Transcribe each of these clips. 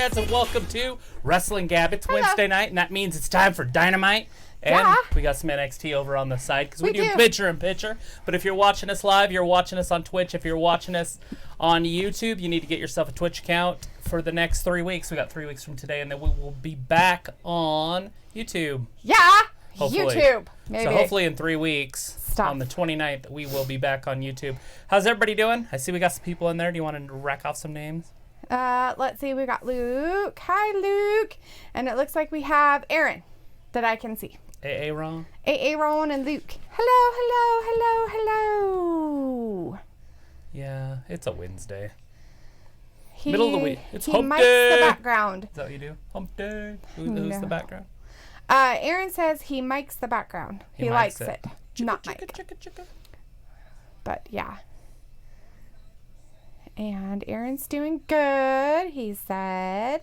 fans, and welcome to Wrestling Gab. It's Wednesday night, and that means it's time for Dynamite. And we got some NXT over on the side because we do picture in picture. But if you're watching us live, you're watching us on Twitch. If you're watching us on YouTube, you need to get yourself a Twitch account for the next 3 weeks. We got 3 weeks from today, and then we will be back on YouTube. Yeah, hopefully. YouTube. Maybe. So hopefully in 3 weeks, on the 29th, we will be back on YouTube. How's everybody doing? I see we got some people in there. Do you want to rack off some names? Let's see. We got Luke. Hi, Luke. And it looks like we have Aaron that I can see. Aaron? Aaron and Luke. Hello. Yeah, it's a Wednesday. Middle of the week. It's hump day. He mics the background. Is that what you do? Hump day? Who's the background? Aaron says he mics the background. He likes it. Not mic. But yeah. And Aaron's doing good, he said.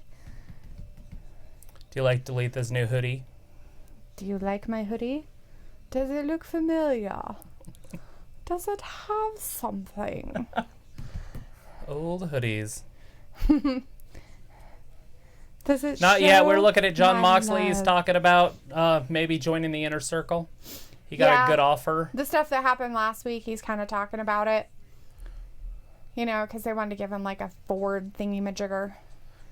Do you like Delete's new hoodie? Do you like my hoodie? Does it look familiar? Does it have something? Old hoodies. Does it Not show yet. We're looking at John Moxley. love? He's talking about maybe joining the Inner Circle. He got a good offer. The stuff that happened last week, he's kind of talking about it. You know, because they wanted to give him like a Ford thingy-majigger.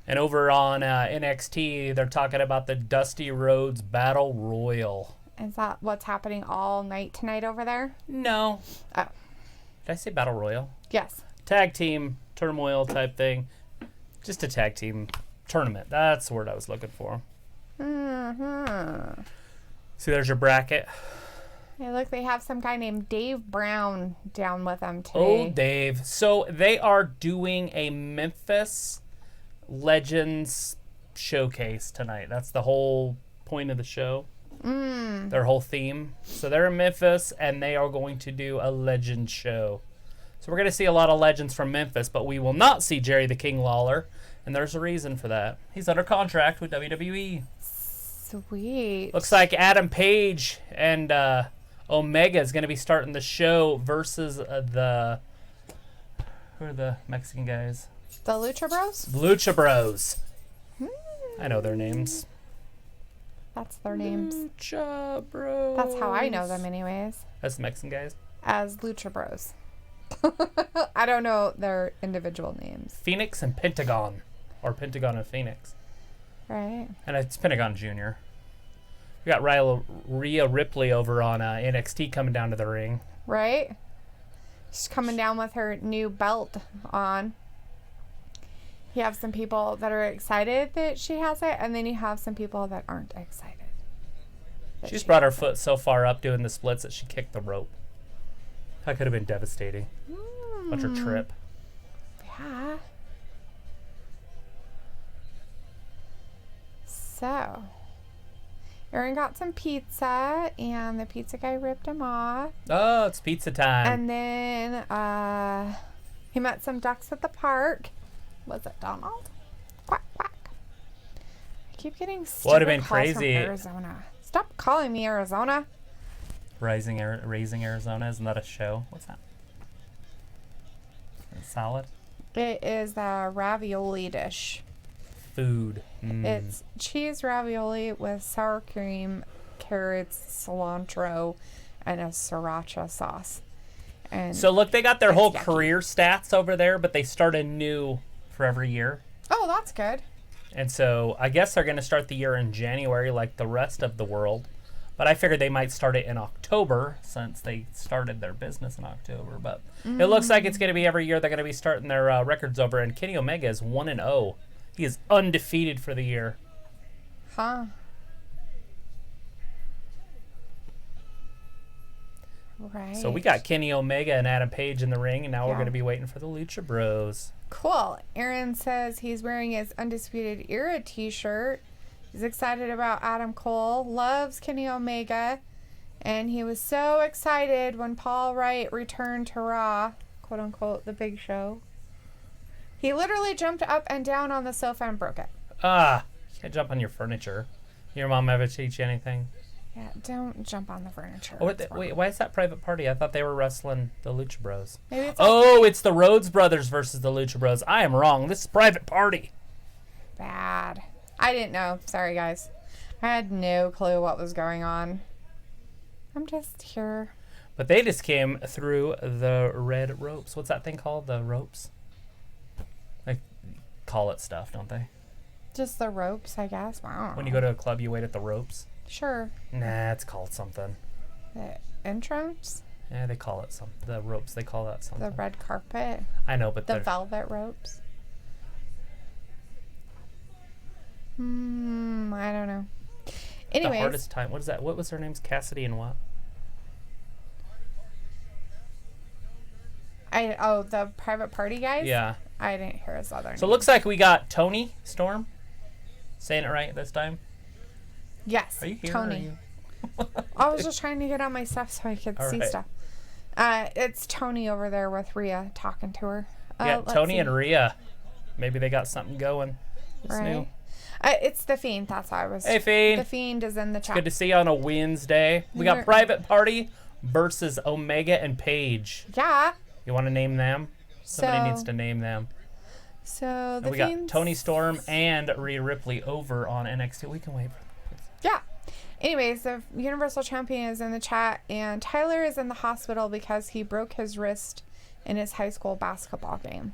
And over on NXT, they're talking about the Dusty Rhodes Battle Royal. Is that what's happening all night tonight over there? No. Oh. Did I say Battle Royal? Yes. Tag team turmoil type thing. Just a tag team tournament. That's the word I was looking for. Mm-hmm. See, there's your bracket. Hey, look, they have some guy named Dave Brown down with them today. Oh, Dave. So they are doing a Memphis Legends showcase tonight. That's the whole point of the show. Their whole theme. So they're in Memphis, and they are going to do a Legend show. So we're going to see a lot of legends from Memphis, but we will not see Jerry the King Lawler, and there's a reason for that. He's under contract with WWE. Sweet. Looks like Adam Page and Omega is going to be starting the show versus who are the Mexican guys? The Lucha Bros? Lucha Bros. I know their names. That's their names. Lucha Bros. That's how I know them anyways. That's the Mexican guys? As Lucha Bros. I don't know their individual names. Phoenix and Pentagon. Or Pentagon and Phoenix. Right. And it's Pentagon Jr. We got Rhea Ripley over on NXT coming down to the ring. Right. She's coming down with her new belt on. You have some people that are excited that she has it, and then you have some people that aren't excited. She's brought her foot so far up doing the splits that she kicked the rope. That could have been devastating. Watch her trip. Yeah. So, Aaron got some pizza, and the pizza guy ripped him off. Oh, it's pizza time. And then he met some ducks at the park. Was it Donald? Quack, quack. I keep getting stupid calls from Arizona. Stop calling me Arizona. Raising Arizona, isn't that a show? What's that? Is it salad? It is the ravioli dish. Food. It's cheese ravioli with sour cream, carrots, cilantro, and a sriracha sauce. And so look, they got their whole yucky. career stats over there, but they start anew for every year. Oh, that's good. And so I guess they're going to start the year in January like the rest of the world. But I figured they might start it in October since they started their business in October. But it looks like it's going to be every year they're going to be starting their records over. And Kenny Omega is 1-0. He is undefeated for the year. Huh. Right. So we got Kenny Omega and Adam Page in the ring, and now we're going to be waiting for the Lucha Bros. Cool. Aaron says he's wearing his Undisputed Era t-shirt. He's excited about Adam Cole, loves Kenny Omega, and he was so excited when Paul Wright returned to Raw, quote unquote, the big show. He literally jumped up and down on the sofa and broke it. You can't jump on your furniture. Your mom ever teach you anything? Yeah, don't jump on the furniture. Oh, wait, why is that private party? I thought they were wrestling the Lucha Bros. Maybe it's it's the Rhodes brothers versus the Lucha Bros. I am wrong. This is private party. bad. I didn't know. Sorry, guys. I had no clue what was going on. I'm just here. But they just came through the red ropes. What's that thing called? The ropes? They call it stuff, don't they? Just the ropes, I guess. Wow. When you go to a club, you wait at the ropes? Sure. Nah, it's called something. The entrance? Yeah, they call it something. The ropes, they call that something. The red carpet? I know, but the velvet ropes? I don't know. Anyways. The hardest time. What is that? What was her name's Cassidy and what? The private party guys? Yeah. I didn't hear his other name. So it looks like we got Tony Storm. Saying it right this time? Yes. Are you here? Tony. I was just trying to get on my stuff so I could see stuff. It's Tony over there with Rhea talking to her. Yeah, Tony and Rhea. Maybe they got something going. It's new. It's the Fiend. That's how I was. Hey, Fiend. The Fiend is in the chat. Good to see you on a Wednesday. We got Private Party versus Omega and Paige. Yeah. You want to name them? Somebody needs to name them. So the we got Tony Storm and Rhea Ripley over on NXT. We can wait for them. Yeah. Anyways, the Universal Champion is in the chat, and Tyler is in the hospital because he broke his wrist in his high school basketball game.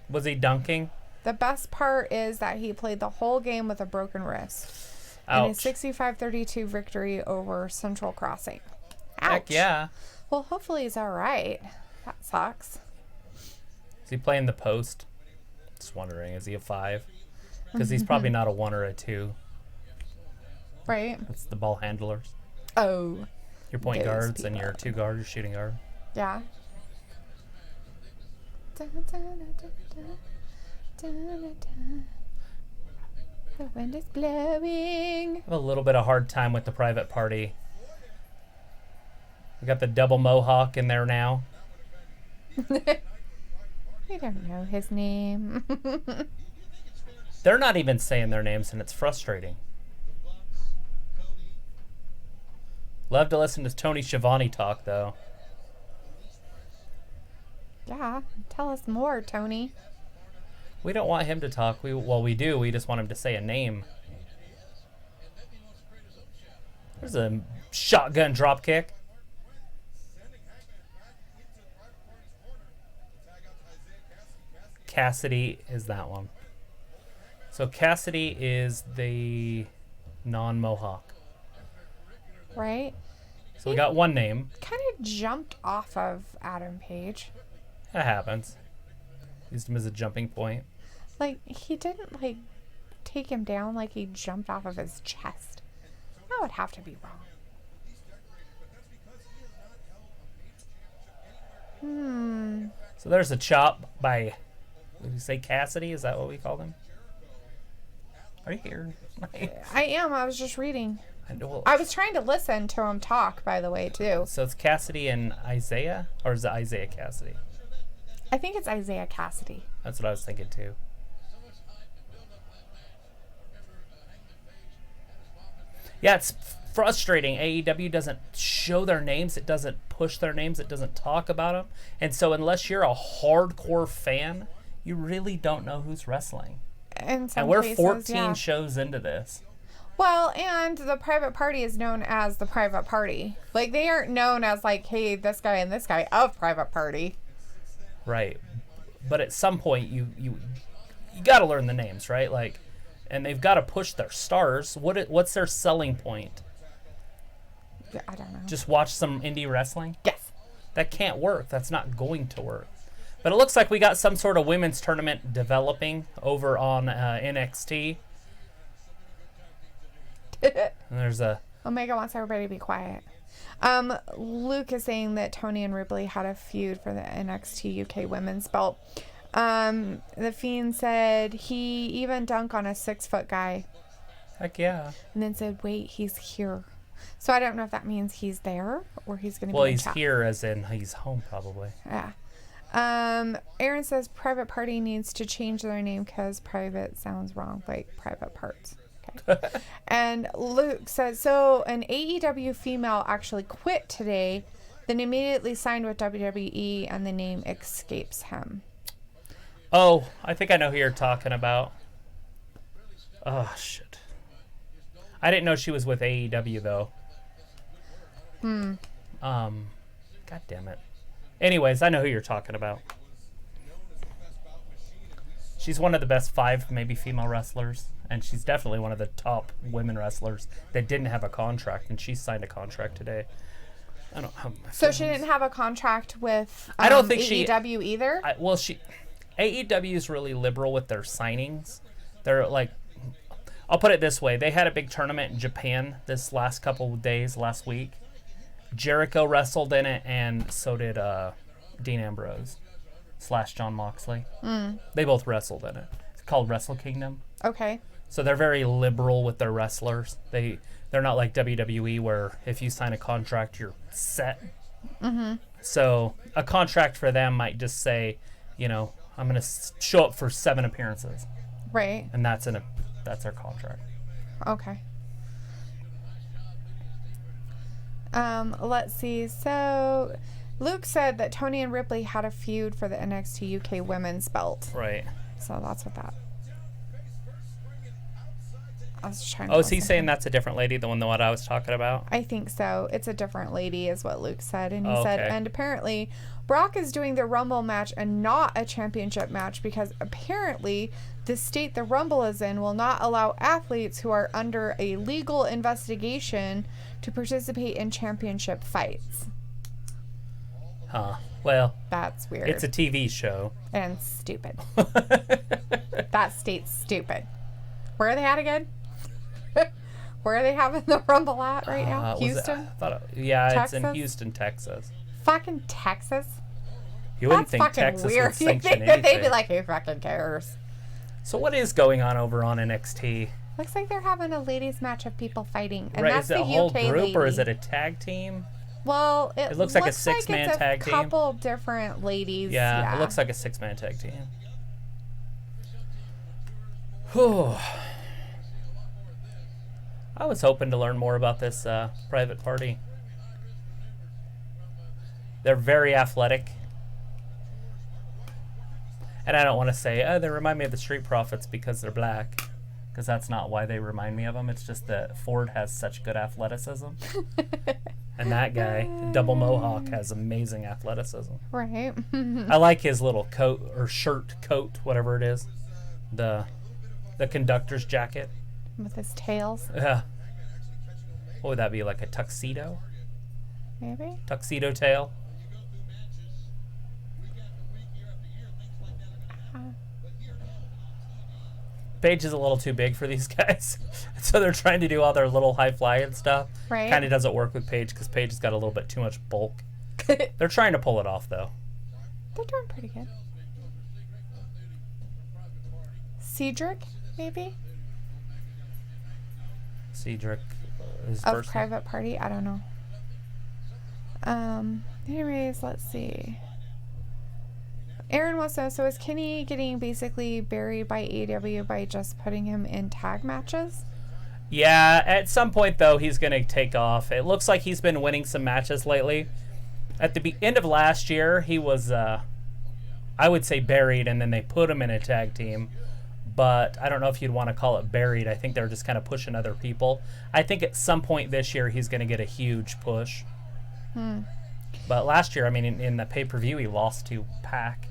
Was he dunking? The best part is that he played the whole game with a broken wrist. Ouch. In a 65-32 victory over Central Crossing. Ouch. Heck yeah. Well, hopefully he's all right. That sucks. Is he playing the post? Just wondering. Is he a 5? Because he's probably not a 1 or a 2. Right. It's the ball handlers. Oh. Your point guards and your 2 guards, your shooting guard. Yeah. The wind is blowing. I have a little bit of hard time with the Private Party. We got the double mohawk in there now. We don't know his name. They're not even saying their names, and it's frustrating. Love to listen to Tony Schiavone talk, though. Yeah, tell us more, Tony. We don't want him to talk. We do. We just want him to say a name. There's a shotgun drop kick. Cassidy is that one. So Cassidy is the non-mohawk. Right? So we got one name. Kind of jumped off of Adam Page. That happens. Used him as a jumping point. Like, he didn't, like, take him down like he jumped off of his chest. That would have to be wrong. So there's a chop by, did you say Cassidy? Is that what we call him? Are you here? I am. I was just reading. Well, I was trying to listen to him talk, by the way, too. so it's Cassidy and Isaiah? Or is it Isaiah Cassidy? I think it's Isaiah Cassidy. That's what I was thinking too. Yeah, it's frustrating. AEW doesn't show their names. It doesn't push their names. It doesn't talk about them. And so unless you're a hardcore fan, you really don't know who's wrestling. And we're 14 shows into this. Well, and the Private Party is known as the Private Party. Like, they aren't known as, like, hey, this guy and this guy of Private Party. Right. But at some point, you got to learn the names, right? Like, and they've got to push their stars. What's their selling point? I don't know. Just watch some indie wrestling? Yes. That can't work. That's not going to work. But it looks like we got some sort of women's tournament developing over on NXT. And there's a... Omega wants everybody to be quiet. Luke is saying that Tony and Ripley had a feud for the NXT UK women's belt. The Fiend said he even dunked on a 6-foot guy. Heck yeah. And then said, wait, he's here. So I don't know if that means he's there or he's going to be Well, in he's chat. here as in he's home probably. Yeah. Aaron says Private Party needs to change their name because private sounds wrong, like private parts. Okay. And Luke says, so an AEW female actually quit today, then immediately signed with WWE, and the name escapes him. Oh, I think I know who you're talking about. Oh, shit. I didn't know she was with AEW, though. God damn it. Anyways, I know who you're talking about. She's one of the best 5, maybe, female wrestlers. And she's definitely one of the top women wrestlers that didn't have a contract. And she signed a contract today. I don't have my So she didn't have a contract with I don't think AEW either? AEW is really liberal with their signings. They're like, I'll put it this way. They had a big tournament in Japan this last couple of days, last week. Jericho wrestled in it, and so did Dean Ambrose / John Moxley. They both wrestled in it. It's called Wrestle Kingdom. Okay. So they're very liberal with their wrestlers. They're not like WWE where if you sign a contract, you're set. Mm-hmm. So a contract for them might just say, you know, I'm going to show up for 7 appearances. Right. And that's their contract. Okay. Let's see. So Luke said that Tony and Ripley had a feud for the NXT UK women's belt. Right. So that's what that. I was trying to is he saying that's a different lady, the one that I was talking about? I think so. It's a different lady is what Luke said. And he said, okay. And apparently Brock is doing the Rumble match and not a championship match because apparently the state the Rumble is in will not allow athletes who are under a legal investigation to participate in championship fights. Huh. Well, that's weird. It's a TV show. And stupid. That state's stupid. Where are they at again? Where are they having the Rumble at right now? Houston? Texas? It's in Houston, Texas. Fucking Texas? You wouldn't think Texas would sanction anything. They'd be like, who fucking cares? So what is going on over on NXT? Looks like they're having a ladies match of people fighting. And right, that's is it the a whole UK group lady. Or is it a tag team? Well, it looks like a 6-man tag team. A couple different ladies. Yeah, it looks like a 6-man tag team. Whew. I was hoping to learn more about this private party. They're very athletic. And I don't want to say, they remind me of the Street Profits because they're black. Because that's not why they remind me of them. It's just that Ford has such good athleticism. And that guy, Double Mohawk, has amazing athleticism. Right. I like his little coat or coat, whatever it is. The conductor's jacket. With his tails. Yeah. What would that be, like a tuxedo? Maybe. Tuxedo tail. Paige is a little too big for these guys. So they're trying to do all their little high fly and stuff. Right. Kind of doesn't work with Paige because Paige has got a little bit too much bulk. They're trying to pull it off, though. They're doing pretty good. Cedric, maybe? Cedric is of private party? I don't know. Anyways, let's see. Aaron wants to know, so is Kenny getting basically buried by AEW by just putting him in tag matches? Yeah, at some point, though, he's going to take off. It looks like he's been winning some matches lately. At the end of last year, he was, I would say, buried, and then they put him in a tag team. But I don't know if you'd want to call it buried. I think they're just kind of pushing other people. I think at some point this year, he's going to get a huge push. But last year, I mean, in the pay-per-view, he lost to Pac.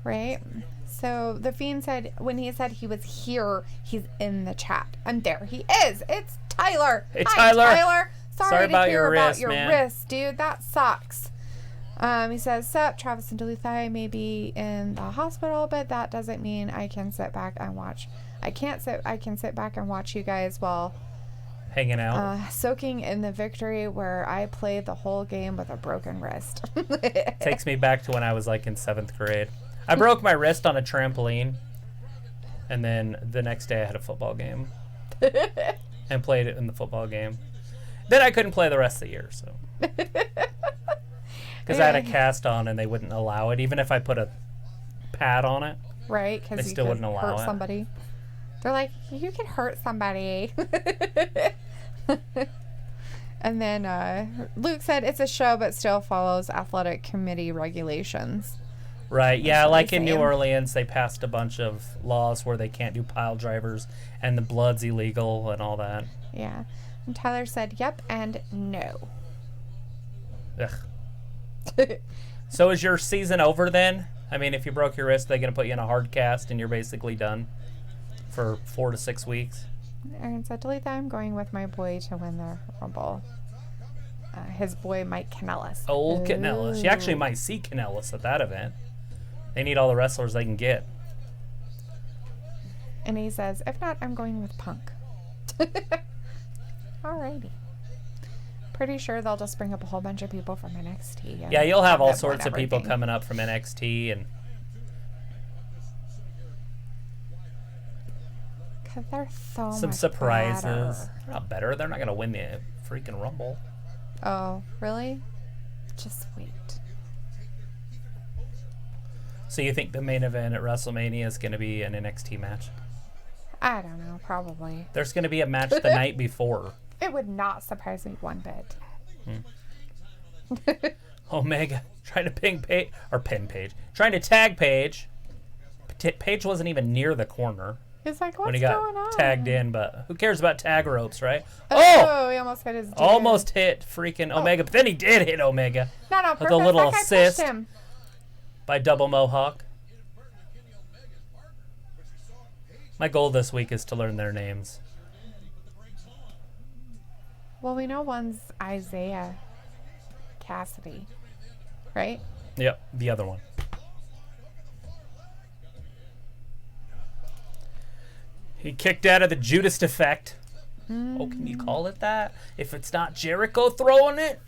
Right. So the Fiend said, when he said he was here, he's in the chat. And there he is. It's Tyler. Hey, Hi, Tyler. Tyler. Sorry to about hear your about wrist, your man. wrist, dude. That sucks. He says, sup, Travis and Duluth, I may be in the hospital, but that doesn't mean I can sit back and watch. I can sit back and watch you guys while hanging out. Soaking in the victory where I played the whole game with a broken wrist. Takes me back to when I was like in 7th grade. I broke my wrist on a trampoline, and then the next day I had a football game and played it in the football game. Then I couldn't play the rest of the year, so because I had a cast on and they wouldn't allow it, even if I put a pad on it. Right, because they still wouldn't allow hurt somebody. They're like, you can hurt somebody. And then Luke said it's a show, but still follows athletic committee regulations. Right, yeah, That's what like I in New say. Orleans, they passed a bunch of laws where they can't do pile drivers, and the blood's illegal and all that. Yeah. And Tyler said, yep and no. Ugh. So is your season over then? I mean, if you broke your wrist, they're going to put you in a hard cast and you're basically done for 4 to 6 weeks? Aaron said, delete that. I'm going with my boy to win the Rumble. His boy, Mike Kanellis. Old Kanellis. You actually might see Kanellis at that event. They need all the wrestlers they can get. And he says, if not, I'm going with Punk. Alrighty. Pretty sure they'll just bring up a whole bunch of people from NXT. Yeah, you'll have all them sorts win of people everything. coming up from NXT and 'Cause they're so some much surprises. better. They're not better. They're not going to win the freaking Rumble. Oh, really? Just wait. So you think the main event at WrestleMania is going to be an NXT match? I don't know, probably. There's going to be a match the night before. It would not surprise me one bit. Omega trying to pin Paige. Trying to tag Paige. Paige wasn't even near the corner He's like, what's when he going got on? tagged in, but who cares about tag ropes, right? Oh, he almost hit his dude. Almost hit freaking Omega, but then he did hit Omega Not on with purpose. a little That guy pushed assist him. by Double Mohawk. My goal this week is to learn their names. Well, we know one's Isaiah Cassidy, right? Yep, the other one. He kicked out of the Judas effect. Oh, can you call it that? If it's not Jericho throwing it,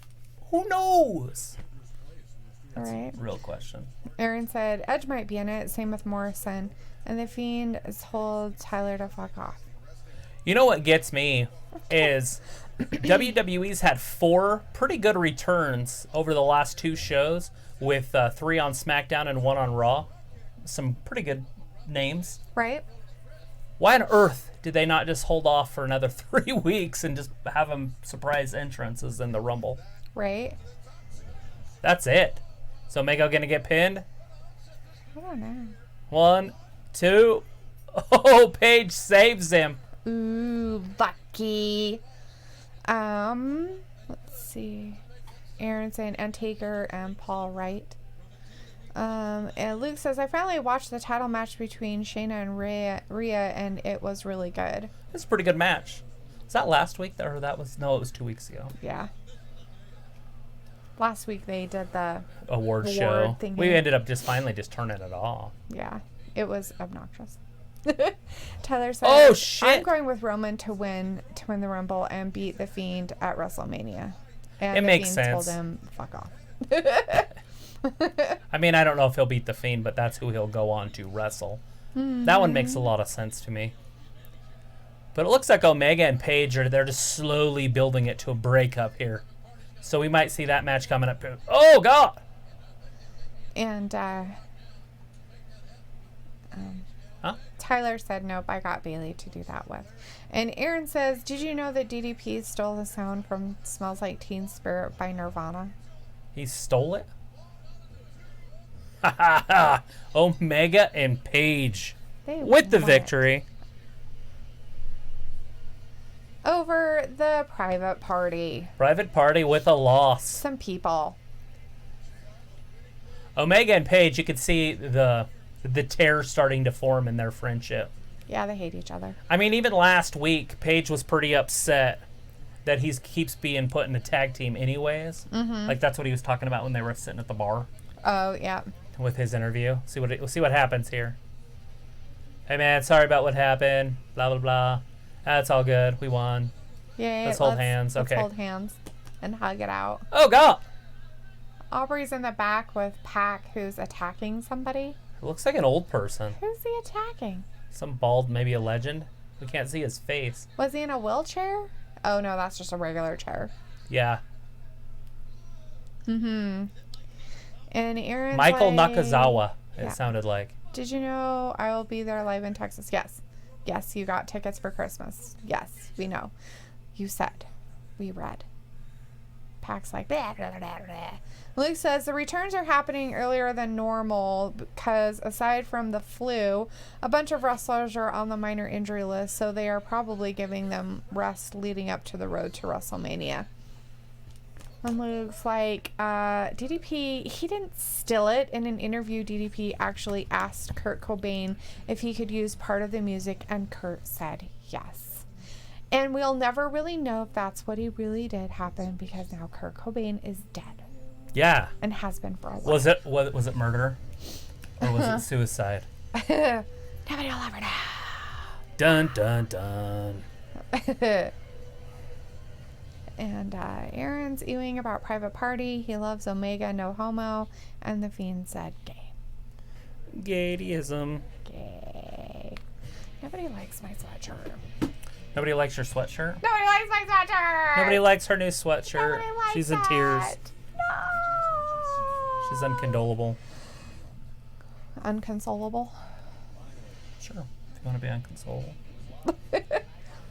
who knows? All right. Real question. Aaron said Edge might be in it. Same with Morrison. And the Fiend has told Tyler to fuck off. You know what gets me is WWE's had 4 pretty good returns over the last 2 shows with 3 on SmackDown and 1 on Raw. Some pretty good names. Right? Why on earth did they not just hold off for another 3 weeks and just have them surprise entrances in the Rumble? Right? That's it. So Omega gonna get pinned? I don't know. 1, 2. Oh, Paige saves him. Ooh, lucky. Let's see. Aaron saying Undertaker and Paul Wright. And Luke says, I finally watched the title match between Shayna and Rhea, and it was really good. It's a pretty good match. Was that last week? Or that was... No, it was 2 weeks ago. Yeah. Last week they did the Award show. thingy. We ended up just finally just turning it off. Yeah, it was obnoxious. Tyler said, Oh, shit. I'm going with Roman to win the Rumble and beat the Fiend at WrestleMania. And It the makes Fiend sense. told him, fuck off. I mean, I don't know if he'll beat The Fiend, but that's who he'll go on to wrestle. That one makes a lot of sense to me. But it looks like Omega and Paige they're just slowly building it to a breakup here. So we might see that match coming up. Oh, God! And Huh? Tyler said, nope, I got Bailey to do that with. And Aaron says, did you know that DDP stole the sound from Smells Like Teen Spirit by Nirvana? He stole it? Ha ha ha! Omega and Paige They with the won it. victory. Over the private party. Private party with a loss. Some people. Omega and Paige, you could see the tear starting to form in their friendship. Yeah, they hate each other. I mean, even last week, Paige was pretty upset that he keeps being put in a tag team anyways. Mm-hmm. Like, that's what he was talking about when they were sitting at the bar Oh, yeah. with his interview. We'll see what happens here. Hey, man, sorry about what happened. Blah, blah, blah. That's all good. We won. Yay. Let's hold hands. Let's Okay. hold hands and hug it out. Oh, God! Aubrey's in the back with Pac, who's attacking somebody. It looks like an old person. Who's he attacking? Some bald, maybe a legend. We can't see his face. Was he in a wheelchair? Oh, no, that's just a regular chair. Yeah. Mm-hmm. And Aaron's Michael like, Nakazawa, it Yeah. sounded like. Did you know I will be there live in Texas? Yes. Yes, you got tickets for Christmas. Yes, we know. You said. We read. Pac's like, blah, blah, blah, blah. Luke says the returns are happening earlier than normal because aside from the flu, a bunch of wrestlers are on the minor injury list, so they are probably giving them rest leading up to the road to WrestleMania. And Luke's like, DDP, he didn't steal it. In an interview, DDP actually asked Kurt Cobain if he could use part of the music, and Kurt said yes. And we'll never really know if that's what he really did happen because now Kurt Cobain is dead. Yeah. And has been for a while. Was it murder? Or was it suicide? Nobody will ever know. Dun, dun, dun. And Aaron's ewing about Private Party. He loves Omega, no homo. And the Fiend said gay. Gayism. Gay. Nobody likes my sweatshirt. Nobody likes your sweatshirt? Nobody likes my sweatshirt. Nobody likes her new sweatshirt. Nobody likes She's in that. tears. No. She's uncondolable. Unconsolable. Sure. If you want to be unconsolable.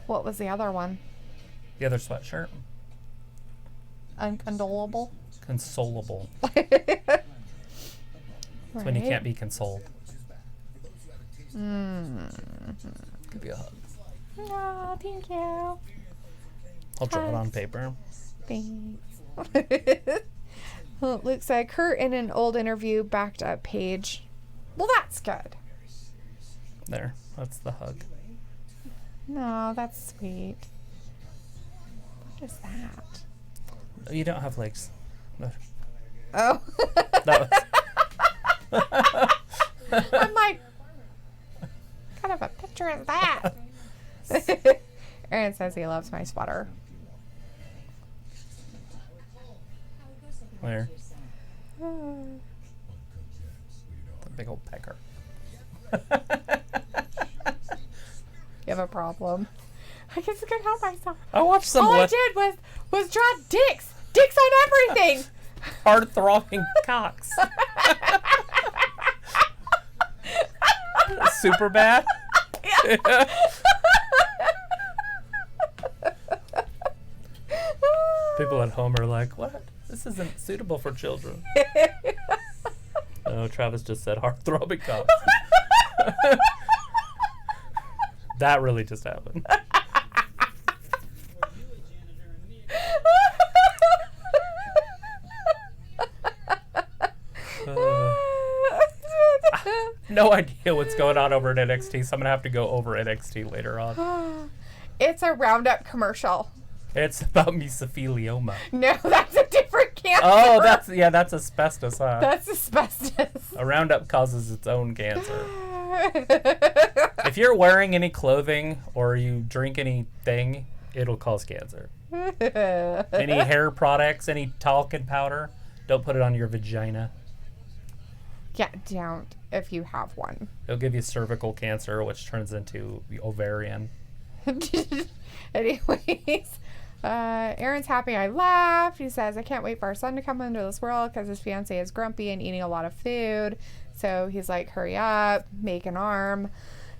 What was the other one? The other sweatshirt? Uncondolable. Consolable. Right. It's when you can't be consoled. Give you a hug. No, thank you. I'll draw it on paper. Thanks. Luke said Kurt in an old interview backed up Paige. Well, that's good. There. That's the hug. No, that's sweet. What is that? You don't have legs. Oh. That was... I'm like, what kind of a picture is that? Aaron says he loves my sweater. Where? The big old pecker. You have a problem. I guess I couldn't help myself. I watched some All I did was draw dicks. Dicks on everything. hard-throbbing cocks. Super bad. Yeah. People at home are like, what? This isn't suitable for children. No, Travis just said hard-throbbing cocks. That really just happened. No idea what's going on over at NXT, so I'm going to have to go over NXT later on. It's a Roundup commercial. It's about mesothelioma. No, that's a different cancer. Oh, that's asbestos, huh? That's asbestos. A Roundup causes its own cancer. If you're wearing any clothing or you drink anything, it'll cause cancer. Any hair products, any talcum powder, don't put it on your vagina. Yeah, don't if you have one. It'll give you cervical cancer, which turns into ovarian. Anyways, Aaron's happy I laughed. He says, I can't wait for our son to come into this world because his fiance is grumpy and eating a lot of food. So he's like, hurry up, make an arm.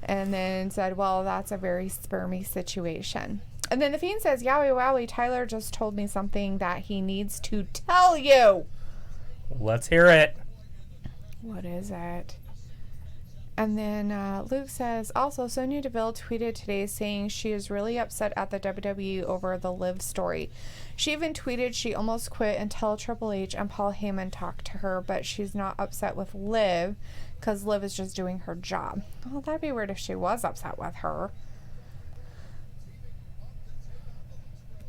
And then said, well, that's a very spermy situation. And then the Fiend says, yowie wowie, Tyler just told me something that he needs to tell you. Let's hear it. What is it? And then Luke says, also, Sonya Deville tweeted today saying she is really upset at the WWE over the Liv story. She even tweeted she almost quit until Triple H and Paul Heyman talked to her, but she's not upset with Liv because Liv is just doing her job. Well, that'd be weird if she was upset with her.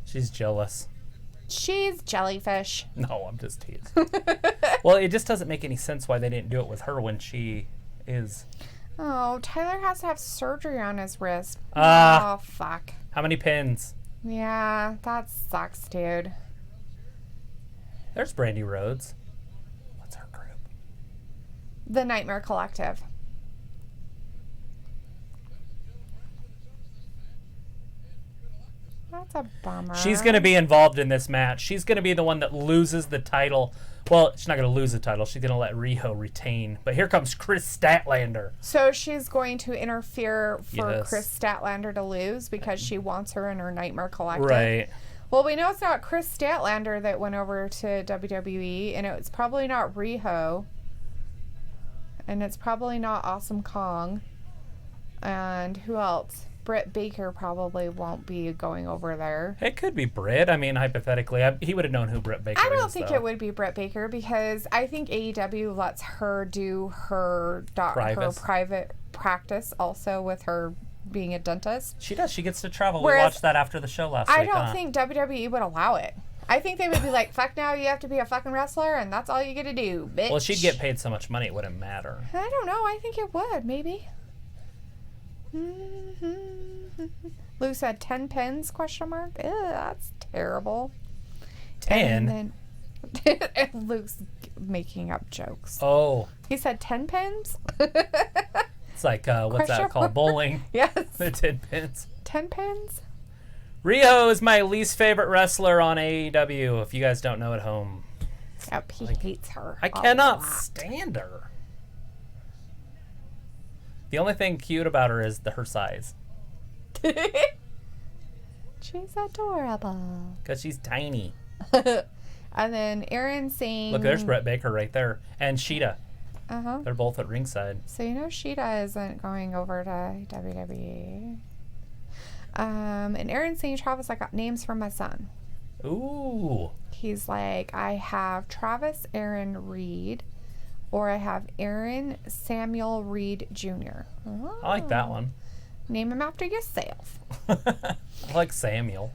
She's jealous. She's jellyfish. No, I'm just teasing. Well, it just doesn't make any sense why they didn't do it with her when she is. Oh, Tyler has to have surgery on his wrist. Ah. Oh, fuck. How many pins? Yeah, that sucks, dude. There's Brandy Rhodes. What's her group? The Nightmare Collective. That's a bummer. She's going to be involved in this match. She's going to be the one that loses the title. Well, she's not going to lose the title. She's going to let Riho retain. But here comes Chris Statlander. So she's going to interfere for Yes. Chris Statlander to lose because she wants her in her Nightmare Collective. Right. Well, we know it's not Chris Statlander that went over to WWE, and it's probably not Riho, and it's probably not Awesome Kong, and who else? Britt Baker probably won't be going over there. It could be Britt. I mean, hypothetically, he would have known who Britt Baker is. I don't think it would be Britt Baker because I think AEW lets her do her private practice also with her being a dentist. She does. She gets to travel. We watched that after the show last week. I don't think WWE would allow it. I think they would be like, fuck now, you have to be a fucking wrestler and that's all you get to do, bitch. Well, she'd get paid so much money it wouldn't matter. I don't know. I think it would, maybe. Lou said 10 pins, ? Ew, that's terrible. 10? And Luke's making up jokes. Oh. He said 10 pins? It's like, what's that called? Bowling? Yes. The 10 pins. 10 pins? Riho is my least favorite wrestler on AEW, if you guys don't know at home. Yep, he hates her. I cannot stand her. The only thing cute about her is her size. She's adorable. Because she's tiny. And then Aaron saying... Look, there's Britt Baker right there. And Sheeta. Uh-huh. They're both at ringside. So you know Sheeta isn't going over to WWE. And Aaron saying, Travis, I got names for my son. Ooh. He's like, I have Travis Aaron Reed, or I have Aaron Samuel Reed Jr. Oh. I like that one. Name him after yourself. I like Samuel.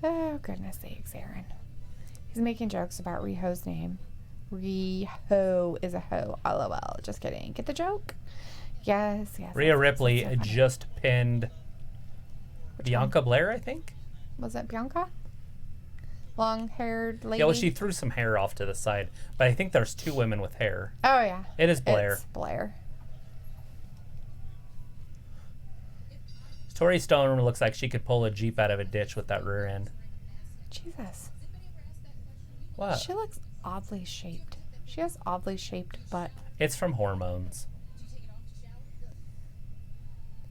Oh, goodness sakes, Aaron. He's making jokes about Riho's name. Riho is a hoe. LOL. Just kidding. Get the joke? Yes. Rhea Ripley just pinned Bianca Blair, I think. Was it Bianca? Long-haired lady? Yeah, well, she threw some hair off to the side. But I think there's 2 women with hair. Oh, yeah. It is Blair. It's Blair. Tori Stone looks like she could pull a Jeep out of a ditch with that rear end. Jesus. What? She looks oddly shaped. She has oddly shaped butt. It's from hormones.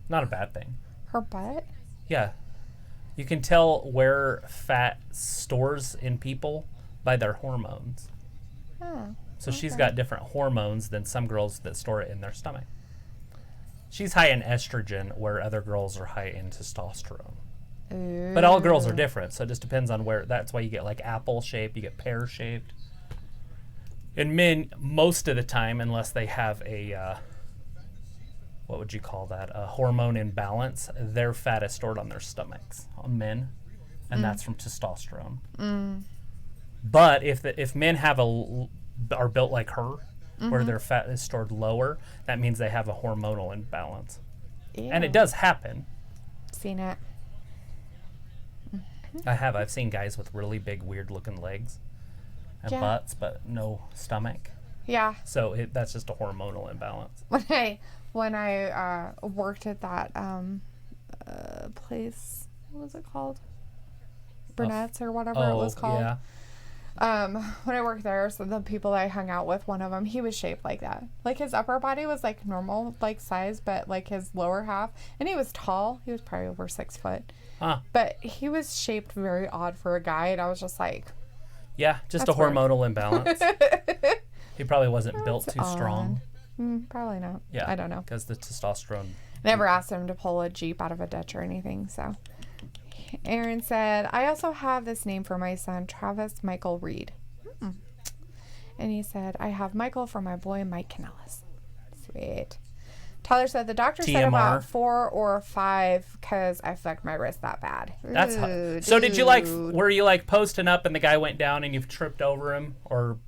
Not a bad thing. Her butt? Yeah. You can tell where fat stores in people by their hormones. Oh. So she's got different hormones than some girls that store it in their stomach. She's high in estrogen, where other girls are high in testosterone. Ooh. But all girls are different, so it just depends on where. That's why you get like apple shaped, you get pear shaped. And men, most of the time, unless they have a, what would you call that? A hormone imbalance, their fat is stored on their stomachs, on men, and that's from testosterone. But if men are built like her, where their fat is stored lower, that means they have a hormonal imbalance. Ew. And it does happen. Seen it. I've seen guys with really big, weird-looking legs and butts, but no stomach. Yeah. So that's just a hormonal imbalance. When I worked at that place, what was it called? Burnett's or whatever it was called. Yeah. When I worked there, so the people I hung out with, one of them, he was shaped like that. Like his upper body was like normal, like size, but like his lower half, and he was tall. He was probably over 6 foot. Huh. But he was shaped very odd for a guy, and I was just like, yeah, just a hormonal imbalance. He probably wasn't built too strong. Probably not. Yeah. I don't know. Because the testosterone. Never asked him to pull a Jeep out of a ditch or anything, so. Aaron said, I also have this name for my son, Travis Michael Reed. And he said, I have Michael for my boy, Mike Kanellis. Sweet. Tyler said, the doctor said about 4 or 5 because I fucked my wrist that bad. That's so did you were you posting up and the guy went down and you've tripped over him? Or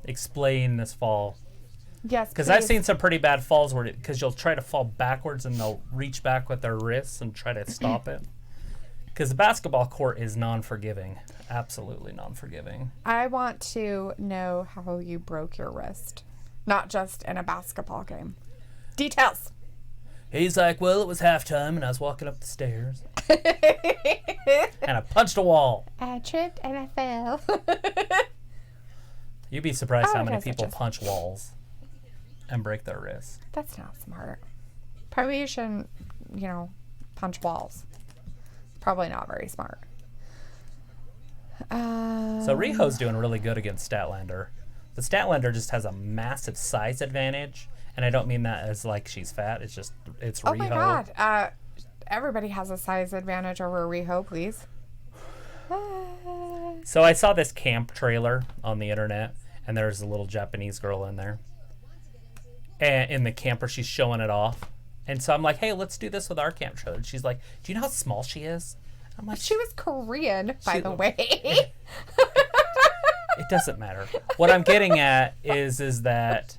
explain this fall? Yes, because I've seen some pretty bad falls where because you'll try to fall backwards and they'll reach back with their wrists and try to stop it. Because the basketball court is non-forgiving. Absolutely non-forgiving. I want to know how you broke your wrist. Not just in a basketball game. Details. He's like, well, it was halftime and I was walking up the stairs. And I punched a wall. I tripped and I fell. You'd be surprised how many people punch walls and break their wrists. That's not smart. Probably you shouldn't, punch walls. Probably not very smart. So Riho's doing really good against Statlander. The Statlander just has a massive size advantage, and I don't mean that as like she's fat. It's just it's Riho. Oh my god! Everybody has a size advantage over Riho, please. So I saw this camp trailer on the internet, and there's a little Japanese girl in there, and in the camper she's showing it off, and so I'm like, hey, let's do this with our camp trailer. And she's like, do you know how small she is? I'm like, she was Korean, by the way. It doesn't matter. What I'm getting at is that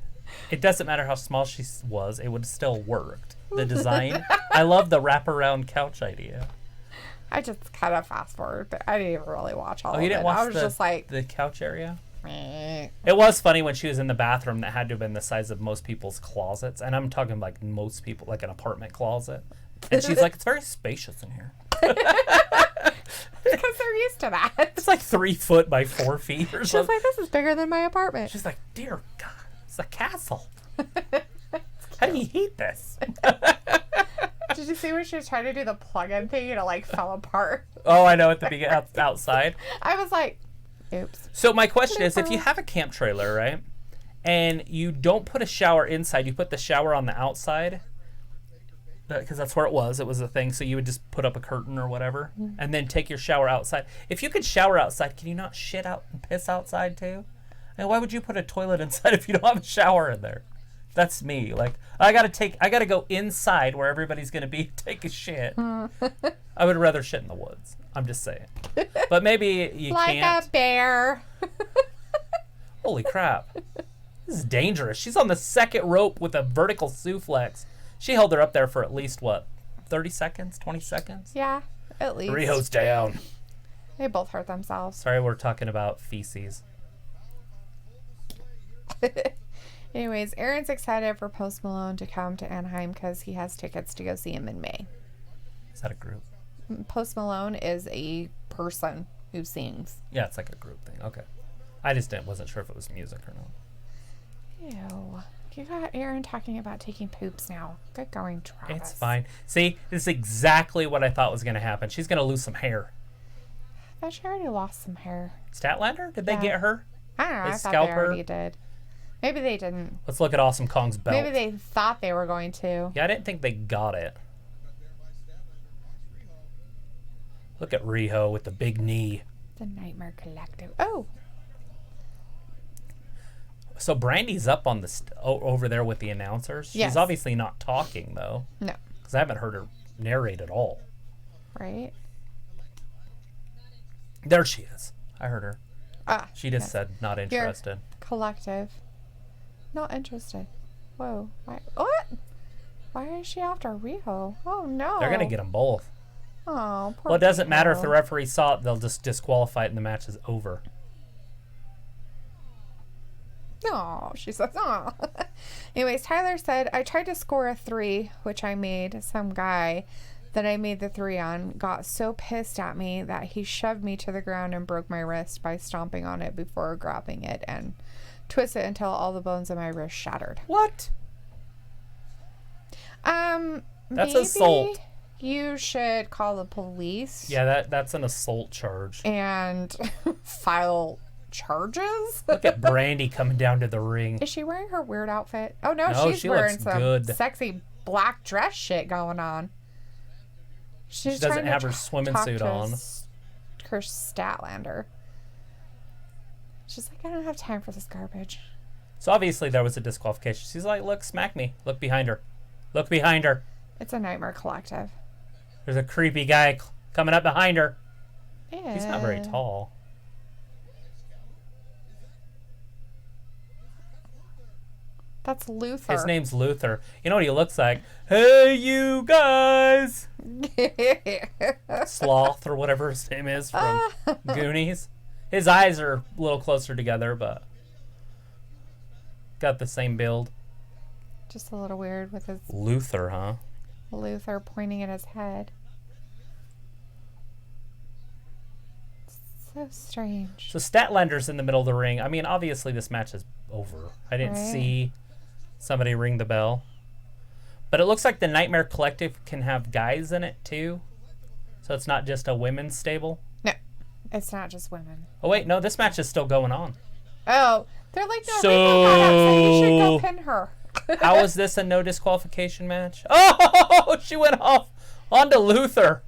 it doesn't matter how small she was. It would have still worked. The design. I love the wraparound couch idea. I just kind of fast forward. But I didn't even really watch all of it. You didn't watch I was just like the couch area? meh. It was funny when she was in the bathroom that had to have been the size of most people's closets. And I'm talking like most people, like an apartment closet. And she's like, it's very spacious in here. Because they're used to that. It's like 3 foot by 4 feet or She's something. like, this is bigger than my apartment. She's like, dear God, it's a castle. How do you heat this? Did you see when she was trying to do the plug-in thing and it like fell apart? Oh, I know, at the beginning, outside. I was like, oops. So my question is, if you have a camp trailer, right, and you don't put a shower inside, you put the shower on the outside, because that's where it was a thing, so you would just put up a curtain or whatever, and then take your shower outside. If you could shower outside, can you not shit out and piss outside too? And why would you put a toilet inside if you don't have a shower in there? That's me. Like, I gotta go inside where everybody's gonna be, take a shit. I would rather shit in the woods. I'm just saying. But maybe you like can't. a bear. Holy crap. This is dangerous. She's on the second rope with a vertical suplex. She held her up there for at least, 30 seconds? 20 seconds? Yeah, at least. Riho's down. They both hurt themselves. Sorry, we're talking about feces. Anyways, Aaron's excited for Post Malone to come to Anaheim because he has tickets to go see him in May. Is that a group? Post Malone is a person who sings. Yeah, it's like a group thing. Okay. I just wasn't sure if it was music or not. Ew. You got Aaron talking about taking poops now. Good going, Travis. It's fine. See, this is exactly what I thought was going to happen. She's going to lose some hair. I thought she already lost some hair. Statlander? Did they get her? I don't know. They I thought scalp they her? already did. Maybe they didn't. Let's look at Awesome Kong's belt. Maybe they thought they were going to. Yeah, I didn't think they got it. Look at Riho with the big knee. The Nightmare Collective. Oh. So Brandy's up on the over there with the announcers. Yes. She's obviously not talking though. No. Because I haven't heard her narrate at all. Right? There she is. I heard her. Ah. She just yes. said not interested. Collective. Not interested. Whoa. Why? What? Why is she after Riho? Oh no. They're gonna get them both. Oh, poor Well, it doesn't matter if Riho. the referee saw it; they'll just disqualify it, and the match is over. No, she says, oh. Anyways, Tyler said, I tried to score a 3, which I made. Some guy that I made the 3 on got so pissed at me that he shoved me to the ground and broke my wrist by stomping on it before grabbing it and twisted it until all the bones in my wrist shattered. What? That's That's assault. You should call the police. Yeah, that's an assault charge. And file charges. Look at Brandy coming down to the ring. Is she wearing her weird outfit? Oh no, No, she's she wearing looks some good. sexy black dress shit going on. She She's doesn't trying to have her swimming talk suit to on. Her Statlander. She's like, I don't have time for this garbage. So obviously there was a disqualification. She's like, look, smack me. Look behind her. Look behind her. It's a Nightmare Collective. There's a creepy guy coming up behind her. Yeah. He's not very tall. That's Luther. His name's Luther. You know what he looks like? Hey, you guys! Sloth or whatever his name is from Goonies. His eyes are a little closer together, but got the same build. Just a little weird with his Luther, huh? Luther pointing at his head. So strange. So Statlander's in the middle of the ring. I mean, obviously this match is over. I didn't Right. see somebody ring the bell. But it looks like the Nightmare Collective can have guys in it too. So it's not just a women's stable? No, it's not just women. Oh, wait. No, this match is still going on. Oh, they're like, no, Rico got up, so you should go pin her. How is this a no disqualification match? Oh, she went off onto Luther.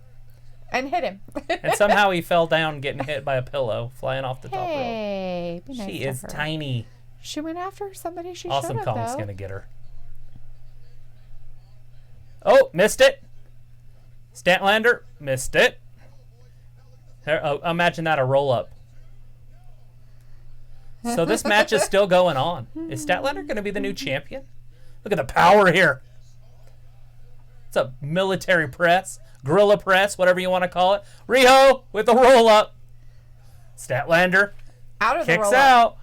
And hit him. And somehow he fell down getting hit by a pillow flying off the top rope. Hey, be nice She to is her. tiny. She went after somebody she should Awesome have, Kong's though. going to get her. Oh, missed it. Statlander, missed it. Imagine that, a roll-up. So this match is still going on. Is Statlander going to be the new champion? Look at the power here. It's a military press, gorilla press, whatever you want to call it. Riho with the roll-up. Statlander Out of the kicks roll-up. out.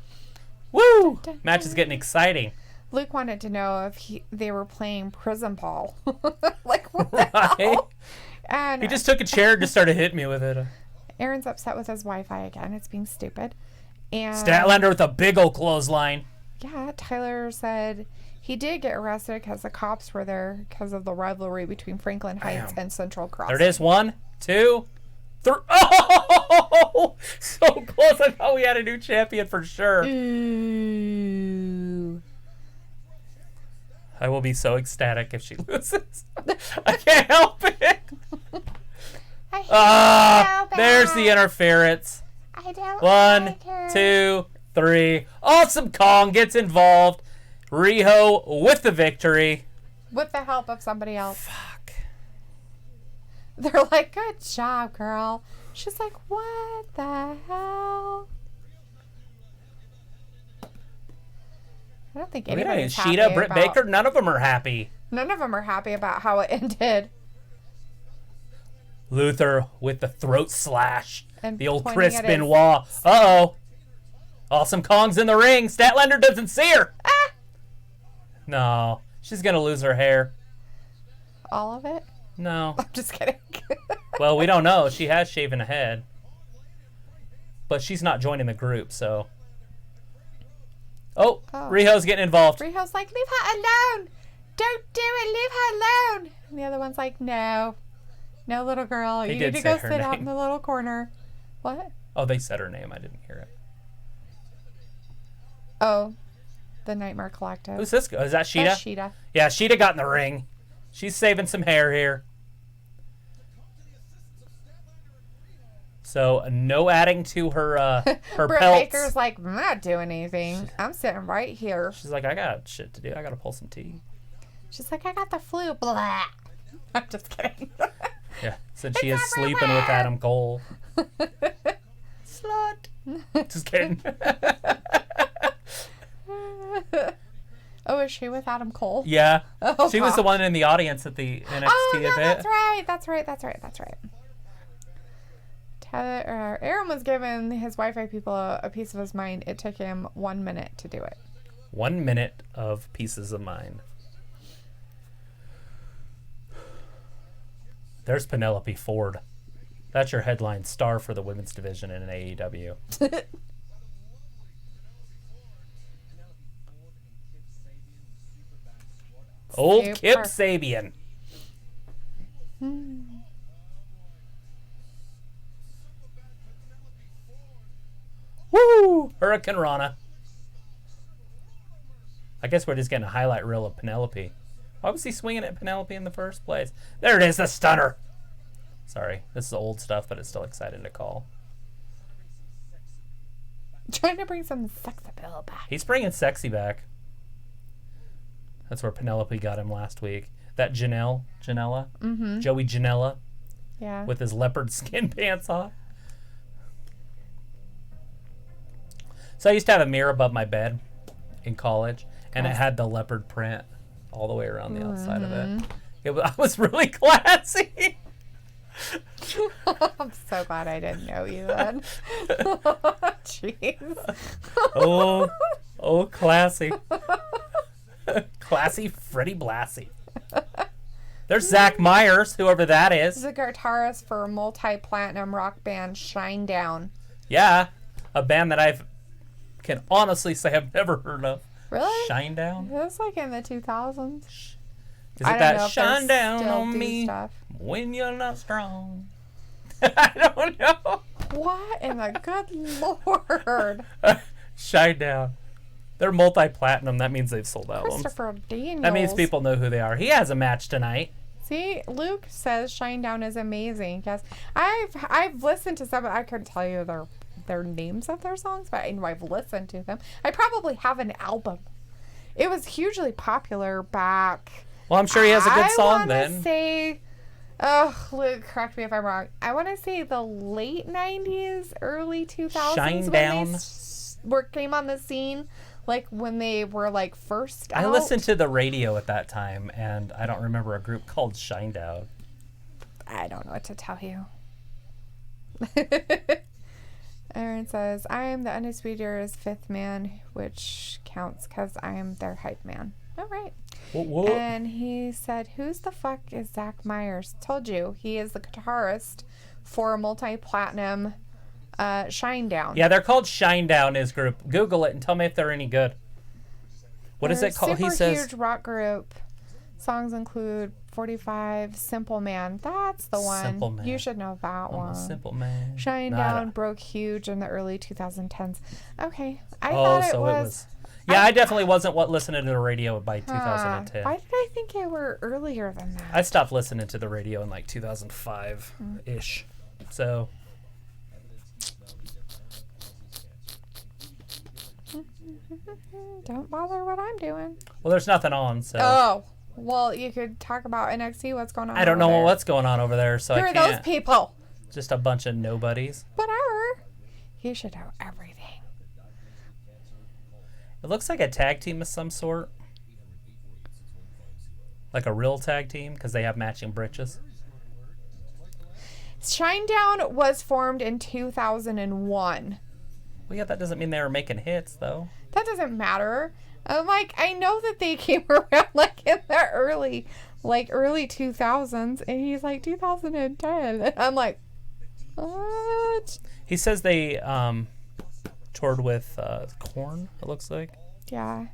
Woo! Match is getting exciting. Luke wanted to know if they were playing prison ball. Like, what the Right? hell? And He just took a chair and just started hitting me with it. Aaron's upset with his Wi-Fi again. It's being stupid. And Statlander with a big old clothesline. yeah, Tyler said he did get arrested because the cops were there because of the rivalry between Franklin Heights Bam. and Central Cross. There it is. 1, 2, 3. Oh! So close. I thought we had a new champion for sure. Ooh. I will be so ecstatic if she loses. I can't help it. I hate her so There's bad. the interference. I don't 1, like her. 2, 3. Awesome Kong gets involved. Riho with the victory. With the help of somebody else. Fuck. They're like, good job, girl. She's like, what the hell? I don't think anybody's happy Sheeta, Britt about... Baker, none of them are happy. None of them are happy about how it ended. Luther with the throat slash. And The old pointing Chris at his- Benoit. Uh-oh. Awesome Kong's in the ring. Statlander doesn't see her. Ah! No. She's going to lose her hair. All of it? No. I'm just kidding. Well, we don't know. She has shaven a head. But she's not joining the group, so... Oh, Riho's getting involved. Riho's like, leave her alone. Don't do it. Leave her alone. And the other one's like, no. No, little girl. They You did need to say go her sit out name. in the little corner. What? Oh, they said her name. I didn't hear it. Oh, the Nightmare Collective. Who's this? Is that Sheeta? That's Sheeta. Yeah, Sheeta got in the ring. She's saving some hair here. So, no adding to her her Britt pelts. Baker's like, I'm not doing anything. I'm sitting right here. She's like, I got shit to do. I got to pull some teeth. She's like, I got the flu. Blah. I'm just kidding. Yeah, since she is It's sleeping with everywhere. Adam Cole. Slut. Just kidding. Oh, is she with Adam Cole? Yeah. Oh, She was the gosh. one in the audience at the NXT Oh, yeah, event. that's right. Aaron was giving his Wi-Fi people a piece of his mind. It took him 1 minute to do it. 1 minute of pieces of mind. There's Penelope Ford. That's your headline star for the women's division in AEW. Old Super. Kip Sabian. Woo! Hurricane Rana. I guess we're just getting a highlight reel of Penelope. Why was he swinging at Penelope in the first place? There it is, the stunner. Sorry, this is old stuff, but it's still exciting to call. Trying to bring some sex appeal back. He's bringing sexy back. That's where Penelope got him last week. That Janella, Joey Janela Yeah. with his leopard skin pants on. So I used to have a mirror above my bed in college, and it had the leopard print all the way around the outside of it. I was really classy. I'm so glad I didn't know you then. Jeez. Oh, classy. Classy Freddie Blassie. There's Zach Myers, whoever that He's is. a guitarist for multi-platinum rock band Shinedown. Yeah, a band that I can honestly say I've never heard of. Really? Shinedown? It was like in the 2000s. Is I it don't know that if they shine down still on do me stuff. when you're not strong? I don't know. What in the good Lord? Shinedown. They're multi-platinum. That means they've sold albums. Christopher Daniels. That means people know who they are. He has a match tonight. See, Luke says Shinedown is amazing. Yes, I've listened to some. I couldn't tell you their names of their songs, but I know I've listened to them. I probably have an album. It was hugely popular back. Well, I'm sure he has a good song then. I want to say, oh, Luke, correct me if I'm wrong. I want to say the late 90s, early 2000s. Shinedown. When they came on the scene, like when they were like first out. I listened to the radio at that time, and I don't remember a group called Shinedown. I don't know what to tell you. Aaron says, I am the Undisputed Era's fifth man, which counts because I am their hype man. All right. What? And he said, who's the fuck is Zach Myers? Told you, he is the guitarist for multi-platinum Shinedown. Yeah, they're called Shinedown, his group. Google it and tell me if they're any good. What is it called? Super He says huge rock group. Songs include 45, Simple Man. That's the one. Simple Man. You should know that I'm one. a simple man. Shinedown broke huge in the early 2010s. Okay. I Oh, thought so it was. Yeah, I definitely wasn't listening to the radio by 2010. Why did I think it were earlier than that? I stopped listening to the radio in like 2005-ish. So Don't bother what I'm doing. well, there's nothing on, so Oh, well, you could talk about NXT. What's going on? I don't know over there. what's going on over there, so Who I are can't. those people? Just a bunch of nobodies. Whatever. You should know everything. It looks like a tag team of some sort. Like a real tag team, because they have matching breeches. Shinedown was formed in 2001. Well, yeah, that doesn't mean they were making hits, though. That doesn't matter. I'm like, I know that they came around like in the early 2000s, and he's like 2010. And I'm like, what? He says they toured with Korn, it looks like. Yeah.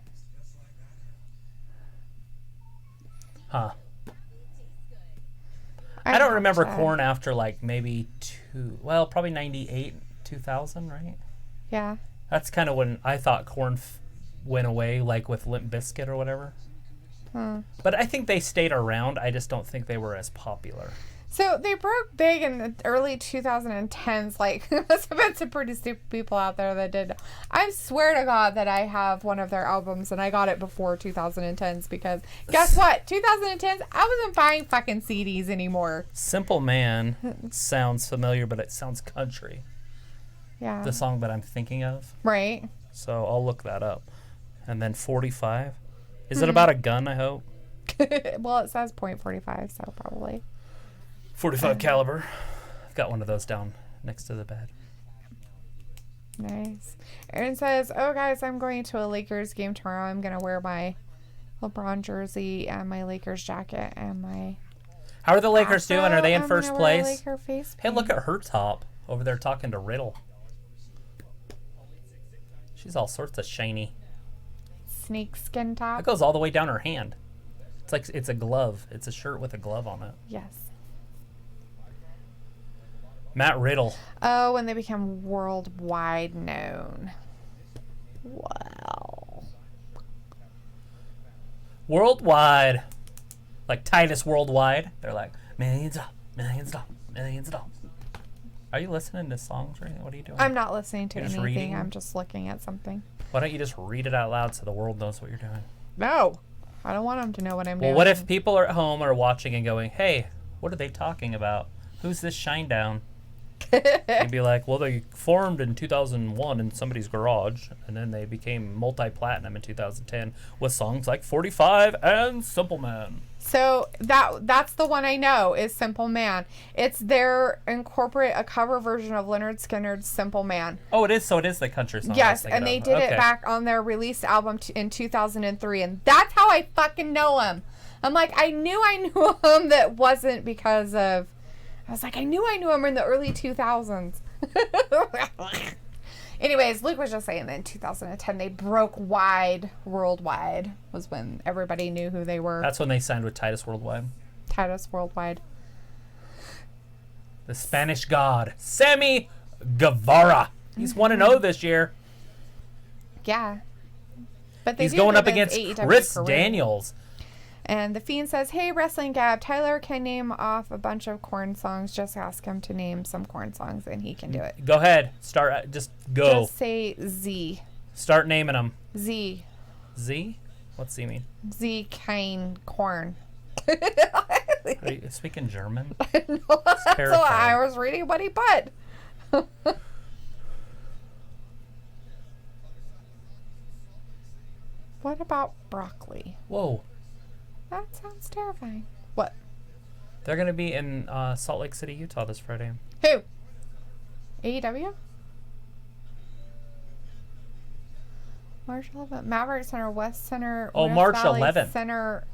Huh. I don't remember check. Korn after like maybe probably 98, 2000, right? Yeah. That's kind of when I thought Korn went away, like with Limp Bizkit or whatever. But I think they stayed around. I just don't think they were as popular. So they broke big in the early 2010s. Like, there must have been some pretty stupid people out there that did. I swear to God that I have one of their albums, and I got it before 2010s because guess what? 2010s, I wasn't buying fucking CDs anymore. Simple Man sounds familiar, but it sounds country. Yeah. The song that I'm thinking of. Right. So I'll look that up. And then 45. Is it about a gun, I hope? Well, it says .45, so probably. 45 caliber. I've got one of those down next to the bed. Nice. Aaron says, oh, guys, I'm going to a Lakers game tomorrow. I'm going to wear my LeBron jersey and my Lakers jacket and my... How are the Lakers doing? Are they in I'm first gonna wear a place? Laker face Hey, look paint. at her top over there talking to Riddle. She's all sorts of shiny. Snake skin top. It goes all the way down her hand. It's like it's a glove. It's a shirt with a glove on it. Yes. Matt Riddle. Oh, when they become worldwide known. Wow. Worldwide. Like Titus Worldwide. They're like, millions of millions of millions of dollars. Are you listening to songs or anything? What are you doing? I'm not listening to You're just anything. reading? I'm just looking at something. Why don't you just read it out loud so the world knows what you're doing? No. I don't want them to know what I'm doing. Well, what if people are at home or watching and going, hey, what are they talking about? Who's this Shinedown? You'd be like, well, they formed in 2001 in somebody's garage, and then they became multi-platinum in 2010 with songs like 45 and Simple Man. So that's the one I know is Simple Man. It's their incorporate a cover version of Leonard Skinner's Simple Man. Oh, it is. So it is the country song. Yes, and they did it back on their released album in 2003, and that's how I fucking know him. I'm like, I knew him. That wasn't because of. I was like, I knew him in the early 2000s. Anyways, Luke was just saying that in 2010 they broke worldwide was when everybody knew who they were. That's when they signed with Titus Worldwide. Titus Worldwide. The Spanish God, Sammy Guevara. He's 1-0 this year. Yeah. But he's going up against Chris Daniels. And The Fiend says, hey, Wrestling Gab, Tyler can name off a bunch of Korn songs. Just ask him to name some Korn songs, and he can do it. Go ahead. Start. Just go. Just say Z. Start naming them. Z. Z? What's Z mean? Z Kane Korn. Are you speaking German? No, that's what I was reading what he put. What about broccoli? Whoa. That sounds terrifying. What? They're going to be in Salt Lake City, Utah this Friday. Who? AEW? March 11th. Maverick Center, West Center. Oh, West March Valley 11th. Center,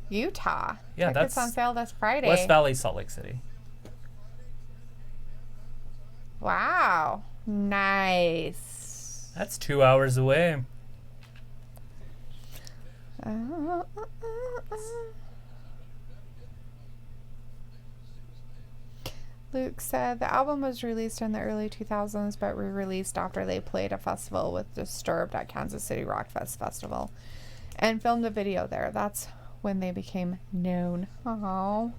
Utah. Yeah, Tickets that's on sale this Friday. West Valley, Salt Lake City. Wow. Nice. That's 2 hours away. Luke said the album was released in the early 2000s but re-released after they played a festival with Disturbed at Kansas City Rock Fest Festival and filmed a video there. That's when they became known. Oh,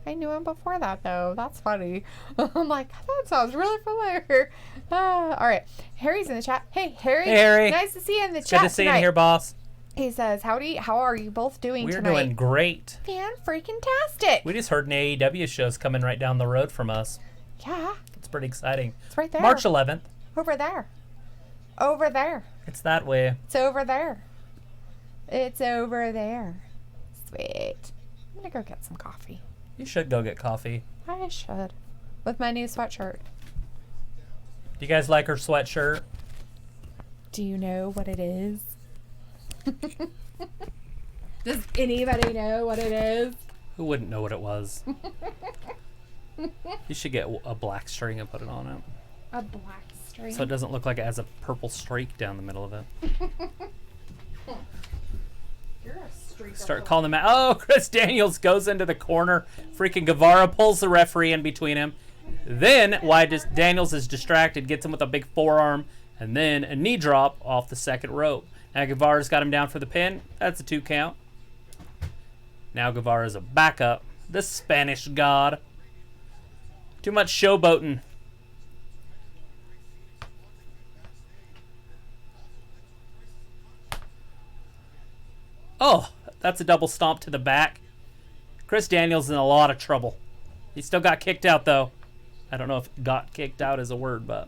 I knew him before that though. That's funny. I'm like, that sounds really familiar. All right, Harry's in the chat. Hey Harry. Hey Harry. Nice to see you in the chat. Good to see you here, boss. He says, howdy, how are you both doing tonight? We're doing great. Fan-freaking-tastic. We just heard an AEW show's coming right down the road from us. Yeah. It's pretty exciting. It's right there. March 11th. Over there. Over there. It's that way. It's over there. It's over there. Sweet. I'm going to go get some coffee. You should go get coffee. I should. With my new sweatshirt. Do you guys like her sweatshirt? Do you know what it is? Does anybody know what it is? Who wouldn't know what it was? You should get a black string and put it on it. A black string? So it doesn't look like it has a purple streak down the middle of it. You're a streaker. Start calling them out. Oh, Chris Daniels goes into the corner. Freaking Guevara pulls the referee in between him. Then, Daniels is distracted, gets him with a big forearm, and then a knee drop off the second rope. Now Guevara's got him down for the pin. That's a 2 count. Now Guevara's a backup. The Spanish God. Too much showboating. Oh, that's a double stomp to the back. Chris Daniels in a lot of trouble. He still got kicked out, though. I don't know if got kicked out is a word, but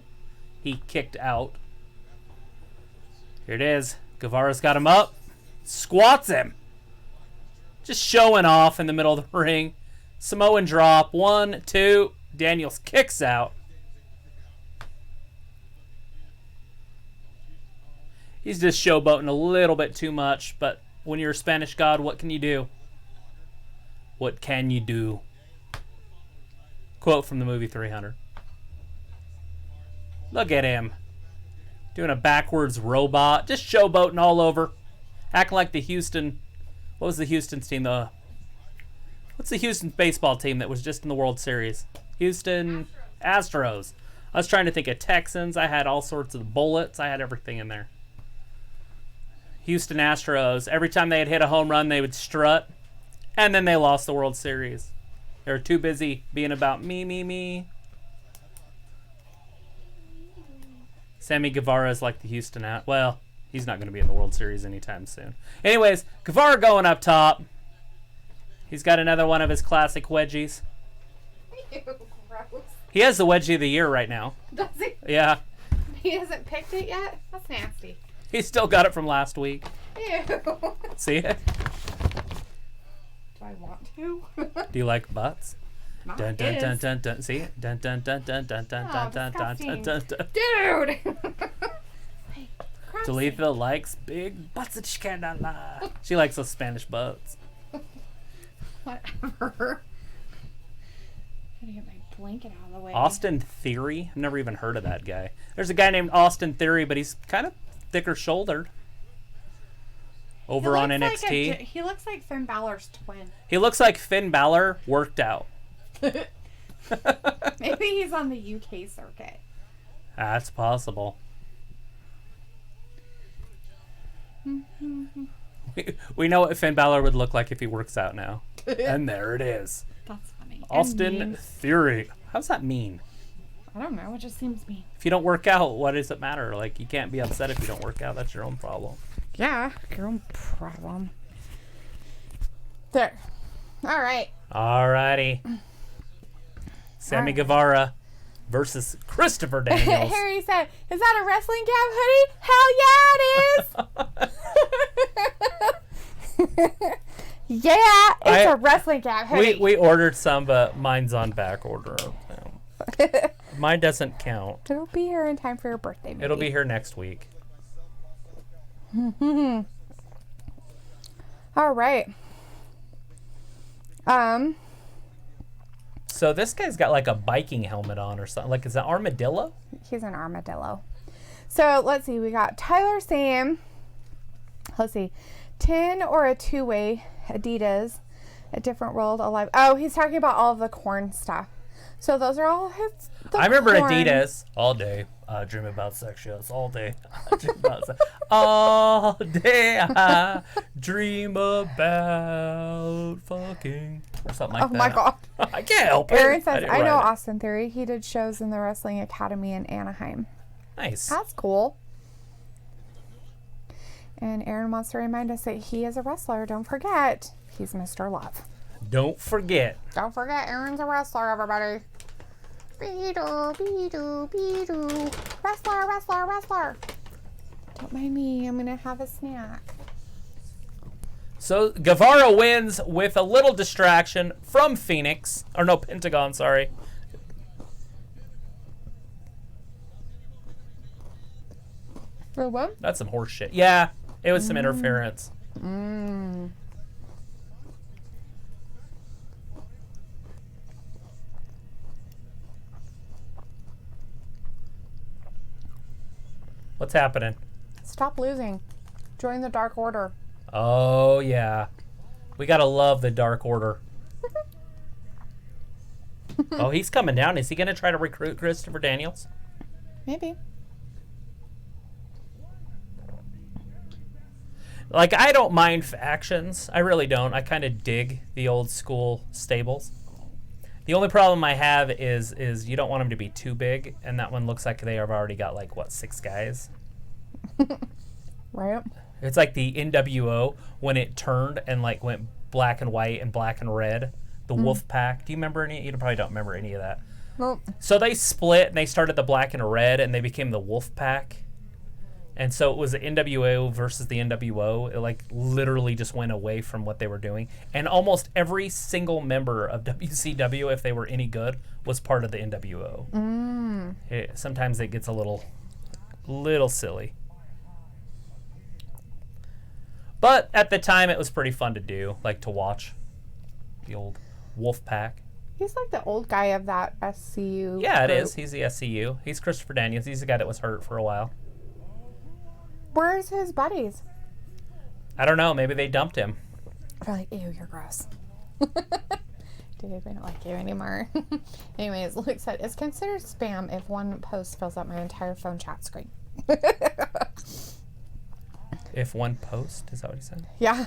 he kicked out. Here it is. Guevara's got him up. Squats him. Just showing off in the middle of the ring. Samoan drop. 1, 2. Daniels kicks out. He's just showboating a little bit too much, but when you're a Spanish God, what can you do? What can you do? Quote from the movie 300. Look at him. Doing a backwards robot. Just showboating all over. Acting like the Houston... What was the Houston's team? What's the Houston baseball team that was just in the World Series? Houston Astros. I was trying to think of Texans. I had all sorts of bullets. I had everything in there. Houston Astros. Every time they had hit a home run, they would strut. And then they lost the World Series. They were too busy being about me, me, me. Sammy Guevara is like the Houston well, he's not going to be in the World Series anytime soon. Anyways, Guevara going up top. He's got another one of his classic wedgies. Ew, gross. He has the wedgie of the year right now. Does he? Yeah. He hasn't picked it yet? That's nasty. He's still got it from last week. Ew. See it? Do I want to? Do you like butts? Not Dun dun his. dun dun dun. See? Dun dun dun dun dun dun Oh, dun dun dun disgusting. dun dun. Dude! Hey, gross. Talitha likes big butts that she cannot lie. She likes those Spanish butts. Whatever. Gotta get my blanket out of the way. Austin Theory? I've never even heard of that guy. There's a guy named Austin Theory, but he's kind of thicker shouldered. Over on NXT. He looks like Finn Balor's twin. He looks like Finn Balor worked out. Maybe he's on the UK circuit. That's possible. We know what Finn Balor would look like if he works out now. And there it is. That's funny. Austin Theory. How's that mean? I don't know. It just seems mean. If you don't work out, what does it matter? Like, you can't be upset if you don't work out. That's your own problem. Yeah, your own problem. There. All right. Alrighty. Sammy Guevara versus Christopher Daniels. Harry said, "Is that a wrestling cap hoodie? Hell yeah, it is." Yeah, it's a wrestling cap hoodie. We ordered some, but mine's on back order. Mine doesn't count. It'll be here in time for your birthday. Maybe. It'll be here next week. All right. So this guy's got like a biking helmet on or something. Like, is that armadillo? He's an armadillo. So let's see. We got Tyler Sam. Let's see. 10 or a two-way Adidas. A different world alive. Oh, he's talking about all of the corn stuff. So those are all his. I remember corn. Adidas all day. I dream about sex, yes, all day. I dream about sex. All day I dream about fucking or something like that. Oh my god. I can't help it. Aaron says, I know Austin Theory. He did shows in the Wrestling Academy in Anaheim. Nice. That's cool. And Aaron wants to remind us that he is a wrestler. Don't forget, he's Mr. Love. Don't forget. Don't forget, Aaron's a wrestler, everybody. Beedoo, beedoo, beedoo. Wrestler, wrestler, wrestler. Don't mind me. I'm going to have a snack. So Guevara wins with a little distraction from Phoenix. Or no, Pentagon, sorry. For what? That's some horse shit. Yeah, it was some interference. What's happening? Stop losing. Join the Dark Order. Oh, yeah. We gotta love the Dark Order. Oh, he's coming down. Is he gonna try to recruit Christopher Daniels? Maybe. Like, I don't mind factions. I really don't. I kind of dig the old school stables. The only problem I have is you don't want them to be too big, and that one looks like they have already got, like, what, 6 guys? Right. It's like the NWO when it turned and, like, went black and white and black and red. The Wolf Pack. Do you remember any? You probably don't remember any of that. Well, So they split, and they started the black and red, and they became the Wolf Pack. And so it was the NWO versus the NWO. It, like, literally just went away from what they were doing. And almost every single member of WCW, if they were any good, was part of the NWO. Sometimes it gets a little silly. But at the time, it was pretty fun to do, like, to watch the old Wolf Pack. he's like the old guy of that SCU. Yeah, it group. is. He's the SCU. He's Christopher Daniels. He's the guy that was hurt for a while. Where's his buddies? I don't know. Maybe they dumped him. They're like, ew, you're gross. Dude, we don't like you anymore. Anyways, Luke said, it's considered spam if one post fills up my entire phone chat screen. If one post? Is that what he said? Yeah,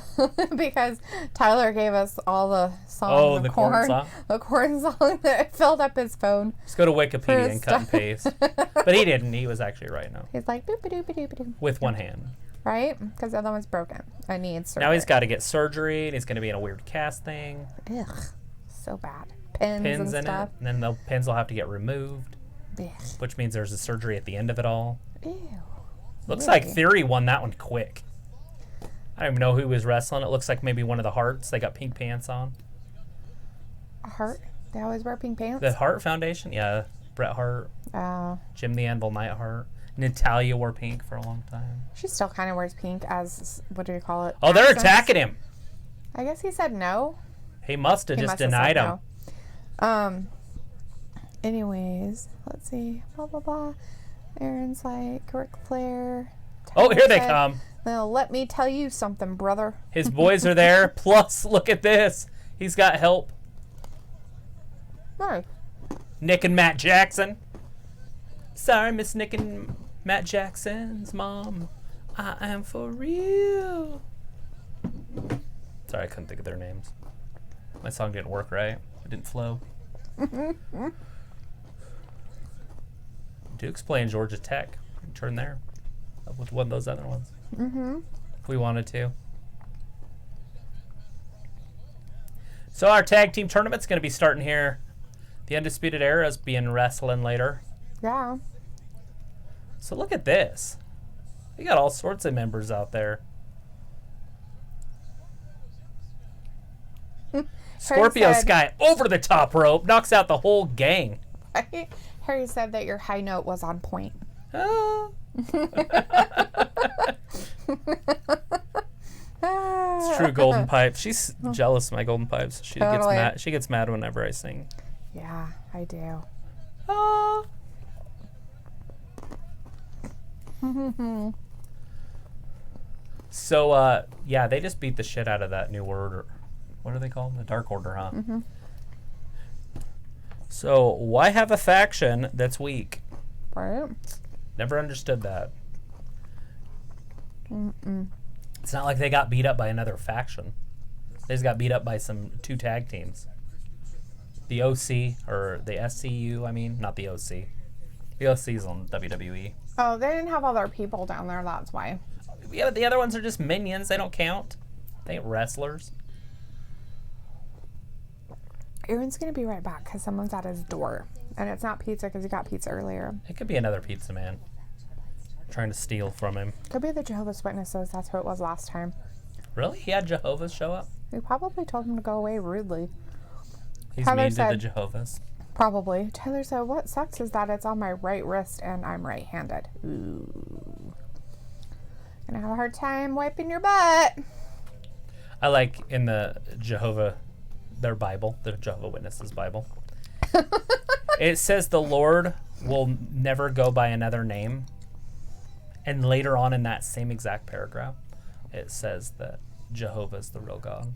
because Tyler gave us all the songs. Oh, the corn song? The corn song that filled up his phone. Just go to Wikipedia and cut and paste. But he didn't. He was actually right now. He's like, boop-a-doop-a-doop-a-doop. With one hand. Right? Because the other one's broken. I need surgery. Now he's got to get surgery, and he's going to be in a weird cast thing. Ugh, so bad. Pins Pins and in stuff. it. And then the pins will have to get removed, Ugh. which means there's a surgery at the end of it all. Ew. Looks Really? like Theory won that one quick. I don't even know who was wrestling. It looks like maybe one of the Harts. They got pink pants on. Heart? They always wear pink pants? The Hart Foundation? Yeah. Bret Hart, Oh. Jim the Anvil Neidhart. Natalia wore pink for a long time. She still kind of wears pink as, what do you call it? Oh, they're accents. attacking him. I guess he said no. He must have He just must have denied said him. no. Anyways, let's see. Blah, blah, blah. Aaron's like, Ric Flair. Oh, Tyler here they said, come. Now, let me tell you something, brother. His boys are there. Plus, look at this. He's got help. Nice. Nick and Matt Jackson. Sorry, Miss Nick and Matt Jackson's mom. I am for real. Sorry, I couldn't think of their names. My song didn't work right. It didn't flow. Duke's playing Georgia Tech. Turn there. Up with one of those other ones. If we wanted to. So our tag team tournament's going to be starting here. The Undisputed Era is being wrestling later. Yeah. So look at this. We got all sorts of members out there. Scorpio Sky over the top rope, knocks out the whole gang. Harry said that your high note was on point. It's true, Golden Pipes. She's jealous of my Golden Pipes. She gets mad. She gets mad whenever I sing. Yeah, I do. So, yeah, they just beat the shit out of that New Order. What are they called? The Dark Order, huh? So, why have a faction that's weak? Right. Never understood that. It's not like they got beat up by another faction. They just got beat up by two tag teams. The OC, or the SCU, I mean. Not the OC. The OC's on WWE. Oh, they didn't have all their people down there, that's why. Yeah, but the other ones are just minions. They don't count. They ain't wrestlers. Aaron's going to be right back because someone's at his door. And it's not pizza because he got pizza earlier. It could be another pizza man trying to steal from him. Could be the Jehovah's Witnesses. That's who it was last time. Really? He had Jehovah's show up? We probably told him to go away rudely. He's mean to the Jehovah's. Probably. Tyler said, what sucks is that it's on my right wrist and I'm right-handed. Ooh. Gonna have a hard time wiping your butt. I like in the their Bible, the Jehovah Witnesses Bible. It says the Lord will never go by another name. And later on in that same exact paragraph, it says that Jehovah's the real God.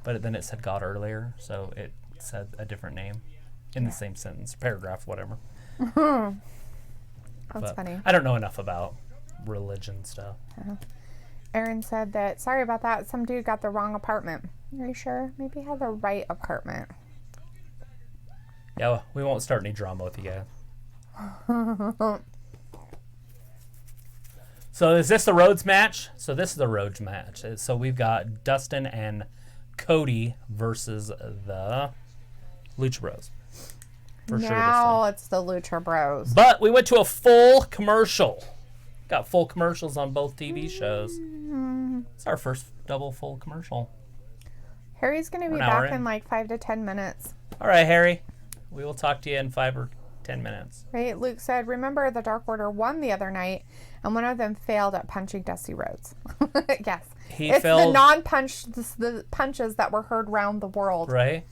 But then it said God earlier, so it said a different name in the same sentence, paragraph, whatever. That's funny. I don't know enough about religion stuff. Aaron said that, sorry about that, some dude got the wrong apartment. Are you sure? Maybe he had the right apartment. Yeah, well, we won't start any drama with you guys. So is this the Rhodes match? So this is the Rhodes match. So we've got Dustin and Cody versus the Lucha Bros. Now it's the Lucha Bros. But we went to a full commercial. Got full commercials on both TV shows. It's our first double full commercial. Harry's going to be back in like 5 to 10 minutes. All right, Harry. We will talk to you in 5 or 10 minutes. Right? Luke said, remember the Dark Order won the other night, and one of them failed at punching Dusty Rhodes. Yes. It's the non-punch, the punches that were heard round the world. Right?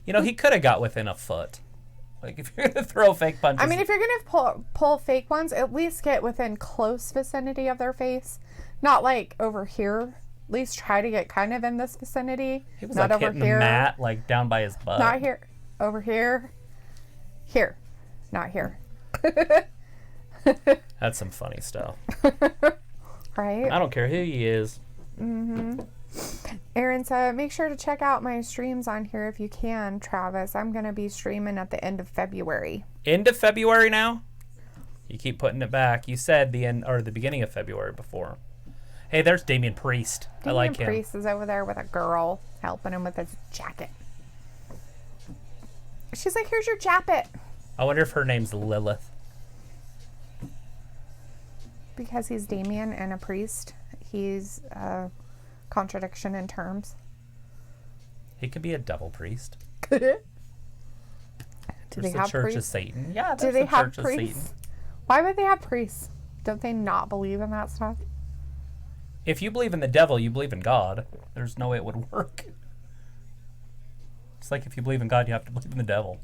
You know, he could have got within a foot. Like, if you're going to throw fake punches. I mean, if you're going to pull fake ones, at least get within close vicinity of their face. Not like over here. At least try to get kind of in this vicinity. He was not like over hitting here. the mat, like down by his butt. Not here. Over here. Here. Not here. That's some funny stuff. Right? I don't care who he is. Aaron said, make sure to check out my streams on here if you can, Travis. I'm going to be streaming at the end of February. End of February now? You keep putting it back. You said the end or the beginning of February before. Hey, there's Damian Priest. I like him. Damian Priest is over there with a girl helping him with his jacket. She's like, here's your jacket. I wonder if her name's Lilith. Because he's Damian and a priest, he's a contradiction in terms. He could be a double priest. Do they the have Church priests? of Satan. Yeah, Do they the have Church priests? of Satan. Why would they have priests? Don't they not believe in that stuff? If you believe in the devil, you believe in God. There's no way it would work. It's like if you believe in God, you have to believe in the devil.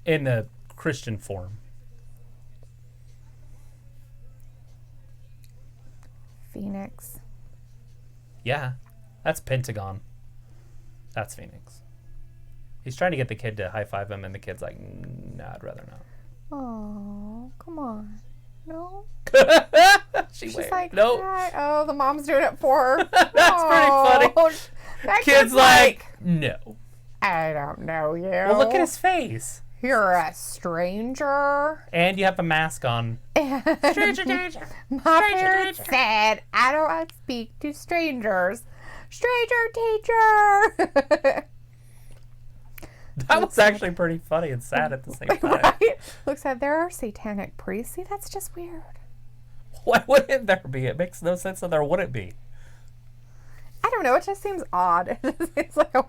In the Christian form. Phoenix. Yeah, that's Pentagon. That's Phoenix. He's trying to get the kid to high five him, and the kid's like, "No, I'd rather not." Oh, come on. No. She's like, nope. Hi. Oh, the mom's doing it for her. That's pretty funny. That Kid's like, no. I don't know you. Well, look at his face. You're a stranger. And you have a mask on. Stranger danger. My parents said, I don't want to speak to strangers. Stranger teacher. That was actually pretty funny and sad at the same time. Right? Looks like there are satanic priests. See, that's just weird. Why wouldn't there be? It makes no sense that there wouldn't be. I don't know. It just seems odd. It's like a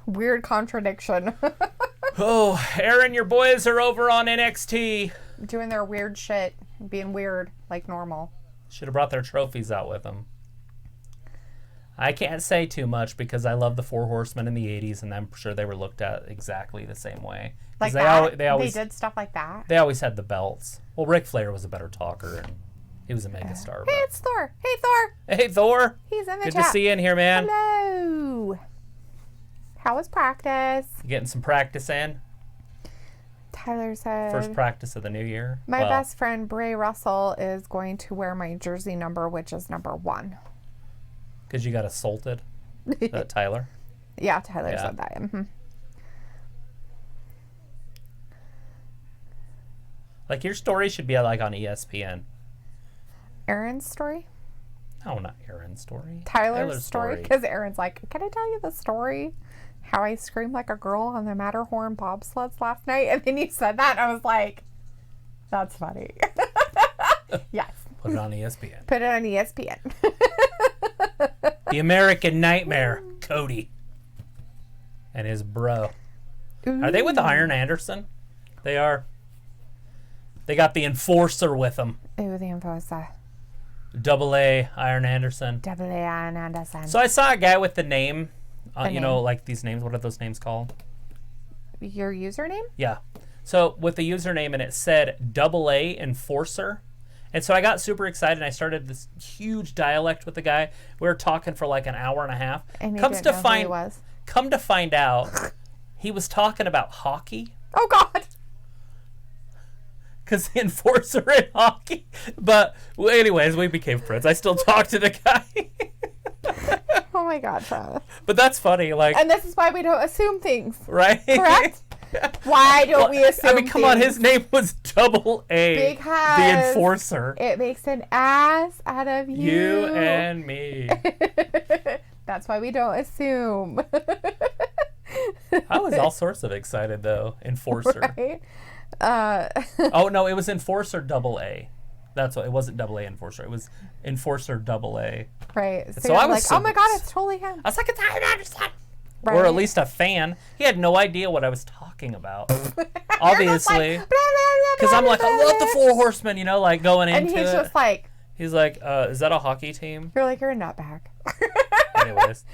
weird contradiction. Oh, Aaron, your boys are over on NXT. Doing their weird shit. Being weird like normal. Should have brought their trophies out with them. I can't say too much because I love the Four Horsemen in the 80s, and I'm sure they were looked at exactly the same way. Like they that? They always did stuff like that? They always had the belts. Well, Ric Flair was a better talker, and he was a megastar. Hey, it's Thor. Hey, Thor. Hey, Thor. He's in the Good chat. to see you in here, man. Hello. How was practice? You getting some practice in? Tyler said... First practice of the new year. My best friend, Bray Russell, is going to wear my jersey number, which is number 1. Because you got assaulted, Tyler? Yeah, Tyler said that. Mm-hmm. Like, your story should be like on ESPN. Aaron's story? No, not Aaron's story. Tyler's story? Because Aaron's like, can I tell you the story? How I screamed like a girl on the Matterhorn bobsleds last night? And then you said that, and I was like, that's funny. Yes. Put it on ESPN. Put it on ESPN. The American Nightmare, Cody. And his bro. Ooh. Are they with Iron Anderson? They are. They got the Enforcer with them. Ooh, the Enforcer. AA Iron Anderson. AA Iron Anderson. So I saw a guy with the name. You know, like these names. What are those names called? Your username? Yeah. So with the username, and it said AA Enforcer. And so I got super excited, and I started this huge dialect with the guy. We were talking for like an hour and a half. And you didn't know who he was? Come to find out, he was talking about hockey. Oh, God. Because the Enforcer in hockey. But well, anyways, we became friends. I still talk to the guy. Oh, my God, Travis. But that's funny. Like, and this is why we don't assume things. Right? Correct? Why don't we assume I mean, come on. His name was AA. Because the Enforcer. It makes an ass out of you. You and me. That's why we don't assume. I was all sorts of excited, though. Enforcer. Right? Oh, no. It was Enforcer AA. That's what. It wasn't AA Enforcer. It was Enforcer AA. Right. So I was like, oh, my God, it's totally him. I was like, it's Iron Anderson. Right. Or at least a fan. He had no idea what I was talking about. Obviously. Because I'm like, I love the Four Horsemen, you know, like going into it. And he's just like... He's like, is that a hockey team? You're like, you're a nutbag. Anyways.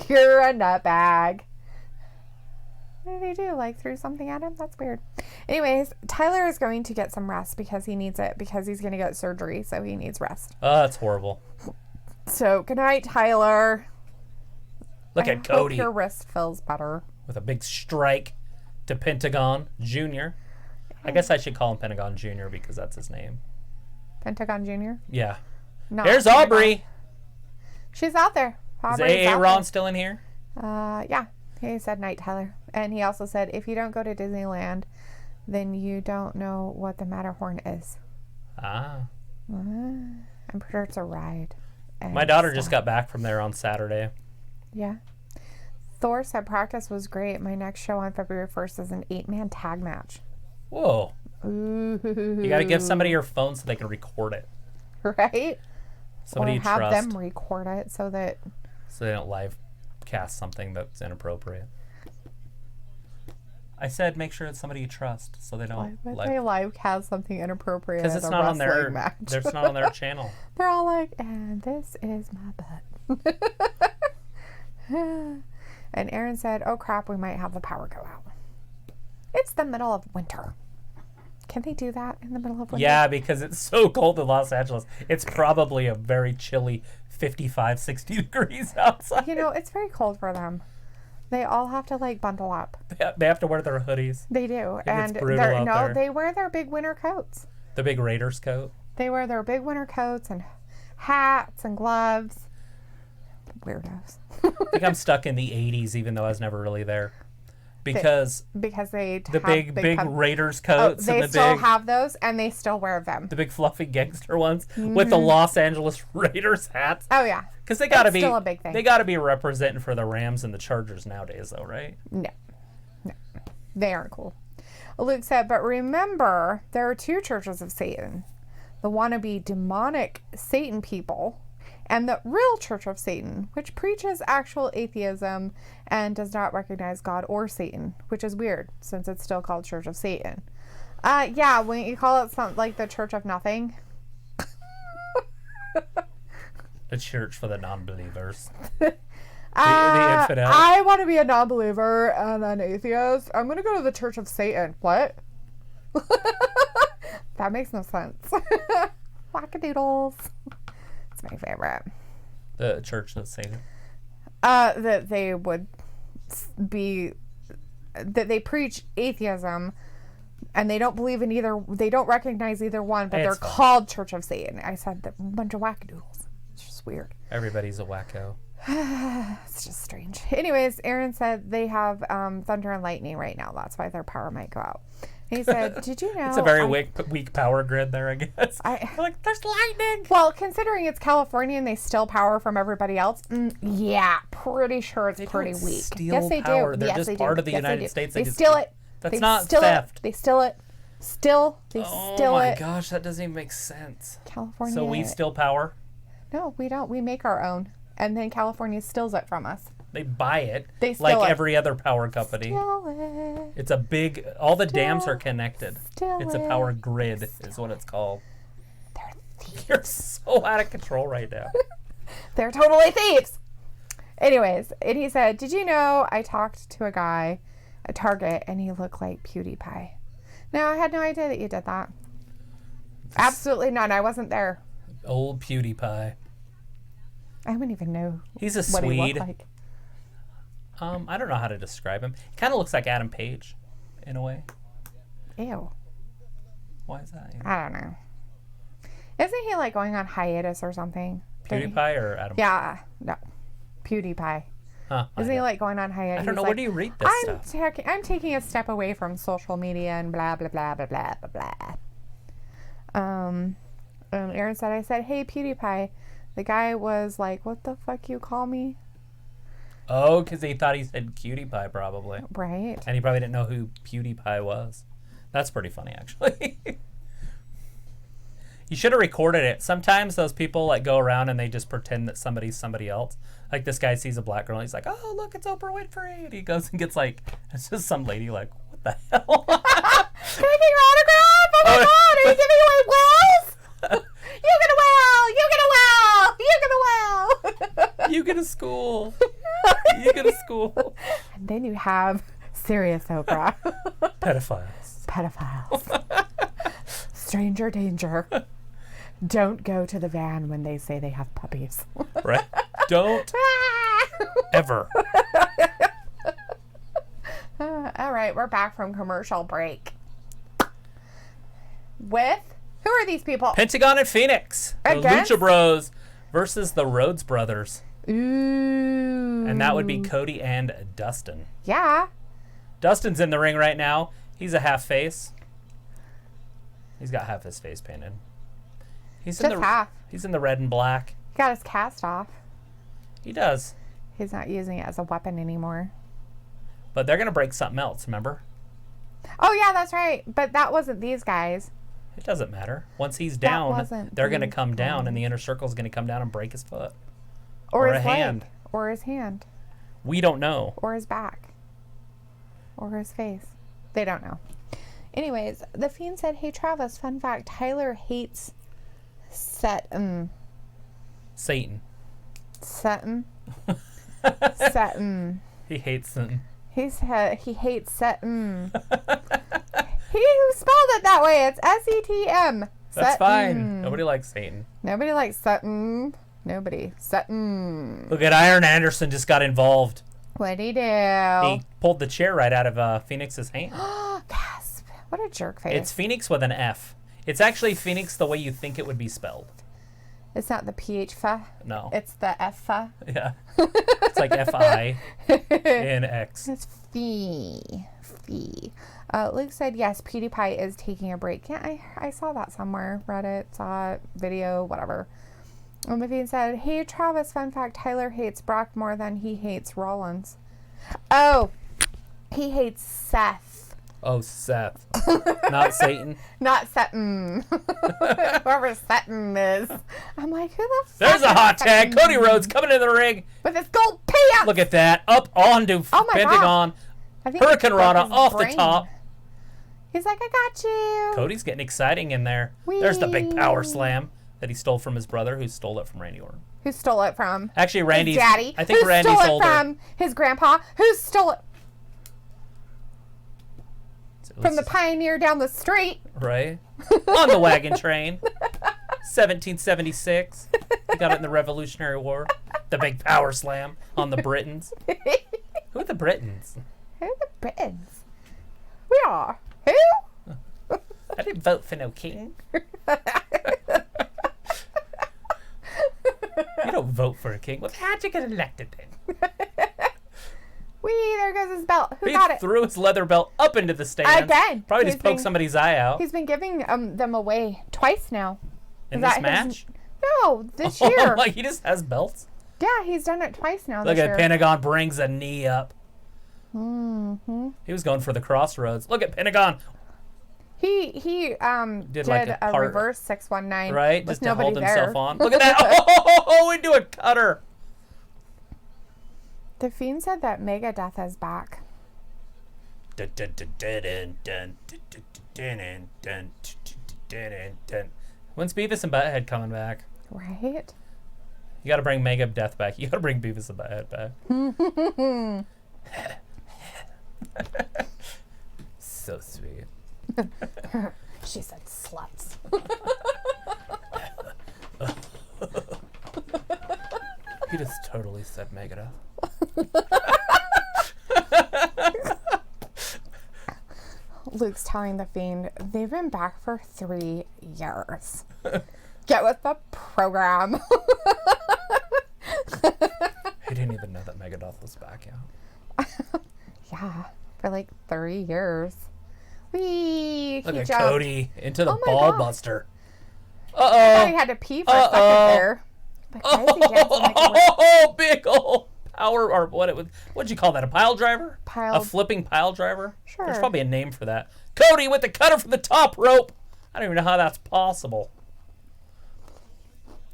You're a nutbag. What did he do? Like, threw something at him? That's weird. Anyways, Tyler is going to get some rest because he needs it. Because he's going to get surgery, so he needs rest. Oh, that's horrible. So, good night, Tyler. Look at Cody. I hope your wrist feels better. With a big strike to Pentagon Jr. I guess I should call him Pentagon Jr. because that's his name. Pentagon Jr.? Yeah. Not There's Pentagon. Aubrey. She's out there. Is A.A. Ron still in here? Yeah. He said night, Tyler. And he also said, if you don't go to Disneyland, then you don't know what the Matterhorn is. Ah. I'm pretty sure it's a ride. My daughter just got back from there on Saturday. Yeah. Thor said practice was great. My next show on February 1st is an 8-man tag match. Whoa. Ooh. You got to give somebody your phone so they can record it. Right? Somebody or you have trust. them record it so that... So they don't live cast something that's inappropriate. I said make sure it's somebody you trust so they don't they live cast something inappropriate because it's not on their match. It's not on their channel. They're all like, and this is my butt. And Aaron said, oh crap, we might have the power go out. It's the middle of winter. Can they do that in the middle of winter? Yeah, because it's so cold in Los Angeles. It's probably a very chilly 55, 60 degrees outside. You know, it's very cold for them. They all have to like bundle up. They have to wear their hoodies. They do. And there. They wear their big winter coats. The big Raiders coat. They wear their big winter coats and hats and gloves. Weirdos. I think I'm stuck in the 80s, even though I was never really there. Because they the big Raiders coats. They still have those, and they still wear them. The big fluffy gangster ones with the Los Angeles Raiders hats. Oh yeah, because they gotta be still a big thing. They gotta be representing for the Rams and the Chargers nowadays, though, right? No, they aren't cool. Luke said, but remember, there are two churches of Satan: the wannabe demonic Satan people, and the real Church of Satan, which preaches actual atheism and does not recognize God or Satan, which is weird since it's still called Church of Satan. Yeah, when you call it something like the Church of Nothing. The church for the non-believers. The infidel. I want to be a non-believer and an atheist. I'm going to go to the Church of Satan. What? That makes no sense. Wackadoodles. It's my favorite. The Church of Satan. That they would be, that they preach atheism, and they don't believe in either. They don't recognize either one, but they're called Church of Satan. I said a bunch of wackadoodles. It's just weird. Everybody's a wacko. It's just strange. Anyways, Aaron said they have thunder and lightning right now. That's why their power might go out. And he said, did you know... It's a very weak power grid there, I guess. Like, there's lightning! Well, considering it's California and they steal power from everybody else, yeah, pretty sure it's pretty weak. Yes, they do. They're just part of the United States. They steal it. That's not theft. They steal it. Steal it. Oh my gosh, that doesn't even make sense. California. So we steal power? No, we don't. We make our own. And then California steals it from us. They buy it. They steal like it. Every other power company. Steal it. It's a big... All the dams are connected. It's a power grid is what it's called. They're thieves. You're so out of control right now. They're totally thieves. Anyways, and he said, did you know I talked to a guy at Target and he looked like PewDiePie? No, I had no idea that you did that. Absolutely none. I wasn't there. Old PewDiePie. I wouldn't even know He's a what Swede. he looked like. I don't know how to describe him. He kind of looks like Adam Page, in a way. Ew. Why is that? I don't know. Isn't he like going on hiatus or something? PewDiePie or Adam? Yeah, no. PewDiePie. Huh, Isn't he like going on hiatus? I don't know. Where do you read this stuff? I'm taking a step away from social media and blah, blah, blah, blah, blah, blah, blah. Aaron said, I said, hey, PewDiePie. The guy was like, what the fuck you call me? Oh, because he thought he said cutie pie, probably. Right. And he probably didn't know who PewDiePie was. That's pretty funny, actually. You should have recorded it. Sometimes those people like go around and they just pretend that somebody's somebody else. Like this guy sees a black girl and he's like, oh, look, it's Oprah Winfrey. And he goes and gets like, it's just some lady like, what the hell? Can I get your autograph? Oh my God, are you giving away wells? You get a well! You get a well! You get a well! You get a school. You get a school. And then you have serious Oprah. Pedophiles. Pedophiles. Stranger danger. Don't go to the van when they say they have puppies. Right? Don't ever. All right, we're back from commercial break. With... Who are these people? Pentagon and Phoenix. The Lucha Bros versus the Rhodes brothers. Ooh. And that would be Cody and Dustin. Yeah. Dustin's in the ring right now. He's a half face. He's got half his face painted. He's just half. He's in the red and black. He got his cast off. He does. He's not using it as a weapon anymore. But they're going to break something else, remember? Oh, yeah, that's right. But that wasn't these guys. It doesn't matter. Once he's down, they're going to come down, and the inner circle is going to come down and break his foot. Or his a hand. Or his hand. We don't know. Or his back. Or his face. They don't know. Anyways, the Fiend said, hey, Travis, fun fact, Tyler hates Satan. Satan. Satan. Satan. He hates Satan. He hates Satan. He spelled it that way. It's S-E-T-M. That's fine. Nobody likes Satan. Nobody likes Satan. Nobody. Satan. Look at Iron Anderson just got involved. What'd he do? He pulled the chair right out of Phoenix's hand. Gasp. What a jerk face. It's Phoenix with an F. It's actually Phoenix the way you think it would be spelled. It's not the PH-fa. No. It's the F-fa. Yeah. It's like F-I-N-X. It's fee. Luke said, yes, PewDiePie is taking a break. Yeah, I saw that somewhere. Reddit, saw it, video, whatever. Mavine said, hey, Travis, fun fact, Tyler hates Brock more than he hates Rollins. Oh, he hates Seth. Oh, Seth. Not Satan. Not Satan. Whoever Satan is. I'm like, who the fuck? There's a hot tag. Cody Rhodes coming in the ring. With his gold pants. Look at that. Up onto Pentagon. Hurricane Rana off the top. He's like, I got you. Cody's getting exciting in there. Whee. There's the big power slam that he stole from his brother, who stole it from Randy Orton. Who stole it from? Actually, Randy's his daddy. I think who Randy's stole it older. From his grandpa. Who stole it from the pioneer down the street? Right. On the wagon train. 1776. He got it in the Revolutionary War. The big power slam on the Britons. Who are the Britons? Who are the Britons? We are. Who? I didn't vote for no king. You don't vote for a king. Well, how'd you get elected then? There goes his belt. Who He got it? threw his leather belt up into the stands. Again. Probably just poked somebody's eye out. He's been giving them away twice now. In this match? No, this year. Like he just has belts? Yeah, he's done it twice now. Look this at year. Pentagon brings a knee up. Mm-hmm. He was going for the crossroads. Look at Pentagon. He did like a part, reverse 619. Right, with just to hold nobody himself there. on. Look at that. Oh, into a cutter. The Fiend said that Megadeth is back. When's Beavis and Butthead coming back? Right? You gotta bring Megadeth back. You gotta bring Beavis and Butthead back. So sweet. She said sluts. He just totally said Megadeth. Luke's telling the Fiend they've been back for 3 years. Get with the program. He didn't even know that Megadeth was back out. Yeah, for like 30 years. Whee! Look he at jumped. Cody into the Oh my ball God. buster. I thought he had to pee for a second there. Like, why is he dancing like a Big old power, or what'd you call that? A pile driver? Pile- A flipping pile driver? Sure. There's probably a name for that. Cody with the cutter from the top rope. I don't even know how that's possible.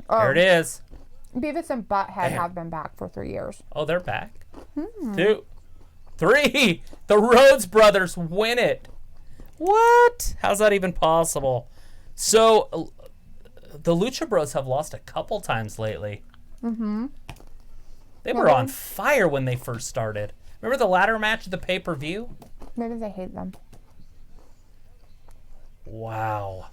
There it is. Beavis and Butthead have been back for 3 years. Oh, they're back. 2, 3. The Rhodes brothers win it. What? How's that even possible? So, the Lucha Bros have lost a couple times lately. Mm-hmm. They were on fire when they first started. Remember the ladder match of the pay-per-view? Maybe they hate them. Wow.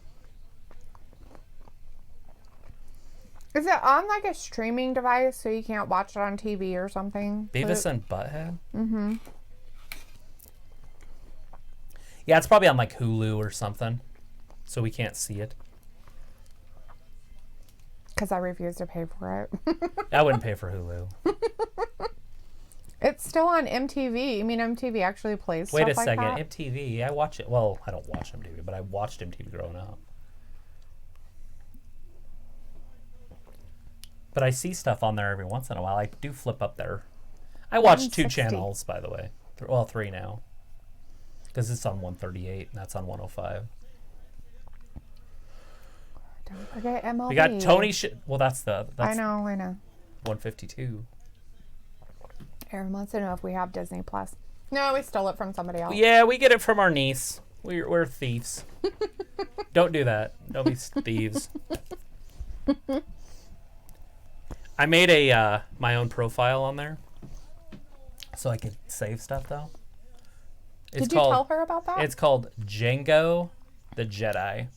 Is it on like a streaming device so you can't watch it on TV or something? Beavis and Butthead? Mm-hmm. Yeah, it's probably on like Hulu or something. So we can't see it. Because I refuse to pay for it. I wouldn't pay for Hulu. It's still on MTV. I mean, MTV actually plays Wait a stuff second. like that. MTV. I watch it. Well, I don't watch MTV, but I watched MTV growing up. But I see stuff on there every once in a while. I do flip up there. I watch 2 160. channels, by the way. Well, 3 now. Because it's on 138 and that's on 105. Don't forget MLB. We got Tony. Well, that's I know. 152. Aaron wants to know if we have Disney Plus. No, we stole it from somebody else. Yeah, we get it from our niece. We're thieves. Don't do that. Don't be thieves. I made a my own profile on there, so I could save stuff though. Did you tell her about that? It's called Django the Jedi.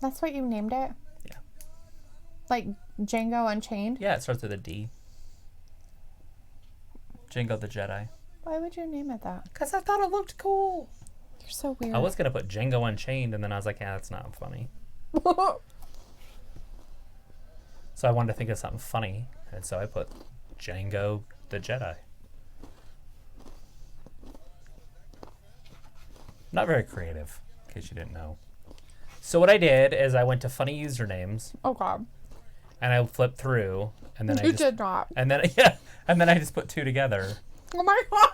That's what you named it? Yeah. Like Django Unchained? Yeah, it starts with a D. Django the Jedi. Why would you name it that? Because I thought it looked cool. You're so weird. I was going to put Django Unchained, and then I was like, yeah, that's not funny. So I wanted to think of something funny, and so I put Django the Jedi. Not very creative, in case you didn't know. So what I did is I went to funny usernames. Oh, God. And I flipped through, and then did not. And then I just put two together. Oh my God!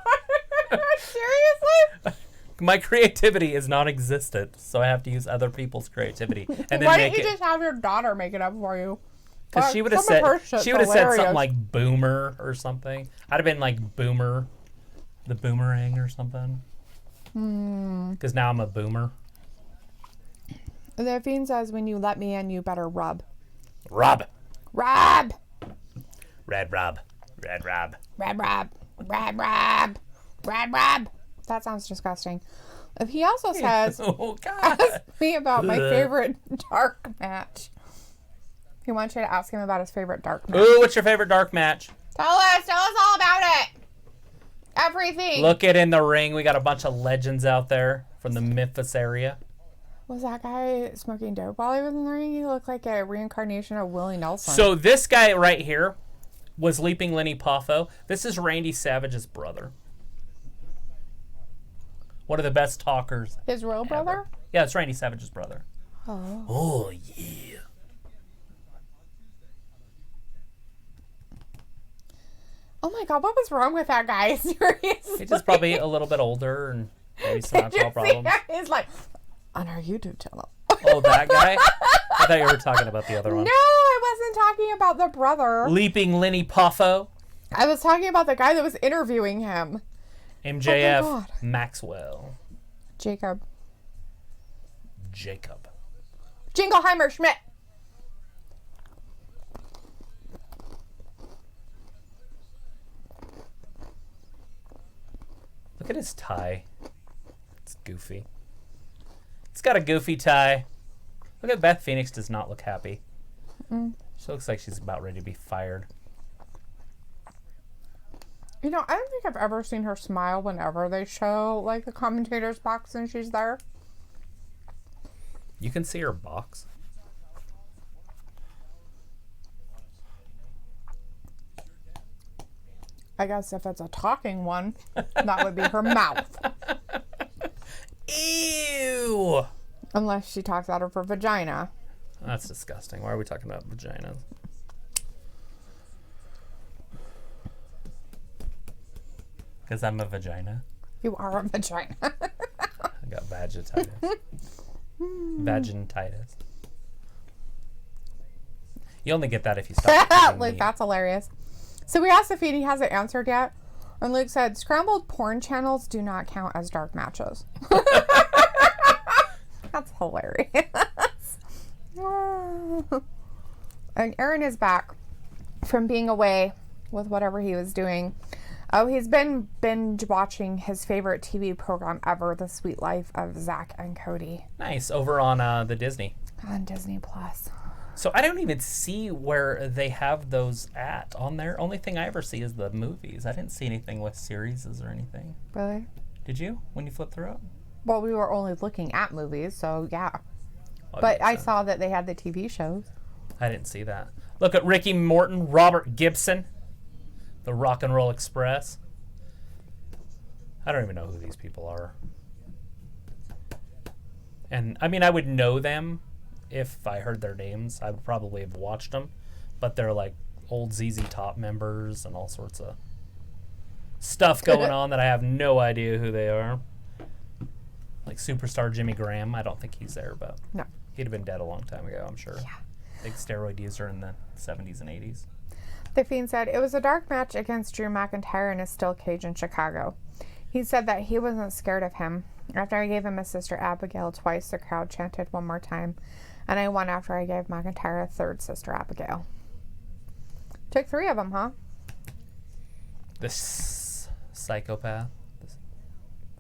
Seriously? My creativity is non-existent, so I have to use other people's creativity. And then why didn't you just have your daughter make it up for you? Because she would have said something like Boomer or something. I'd have been like Boomer, the Boomerang or something. Because now I'm a boomer. The fiend says, "When you let me in, you better rub." Rob. Rob. Red Rob. Red Rob. Red Rob. Red Rob. Red Rob. That sounds disgusting. He also says, "Oh God, ask me about my favorite dark match." He wants you to ask him about his favorite dark match. Ooh, what's your favorite dark match? Tell us all about it. Everything. Look it in the ring. We got a bunch of legends out there from the Memphis area. Was that guy smoking dope while he was in the ring? He looked like a reincarnation of Willie Nelson. So this guy right here was Leaping Lenny Poffo. This is Randy Savage's brother. One of the best talkers. His real brother? Yeah, it's Randy Savage's brother. Oh. Oh, yeah. Oh my God, what was wrong with that guy? Seriously. He's just probably a little bit older and maybe some alcohol problems. He's like, on our YouTube channel. Oh, that guy? I thought you were talking about the other one. No, I wasn't talking about the brother. Leaping Lenny Poffo. I was talking about the guy that was interviewing him. MJF Oh my God. Maxwell. Jacob. Jingleheimer Schmidt. Look at his tie. It's goofy. It's got a goofy tie. Look at Beth Phoenix does not look happy. She looks like she's about ready to be fired. You know, I don't think I've ever seen her smile whenever they show, like, the commentator's box and she's there. You can see her box. I guess if it's a talking one, that would be her mouth. Ew! Unless she talks out of her vagina. That's disgusting. Why are we talking about vaginas? Because I'm a vagina. You are a vagina. I got vaginitis. Vaginitis. You only get that if you stop. Luke, that's hilarious. So we asked if he hasn't answered yet. And Luke said, scrambled porn channels do not count as dark matches. That's hilarious. And Aaron is back from being away with whatever he was doing. Oh, he's been binge watching his favorite TV program ever, The Sweet Life of Zach and Cody. Nice. Over on the Disney. On Disney Plus. So I don't even see where they have those at on there. Only thing I ever see is the movies. I didn't see anything with series or anything. Really? Did you when you flipped through it? Well, we were only looking at movies, so yeah. Well, but I saw that they had the TV shows. I didn't see that. Look at Ricky Morton, Robert Gibson, the Rock and Roll Express. I don't even know who these people are. And I mean, I would know them if I heard their names. I would probably have watched them. But they're like old ZZ Top members and all sorts of stuff going on that I have no idea who they are. Like superstar Jimmy Graham. I don't think he's there, but no. He'd have been dead a long time ago, I'm sure. Yeah. Big steroid user in the 70s and 80s. The Fiend said, it was a dark match against Drew McIntyre in a steel cage in Chicago. He said that he wasn't scared of him. After I gave him his sister Abigail twice, the crowd chanted one more time. And I won after I gave McIntyre a third sister Abigail. Took 3 of them, huh? This psychopath.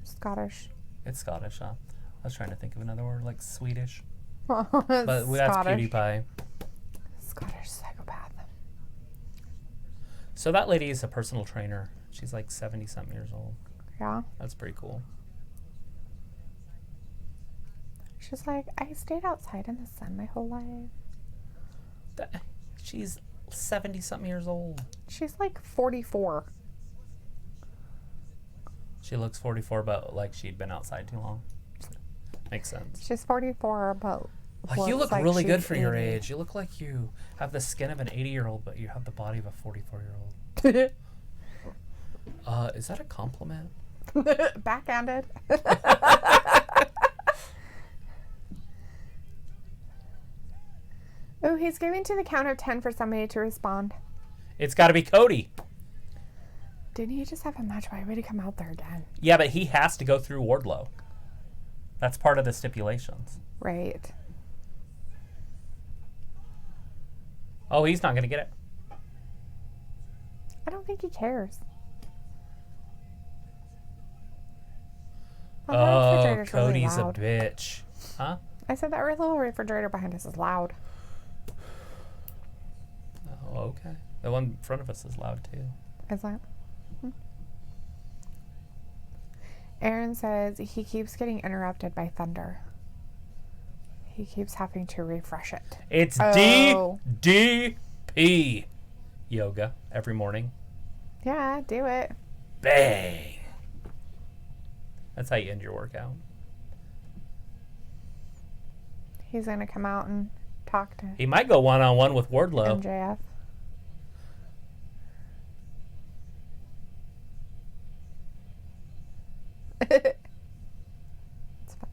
Scottish. It's Scottish, huh? I was trying to think of another word, like Swedish. But That's PewDiePie. Scottish psychopath. So that lady is a personal trainer. She's like 70-something years old. Yeah. That's pretty cool. She's like, I stayed outside in the sun my whole life. She's 70-something years old. She's like 44. She looks 44, but like she'd been outside too long. Makes sense. She's 44, but Like, you look like really good she's for your 80. age. You look like you have the skin of an 80-year-old, but you have the body of a 44-year-old. Is that a compliment? Backhanded. Oh, he's giving to the count of 10 for somebody to respond. It's got to be Cody. Didn't he just have a match? Why would he come out there again? Yeah, but he has to go through Wardlow. That's part of the stipulations. Right. Oh, he's not going to get it. I don't think he cares. Well, that Oh, refrigerator's really Cody's a loud. bitch. Huh? I said that little refrigerator behind us is loud. Oh, okay. The one in front of us is loud, too. Is that? Aaron says he keeps getting interrupted by thunder. He keeps having to refresh it. It's Oh. DDP yoga every morning. Yeah, do it. Bang. That's how you end your workout. He's going to come out and talk to He might go one-on-one with Wardlow. MJF. It's funny.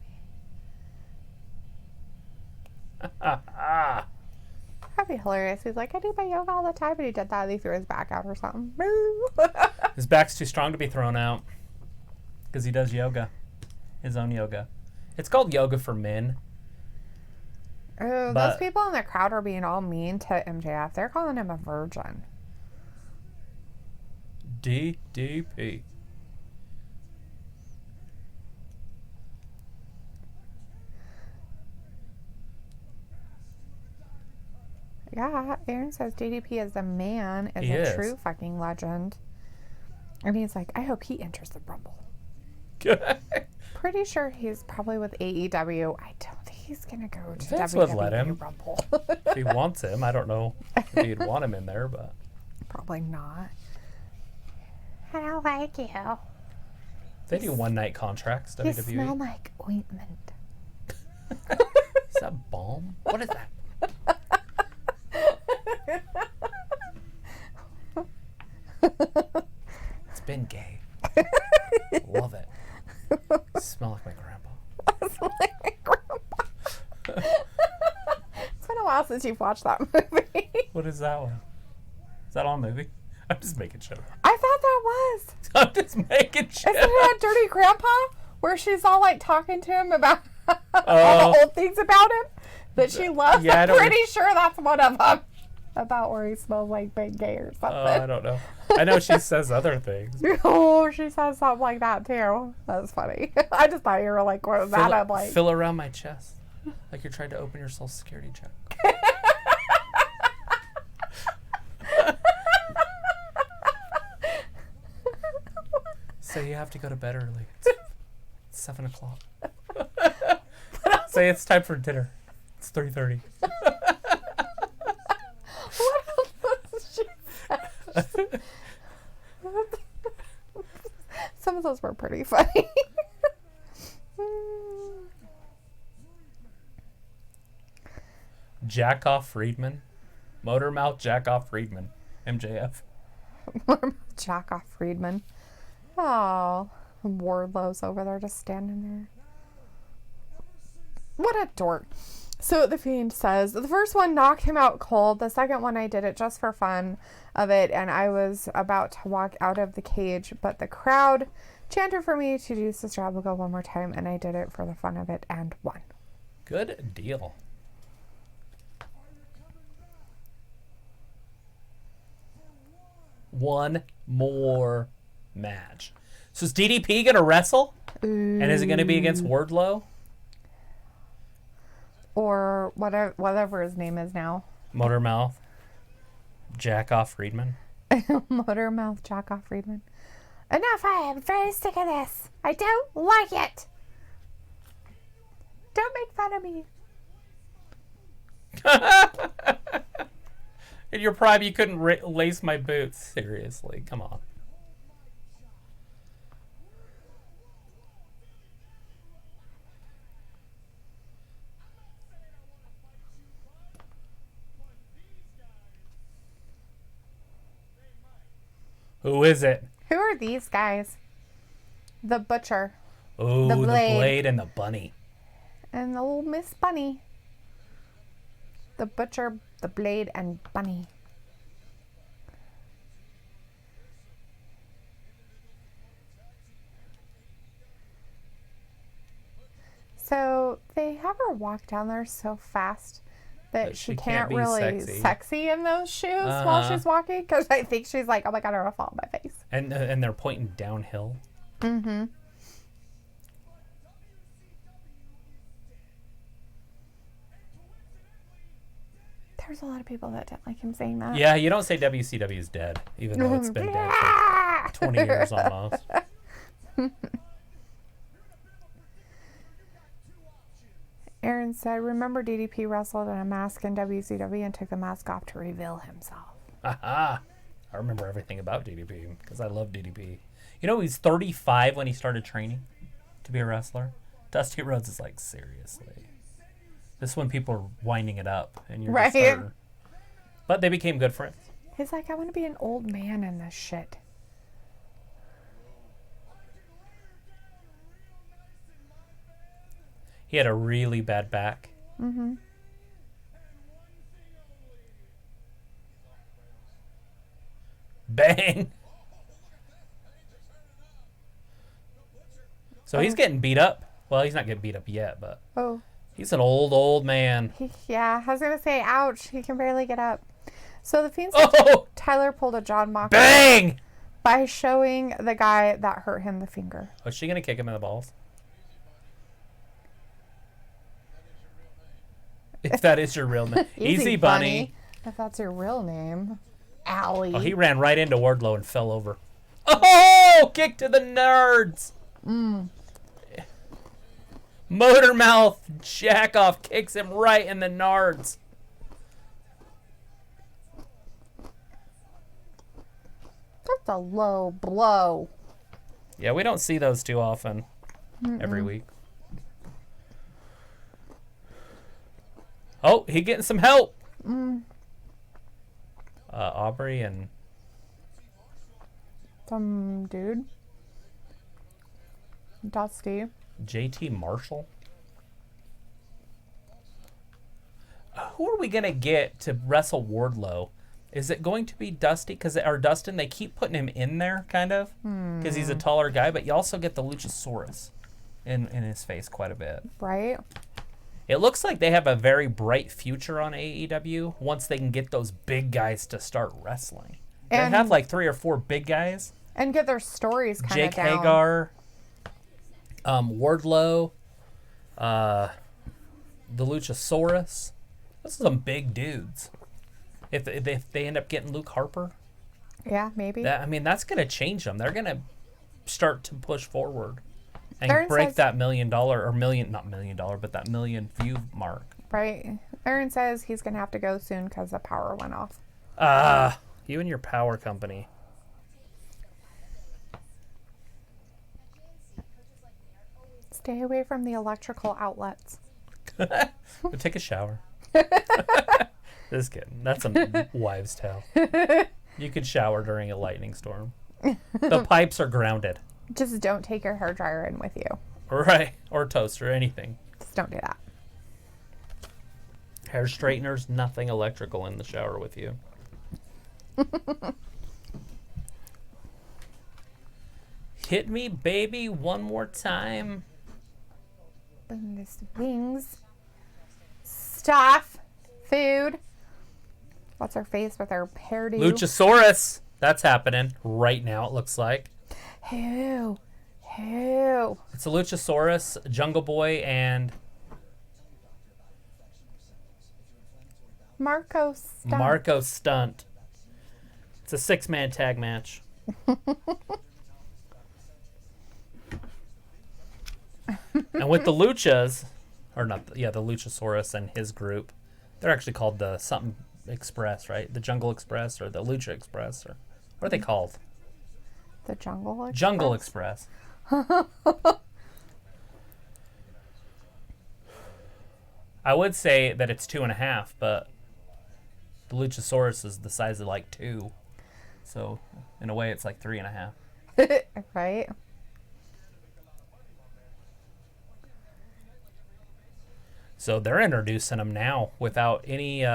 That'd be hilarious. He's like, I do my yoga all the time, and he did that and he threw his back out or something. His back's too strong to be thrown out because he does yoga. His own yoga. It's called yoga for men. Oh, But- those people in the crowd are being all mean to MJF. They're calling him a virgin. DDP. Yeah, Aaron says DDP is a man, is He a is. true fucking legend. And he's like, I hope he enters the Rumble. Pretty sure he's probably with AEW. I don't think he's going to go to Vince would WWE let him. Rumble. If he wants him, I don't know if he'd want him in there, but Probably not. I don't like you. they do one-night contracts, You WWE. smell like ointment. Is that balm? What is that? It's been gay. Love it. Smell like my grandpa. It's like my grandpa. It's been a while since you've watched that movie. What is that one? Is that on a movie? I'm just making sure. I thought that was. I'm just making sure. Isn't it that Dirty Grandpa? Where she's all like talking to him about all Oh. the old things about him that she loves. Yeah, I I'm don't- pretty sure that's one of them. About where he smells like big gay or I something. don't know. I know she says other things. Oh, she says something like that too. That's funny. I just thought you were like, what was that? I'm like, Fill around my chest. Like you're trying to open your Social Security check. So you have to go to bed early. It's 7 o'clock. Say it's time for dinner. It's 3:30. what else she said? Some of those were pretty funny. Jackoff Friedman. Motormouth Jackoff Friedman. MJF. Jackoff Friedman. Oh, Wardlow's over there just standing there. What a dork. So the Fiend says, the first one knocked him out cold. The second one I did it just for fun of it. And I was about to walk out of the cage. But the crowd chanted for me to do Sister Abigail one more time. And I did it for the fun of it and won. Good deal. One more match. So is DDP going to wrestle? And is it going to be against Wardlow? Or whatever his name is now. Motormouth Jackoff Friedman. Motormouth Jackoff Friedman. Enough, I am very sick of this. I don't like it. Don't make fun of me. In your prime, you couldn't lace my boots. Seriously, come on. Who is it? Who are these guys? The Butcher. Oh, the Blade and the Bunny. And the old Miss Bunny. The Butcher, the Blade, and Bunny. So they have her walk down there so fast that she can't be really sexy in those shoes while she's walking, because I think she's like, oh my god, I'm gonna fall on my face. And they're pointing downhill. Mm-hmm. There's a lot of people that didn't like him saying that. Yeah, you don't say WCW is dead, even though it's been dead for 20 years almost. Aaron said, remember DDP wrestled in a mask in WCW and took the mask off to reveal himself. Aha! I remember everything about DDP because I love DDP. You know, he's 35 when he started training to be a wrestler. Dusty Rhodes is like, seriously. This is when people are winding it up and you're just starting. But they became good friends. He's like, I want to be an old man in this shit. He had a really bad back. Mm-hmm. Bang! So he's getting beat up. Well, he's not getting beat up yet, but he's an old man. Yeah, I was going to say, ouch. He can barely get up. So the Fiend Tyler pulled a John Moxley. Bang! By showing the guy that hurt him the finger. Was she going to kick him in the balls? If that is your real name. Easy Bunny. If that's your real name. Allie. Oh, he ran right into Wardlow and fell over. Oh! Kick to the nerds! Motor Mouth Jackoff kicks him right in the nards. That's a low blow. Yeah, we don't see those too often every week. Oh, he getting some help. Aubrey and some dude. Dusty. JT Marshall. Who are we going to get to wrestle Wardlow? Is it going to be Dusty? Or Dustin, they keep putting him in there, kind of. Because he's a taller guy, but you also get the Luchasaurus in his face quite a bit. Right. It looks like they have a very bright future on AEW once they can get those big guys to start wrestling. They have like 3 or 4 big guys. And get their stories kind of down. Jake Hagar, Wardlow, the Luchasaurus. Those are some big dudes. If they end up getting Luke Harper. Yeah, maybe. That's going to change them. They're going to start to push forward. And break that $1 million, or not $1 million, but that 1 million view mark. Right. Aaron says he's going to have to go soon because the power went off. You and your power company. Stay away from the electrical outlets. Take a shower. Just kidding. That's a wives' tale. You could shower during a lightning storm. The pipes are grounded. Just don't take your hairdryer in with you. Right. Or toaster, anything. Just don't do that. Hair straighteners, nothing electrical in the shower with you. Hit me, baby, one more time. Bonus wings. Stuff. Food. What's her face with her hairdo? Luchasaurus. That's happening right now, it looks like. Who? It's a Luchasaurus, Jungle Boy, and Marco Stunt. It's a 6-man tag match. And with the Luchas, or not, the Luchasaurus and his group, they're actually called the something Express, right? The Jungle Express or the Lucha Express, or what are they called? The Jungle Express? Jungle Express. I would say that it's 2.5, but the Luchasaurus is the size of like 2. So, in a way, it's like 3.5. Right? So they're introducing them now without any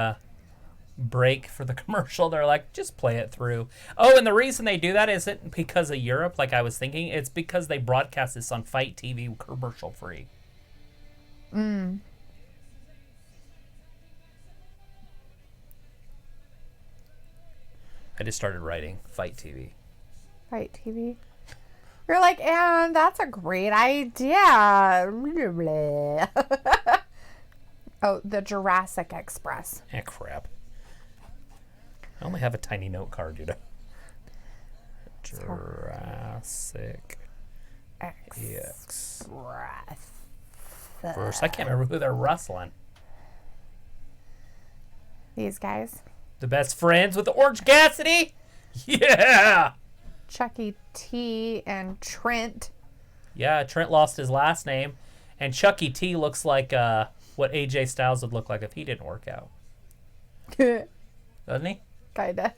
break for the commercial. They're like, just play it through. Oh, and the reason they do that isn't because of Europe, like I was thinking. It's because they broadcast this on Fight TV commercial free. Mm. I just started writing Fight TV. Fight TV. You're like, and that's a great idea. Oh, the Jurassic Express. Eh, crap. I only have a tiny note card, dude. Jurassic Express. First, I can't remember who they're wrestling. These guys. The best friends with the Orange Cassidy? Yeah! Chucky T and Trent. Yeah, Trent lost his last name. And Chucky T looks like what AJ Styles would look like if he didn't work out. Doesn't he? Kinda.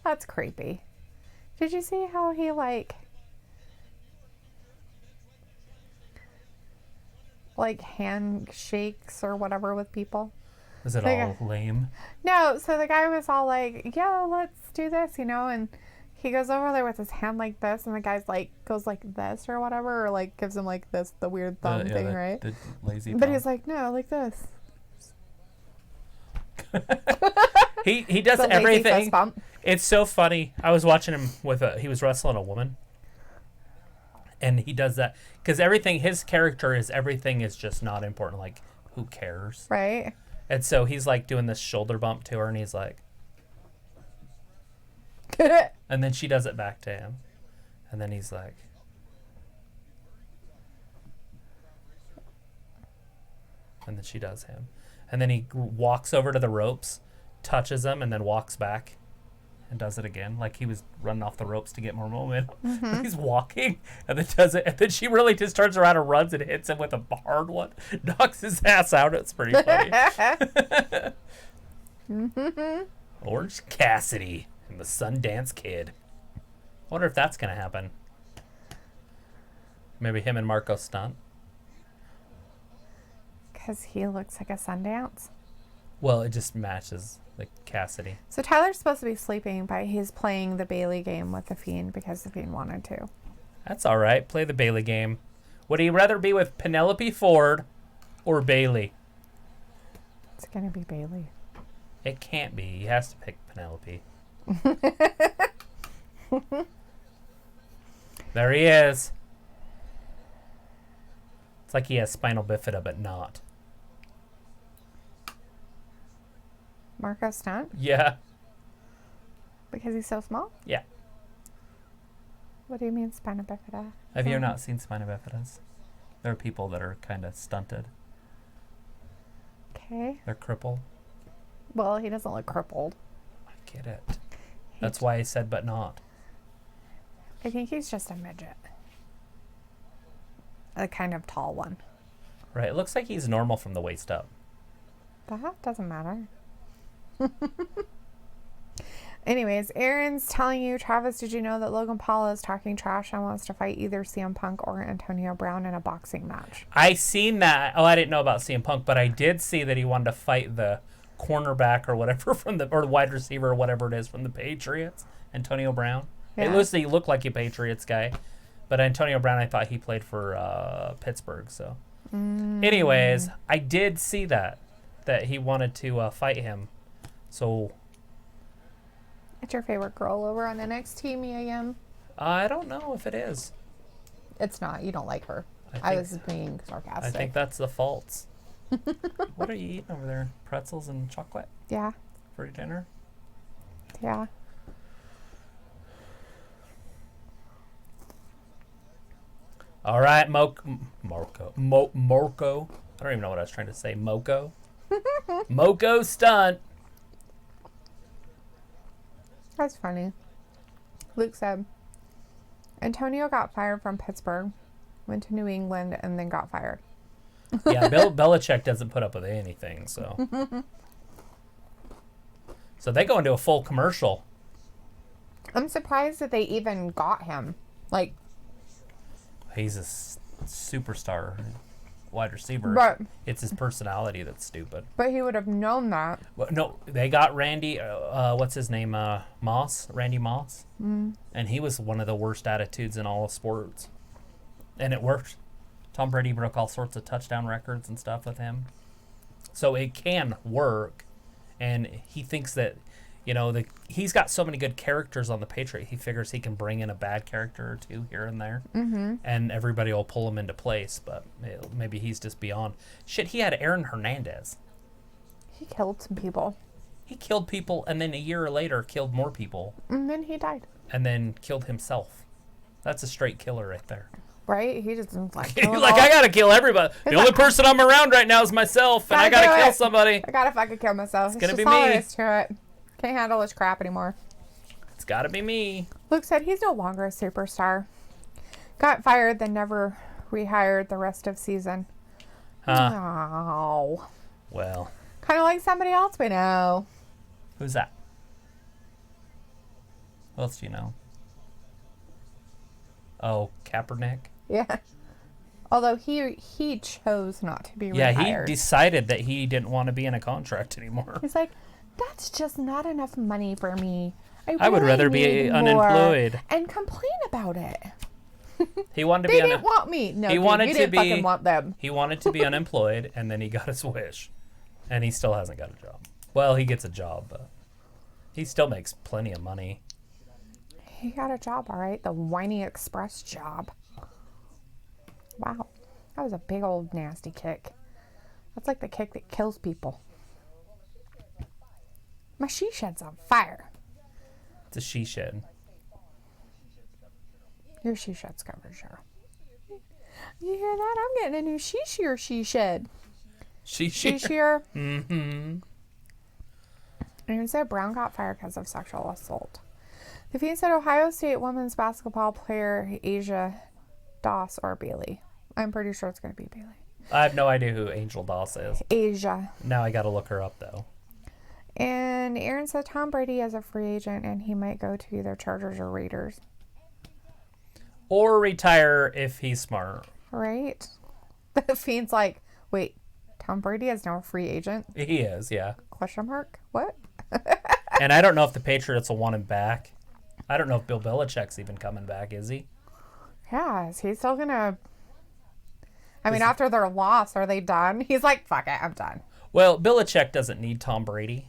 That's creepy. Did you see how he like handshakes or whatever with people? Is it all lame? No, so the guy was all like, yeah, let's do this, and he goes over there with his hand like this, and the guy's like, goes like this or whatever, or like gives him like this, the weird thumb thing, right? The lazy but thumb. he's like, no, like this. he does The lazy everything. fist bump. It's so funny. I was watching him he was wrestling a woman. And he does that because his character is everything is just not important. Like, who cares? Right. And so he's like doing this shoulder bump to her, and he's like, and then she does it back to him, and then he's like, and then she does him, and then he walks over to the ropes, touches them, and then walks back. And does it again, like he was running off the ropes to get more momentum. Mm-hmm. He's walking, and then does it, and then she really just turns around and runs and hits him with a hard one, knocks his ass out. It's pretty funny. Orange Cassidy and the Sundance Kid. I wonder if that's gonna happen. Maybe him and Marco stunt. Because he looks like a Sundance. Well, it just matches like Cassidy. So Tyler's supposed to be sleeping, but he's playing the Bailey game with the Fiend because the Fiend wanted to. That's all right. Play the Bailey game. Would he rather be with Penelope Ford or Bailey? It's gonna be Bailey. It can't be. He has to pick Penelope. There he is. It's like he has spinal bifida, but not. Marco Stunt? Yeah. Because he's so small? Yeah. What do you mean spina bifida? Have you not seen spina bifidas? There are people that are kind of stunted. Okay. They're crippled. Well, he doesn't look crippled. I get it. That's why I said but not. I think he's just a midget. A kind of tall one. Right. It looks like he's normal from the waist up. That doesn't matter. Anyways, Aaron's telling you, Travis, did you know that Logan Paul is talking trash and wants to fight either CM Punk or Antonio Brown in a boxing match? I seen that. Oh, I didn't know about CM Punk, but I did see that he wanted to fight the cornerback or whatever or the wide receiver or whatever it is from the Patriots, Antonio Brown. Yeah. He looked like a Patriots guy, but Antonio Brown, I thought he played for Pittsburgh. So, anyways, I did see that he wanted to fight him. So, It's your favorite girl over on NXT, Mia Yim? I don't know if it is. It's not. You don't like her. I was being sarcastic. I think that's the faults. What are you eating over there? Pretzels and chocolate Yeah. for dinner? Yeah. All right, Morco. I don't even know what I was trying to say. Moko. Moko stunt. That's funny. Luke said, Antonio got fired from Pittsburgh, went to New England, and then got fired. Yeah, Belichick doesn't put up with anything, so. So they go into a full commercial. I'm surprised that they even got him. Like, he's a superstar wide receiver. But it's his personality that's stupid. But he would have known that. Well, no, they got Randy, what's his name? Moss? Randy Moss? Mm. And he was one of the worst attitudes in all of sports. And it worked. Tom Brady broke all sorts of touchdown records and stuff with him. So it can work. And he thinks that, you know, he's got so many good characters on the Patriot. He figures he can bring in a bad character or two here and there. Mm-hmm. And everybody will pull him into place. But maybe he's just beyond. Shit, he had Aaron Hernandez. He killed some people. He killed people and then a year later killed more people. And then he died. And then killed himself. That's a straight killer right there. Right? He just like, I gotta kill everybody. The only person I'm around right now is myself, and I gotta kill somebody. I gotta fucking kill myself. It's gonna be all me. there is to it. Can't handle this crap anymore. It's gotta be me. Luke said he's no longer a superstar. Got fired, then never rehired the rest of season. Huh. Oh. Well. Kind of like somebody else we know. Who's that? Who else do you know? Oh, Kaepernick? Yeah. Although he chose not to be rehired. Yeah, he decided that he didn't want to be in a contract anymore. He's like, that's just not enough money for me. I would rather be unemployed. And complain about it. He wanted to they be didn't want me. No, he dude, wanted you to didn't be fucking want them. He wanted to be unemployed, and then he got his wish. And he still hasn't got a job. Well, he gets a job, but he still makes plenty of money. He got a job, all right. The whiny express job. Wow. That was a big old nasty kick. That's like the kick that kills people. My she shed's on fire. It's a she shed. Your she shed's covered, Cheryl. You hear that? I'm getting a new she shed. She shear. Mm-hmm. And it said Brown got fired because of sexual assault. The Fiend said Ohio State women's basketball player Asia Doss or Bailey. I'm pretty sure it's going to be Bailey. I have no idea who Angel Doss is. Asia. Now I got to look her up, though. And Aaron said Tom Brady is a free agent and he might go to either Chargers or Raiders. Or retire if he's smart. Right? The Fiend's like, wait, Tom Brady is now a free agent? He is, yeah. Question mark? What? And I don't know if the Patriots will want him back. I don't know if Bill Belichick's even coming back, is he? Yeah, is he still gonna... I mean, after their loss, are they done? He's like, fuck it, I'm done. Well, Belichick doesn't need Tom Brady.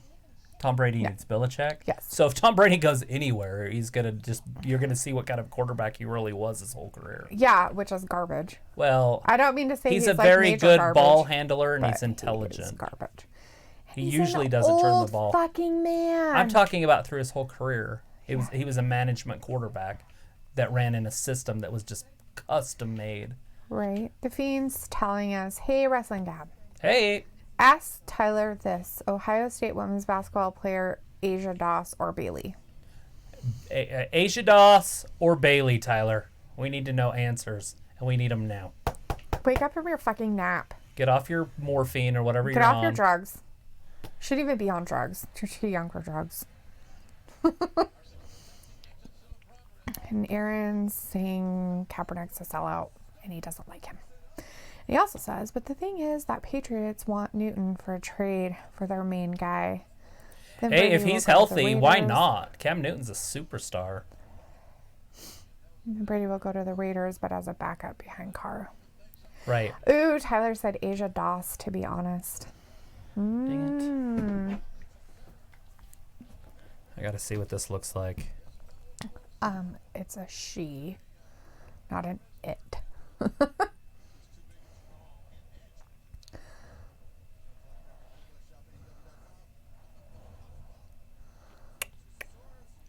Tom Brady needs Belichick. Yes. So if Tom Brady goes anywhere, you're gonna see what kind of quarterback he really was his whole career. Yeah, which is garbage. Well, I don't mean to say he's a like very good garbage, ball handler and he's intelligent. He's garbage. He usually doesn't turn the ball. Fucking man. I'm talking about through his whole career. He was a management quarterback that ran in a system that was just custom made. Right. The Fiend's telling us, hey, Wrestling Dad. Hey. Ask Tyler this. Ohio State women's basketball player Asia Doss or Bailey? Asia Doss or Bailey, Tyler. We need to know answers, and we need them now. Wake up from your fucking nap. Get off your morphine or whatever you're on. Get off your drugs. Shouldn't even be on drugs. You're too young for drugs. And Aaron's saying Kaepernick's a sellout, and he doesn't like him. And he also says, but the thing is that Patriots want Newton for a trade for their main guy. Then hey, Brady if he's healthy, why not? Cam Newton's a superstar. Brady will go to the Raiders, but as a backup behind Carr. Right. Ooh, Tyler said Asia Doss, to be honest. Dang it. I gotta see what this looks like. It's a she, not an it.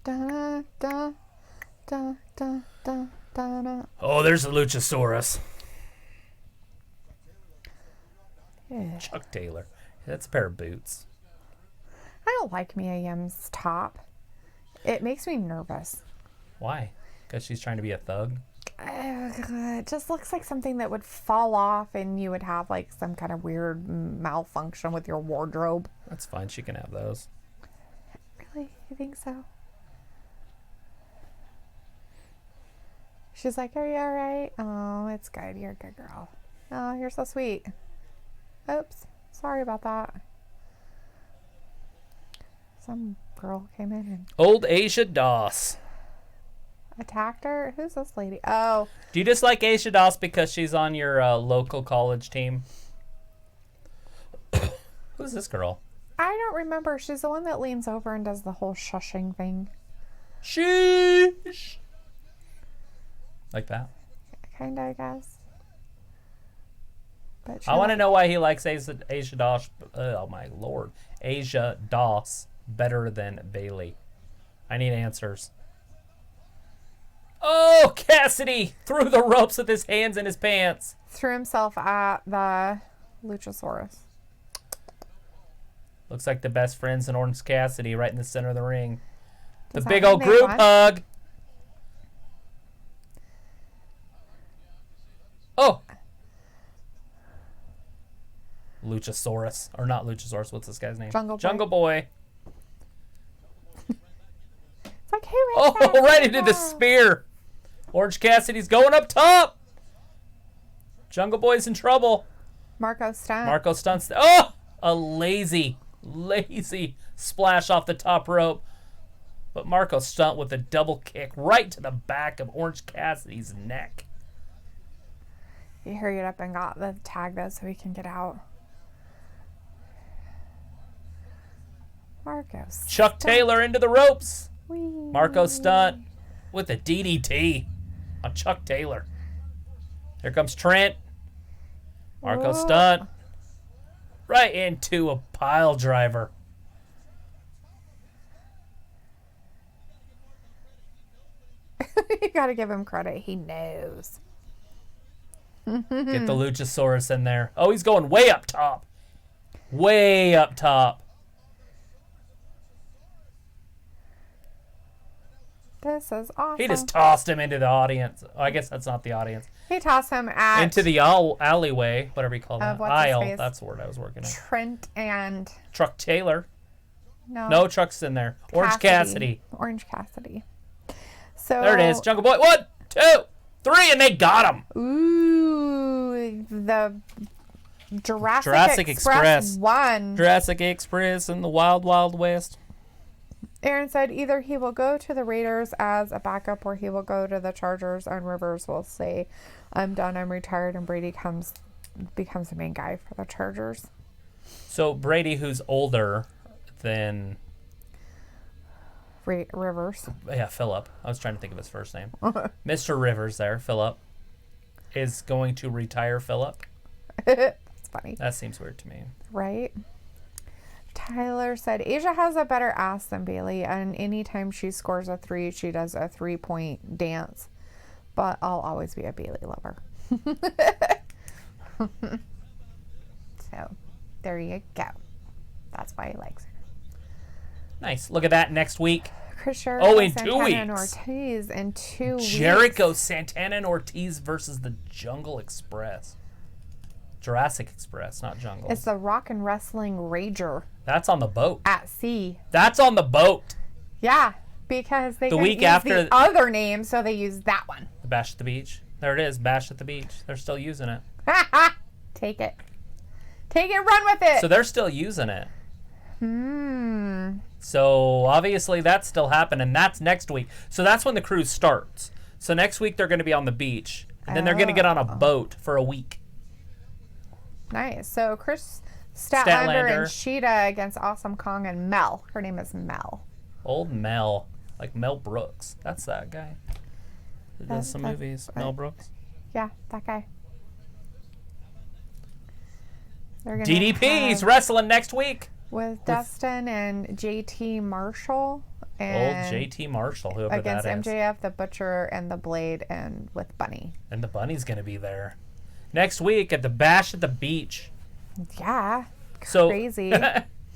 Da, da, da, da, da, da, da. Oh, there's the Luchasaurus. Yeah. Chuck Taylor. That's a pair of boots. I don't like Mia Yim's top. It makes me nervous. Why? Because she's trying to be a thug? It just looks like something that would fall off and you would have like some kind of weird malfunction with your wardrobe. That's fine. She can have those. Really? You think so? She's like, are you alright? Oh, it's good. You're a good girl. Oh, you're so sweet. Oops. Sorry about that. Some girl came in and Old Asia Doss. attacked her. Who's this lady? Oh. Do you just like Asia Doss because she's on your local college team? Who's this girl? I don't remember. She's the one that leans over and does the whole shushing thing. Sheesh. Like that? Kinda, I guess. But I want to know why he likes Asia Doss. Oh my lord. Asia Doss better than Bailey. I need answers. Oh, Cassidy threw the ropes with his hands in his pants. threw himself at the Luchasaurus. Looks like the best friends in Orange Cassidy right in the center of the ring. Does The that big mean old they group won? hug. Oh. Luchasaurus. Or not Luchasaurus. What's this guy's name? Jungle Boy. Jungle Boy. It's like, who is that? Oh, right into the spear. Orange Cassidy's going up top. Jungle Boy's in trouble. Marco Stunt. Marco stunts. Oh, a lazy splash off the top rope. But Marco Stunt with a double kick right to the back of Orange Cassidy's neck. He hurried up and got the tag though so he can get out. Marco Stunt. Chuck Taylor into the ropes. Whee. Marco Stunt with a DDT on Chuck Taylor. Here comes Trent. Marco Whoa. Stunt right into a pile driver. You gotta give him credit. He knows. Get the Luchasaurus in there. Oh, he's going way up top. Way up top. This is awesome. He just tossed him into the audience. Oh, I guess that's not the audience. He tossed him at Into the alleyway, whatever you call that. what's his Aisle. face? That's the word I was working on. Trent and Truck Taylor. no No, Truck's in there. Orange Cassidy. Orange Cassidy. So There it is. Jungle Boy. 1, 2, 3, and they got him. Ooh, the Jurassic Express. Express won. Jurassic Express in the Wild Wild West. Aaron said either he will go to the Raiders as a backup or he will go to the Chargers, and Rivers will say, I'm done, I'm retired, and Brady becomes the main guy for the Chargers. So Brady, who's older than Rivers. yeah, Phillip. I was trying to think of his first name. Mr. Rivers there, Phillip, is going to retire Phillip. That's funny. That seems weird to me. Right? Tyler said, Asia has a better ass than Bailey, and anytime she scores a 3, she does a 3-point dance. But I'll always be a Bailey lover. So, there you go. That's why he likes her. Nice. Look at that next week. Chris Jericho, Oh, in 2 Santana, and weeks. Ortiz in 2 weeks. Jericho, Santana, and Ortiz versus the Jungle Express. Jurassic Express, not Jungle. It's the Rock and Wrestling Rager That's on the boat. at sea. That's on the boat. Yeah, because they The couldn't week use after- the other name, so they used that one. The Bash at the Beach. There it is, Bash at the Beach. They're still using it. Take it. Take it, run with it. So they're still using it. Hmm. So obviously that's still happening. That's next week. So that's when the cruise starts. So next week they're going to be on the beach. And then they're going to get on a boat for a week. Nice. So Chris Statlander and Statlander. Sheeta against Awesome Kong and Mel. Her name is Mel. Old Mel. Like Mel Brooks. That's that guy. Who does some That's- movies. Mel Brooks. Yeah, that guy. They're gonna DDP's have- wrestling next week. with Dustin and JT Marshall. And old JT Marshall, whoever against that is. MJF, the Butcher, and the Blade, and with Bunny. And the Bunny's going to be there. Next week at the Bash at the Beach. Yeah. So, crazy.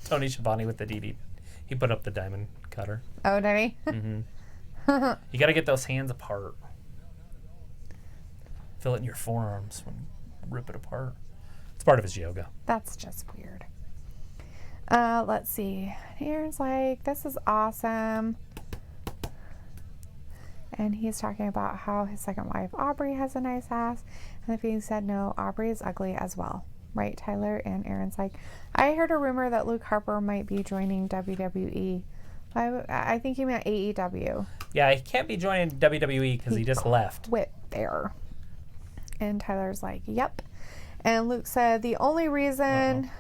Tony Schiavone with the DD. He put up the diamond cutter. Oh, did he? Mm-hmm. You got to get those hands apart. Feel it in your forearms when you rip it apart. It's part of his yoga. That's just weird. Let's see. Aaron's like, this is awesome. And he's talking about how his second wife, Aubrey, has a nice ass. And the Phoenix said, no, Aubrey is ugly as well. Right, Tyler? And Aaron's like, I heard a rumor that Luke Harper might be joining WWE. I think he meant AEW. Yeah, he can't be joining WWE because he just left. Quit there. And Tyler's like, yep. And Luke said the only reason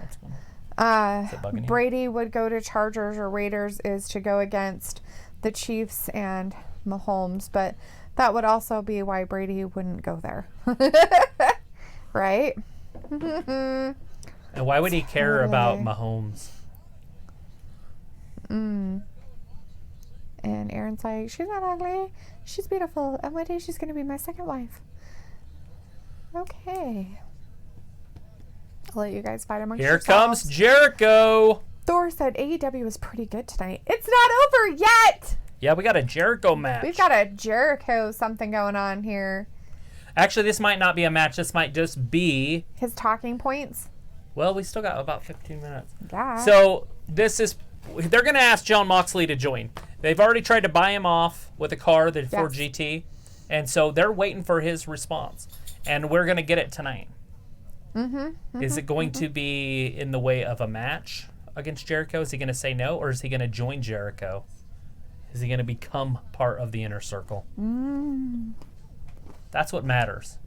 Brady would go to Chargers or Raiders is to go against the Chiefs and Mahomes, but that would also be why Brady wouldn't go there. Right? And why would he care about Mahomes? And Aaron's like, she's not ugly. She's beautiful. And one day she's going to be my second wife. Okay. I'll let you guys fight amongst yourselves. Here comes Jericho. Thor said AEW was pretty good tonight. It's not over yet. Yeah, we got a Jericho match. We've got a Jericho something going on here. Actually, this might not be a match. This might just be his talking points. Well, we still got about 15 minutes. Yeah. So they're going to ask John Moxley to join. They've already tried to buy him off with a car for GT. And so they're waiting for his response. And we're going to get it tonight. Is it going to be in the way of a match against Jericho? Is he going to say no, or is he going to join Jericho? Is he going to become part of the inner circle? That's what matters.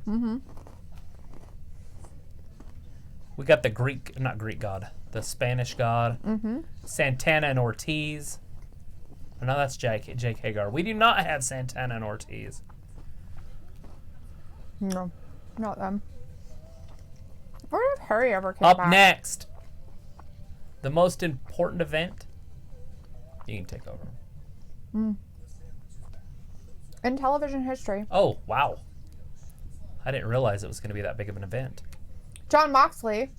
We got the Spanish God, Santana and Ortiz. Oh, no, that's Jake Hagar. We do not have Santana and Ortiz. No, not them. Where did Harry ever come back? Up next, the most important event. You can take over. In television history. Oh, wow. I didn't realize it was going to be that big of an event. John Moxley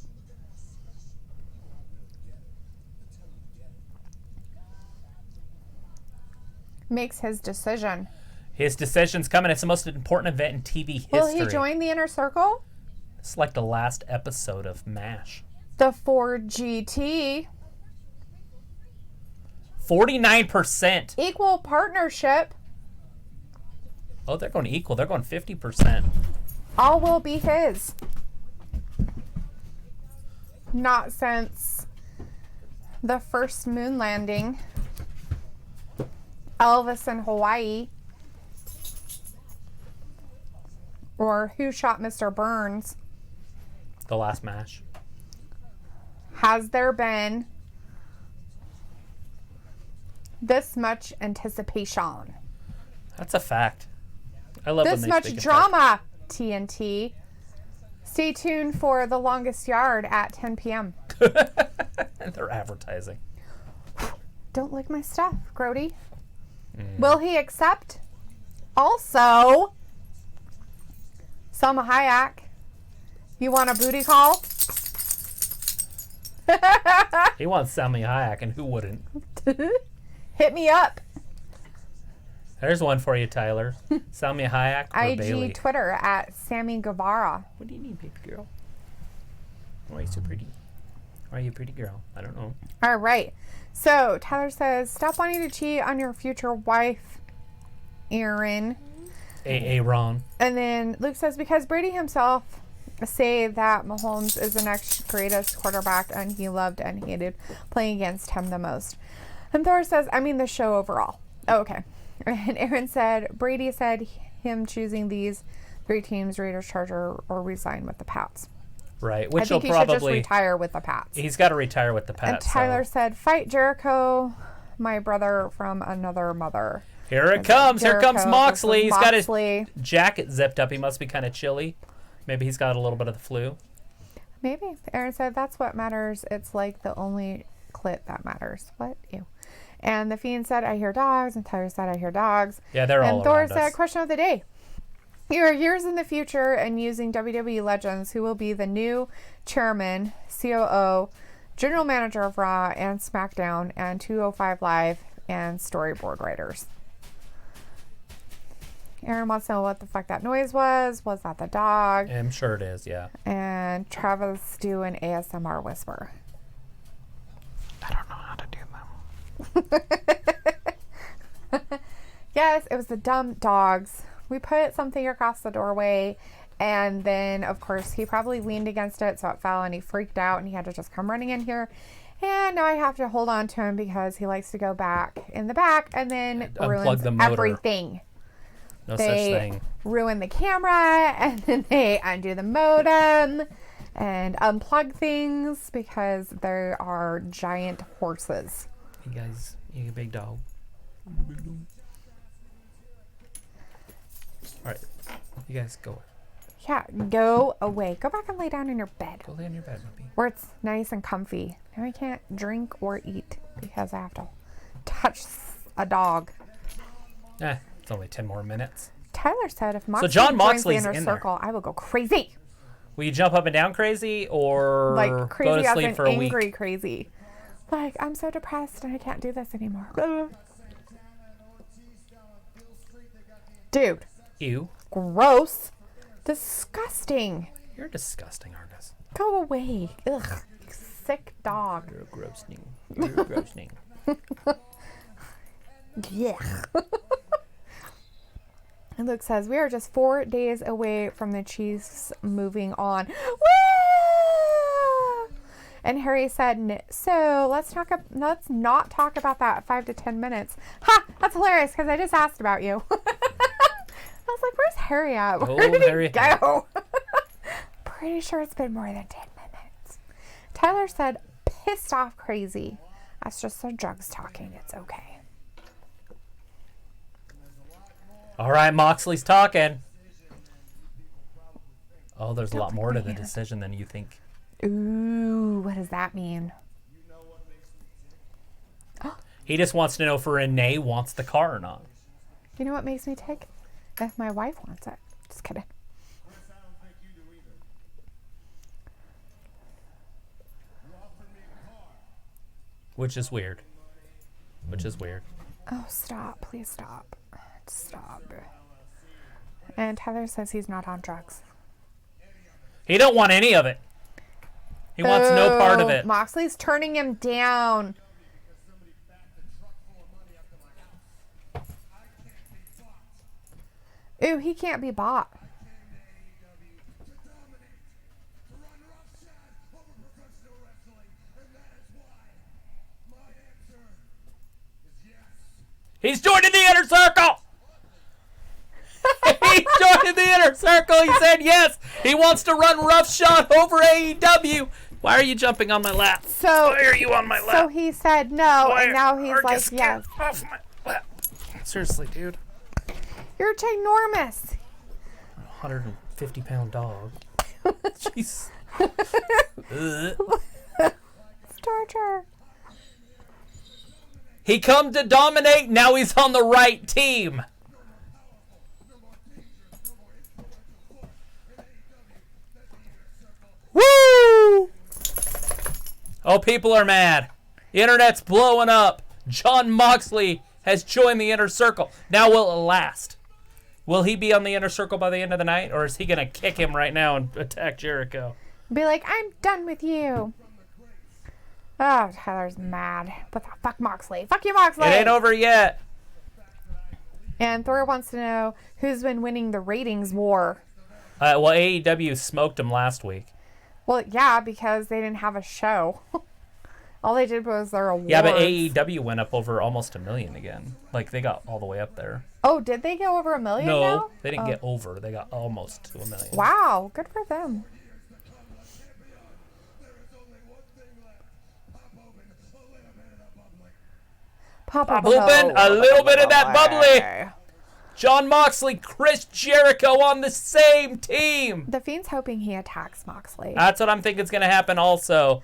makes his decision. His decision's coming. It's the most important event in TV history. Will he join the Inner Circle? It's like the last episode of MASH. The 4GT. 49%. Equal partnership. Oh, they're going equal. They're going 50%. All will be his. Not since the first moon landing. Elvis in Hawaii. Or Who Shot Mr. Burns. The last MASH. Has there been this much anticipation? That's a fact. I love this when they much speak in drama, TNT. Stay tuned for The Longest Yard at 10 p.m. And they're advertising. Don't lick my stuff, Grody. Will he accept? Also, Selma Hayek, you want a booty call? He wants Salma Hayek, and who wouldn't? Hit me up. There's one for you, Tyler. Salma Hayek or IG Bailey? Twitter at Sammy Guevara. What do you need, baby girl? Why are you so pretty? Why are you a pretty girl? I don't know. All right. So Tyler says, stop wanting to cheat on your future wife, Aaron. Ron. And then Luke says, because Brady himself say that Mahomes is the next greatest quarterback and he loved and hated playing against him the most. And Thor says, I mean the show overall. Oh, okay. And Aaron said, Brady said him choosing these three teams, Raiders, Charger, or resign with the Pats. Right, which I think he'll he should probably just retire with the Pats. He's got to retire with the Pats. And Tyler said, fight Jericho, my brother from another mother. Here it comes. Here comes Moxley. He's got his Moxley. jacket zipped up. He must be kind of chilly. Maybe he's got a little bit of the flu. Maybe. Aaron said, that's what matters. It's like the only clit that matters. What? Ew. And the Fiend said, I hear dogs. And Tyler said, I hear dogs. Yeah, they're all And Thor around said, us. question of the day. You are years in the future and using WWE legends who will be the new chairman, COO, general manager of Raw and SmackDown and 205 Live and storyboard writers. Aaron wants to know what the fuck that noise was. Was that the dog? I'm sure it is, yeah. And Travis do an ASMR whisper. I don't know how to do them. Yes, it was the dumb dogs. We put something across the doorway, and then, of course, he probably leaned against it, so it fell, and he freaked out, and he had to just come running in here. And now I have to hold on to him because he likes to go back in the back and then ruins the motor. everything. No They such thing. ruin the camera, and then they undo the modem and unplug things because there are giant horses. Hey guys, you a big dog. All right, you guys go. Yeah, go away. Go back and lay down in your bed. Go lay in your bed, puppy. Where it's nice and comfy. Now I can't drink or eat because I have to touch a dog. It's only 10 more minutes. Tyler said if Moxley John joins Moxley's the inner in there. circle, I will go crazy. Will you jump up and down crazy or Like crazy go to as sleep in for a angry week? crazy. Like, I'm so depressed and I can't do this anymore. Dude. Ew. Gross. Disgusting. You're disgusting, Argus. Go away. Ugh. Sick dog. You're a grossing. You're a grossing. Yeah. And Luke says, we are just 4 days away from the Chiefs moving on. Woo! And Harry said, so let's not talk about that 5 to 10 minutes. Ha! That's hilarious because I just asked about you. I was like, where's Harry at? Where did Harry. he go? Pretty sure it's been more than 10 minutes. Tyler said, pissed off crazy. That's just the drugs talking. It's okay. All right, Moxley's talking. Oh, there's a lot more to the decision than you think. Ooh, what does that mean? He just wants to know if Renee wants the car or not. You know what makes me tick? If my wife wants it. Just kidding. Which is weird. Oh, stop. Please stop. Stop. And Tyler says he's not on drugs. He don't want any of it. He wants no part of it. Moxley's turning him down. Ooh, he can't be bought. He's joining the inner circle. He's joining the inner circle. He said yes. He wants to run roughshod over AEW. Why are you jumping on my lap? So, Why are you on my lap? So he said no, Why and now he's are you like, scared yes. off my lap? Seriously, dude. You're ginormous. 150-pound dog. Jeez. It's torture. He come to dominate. Now he's on the right team. Woo! Oh, people are mad. The internet's blowing up. John Moxley has joined the inner circle. Now will it last? Will he be on the inner circle by the end of the night, or is he going to kick him right now and attack Jericho? Be like, I'm done with you. Oh, Tyler's mad. But fuck Moxley. Fuck you, Moxley. It ain't over yet. And Thor wants to know who's been winning the ratings war. Well, AEW smoked him last week. Well, yeah, because they didn't have a show. All they did was their awards. Yeah, but AEW went up over almost 1 million again. Like, they got all the way up there. Oh, did they go over 1 million No, now? they didn't get over. They got almost to 1 million. Wow, good for them. Pop Open a little bit of that bubbly. John Moxley, Chris Jericho on the same team. The Fiend's hoping he attacks Moxley. That's what I'm thinking is going to happen also.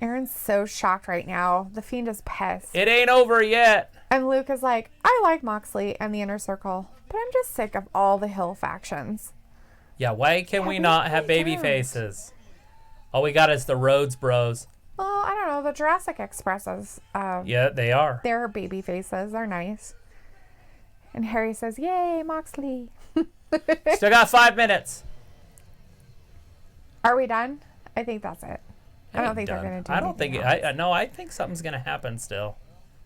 Aaron's so shocked right now. The Fiend is pissed. It ain't over yet. And Luke is like, I like Moxley and the Inner Circle, but I'm just sick of all the Hill factions. Yeah, why can we not have baby faces? All we got is the Rhodes Bros. Well, I don't know. The Jurassic Expresses. Yeah, they are. They're baby faces. They're nice. And Harry says, yay, Moxley. Still got 5 minutes. Are we done? I think that's it. I don't think they're going to do I don't think it. No, I think something's going to happen still.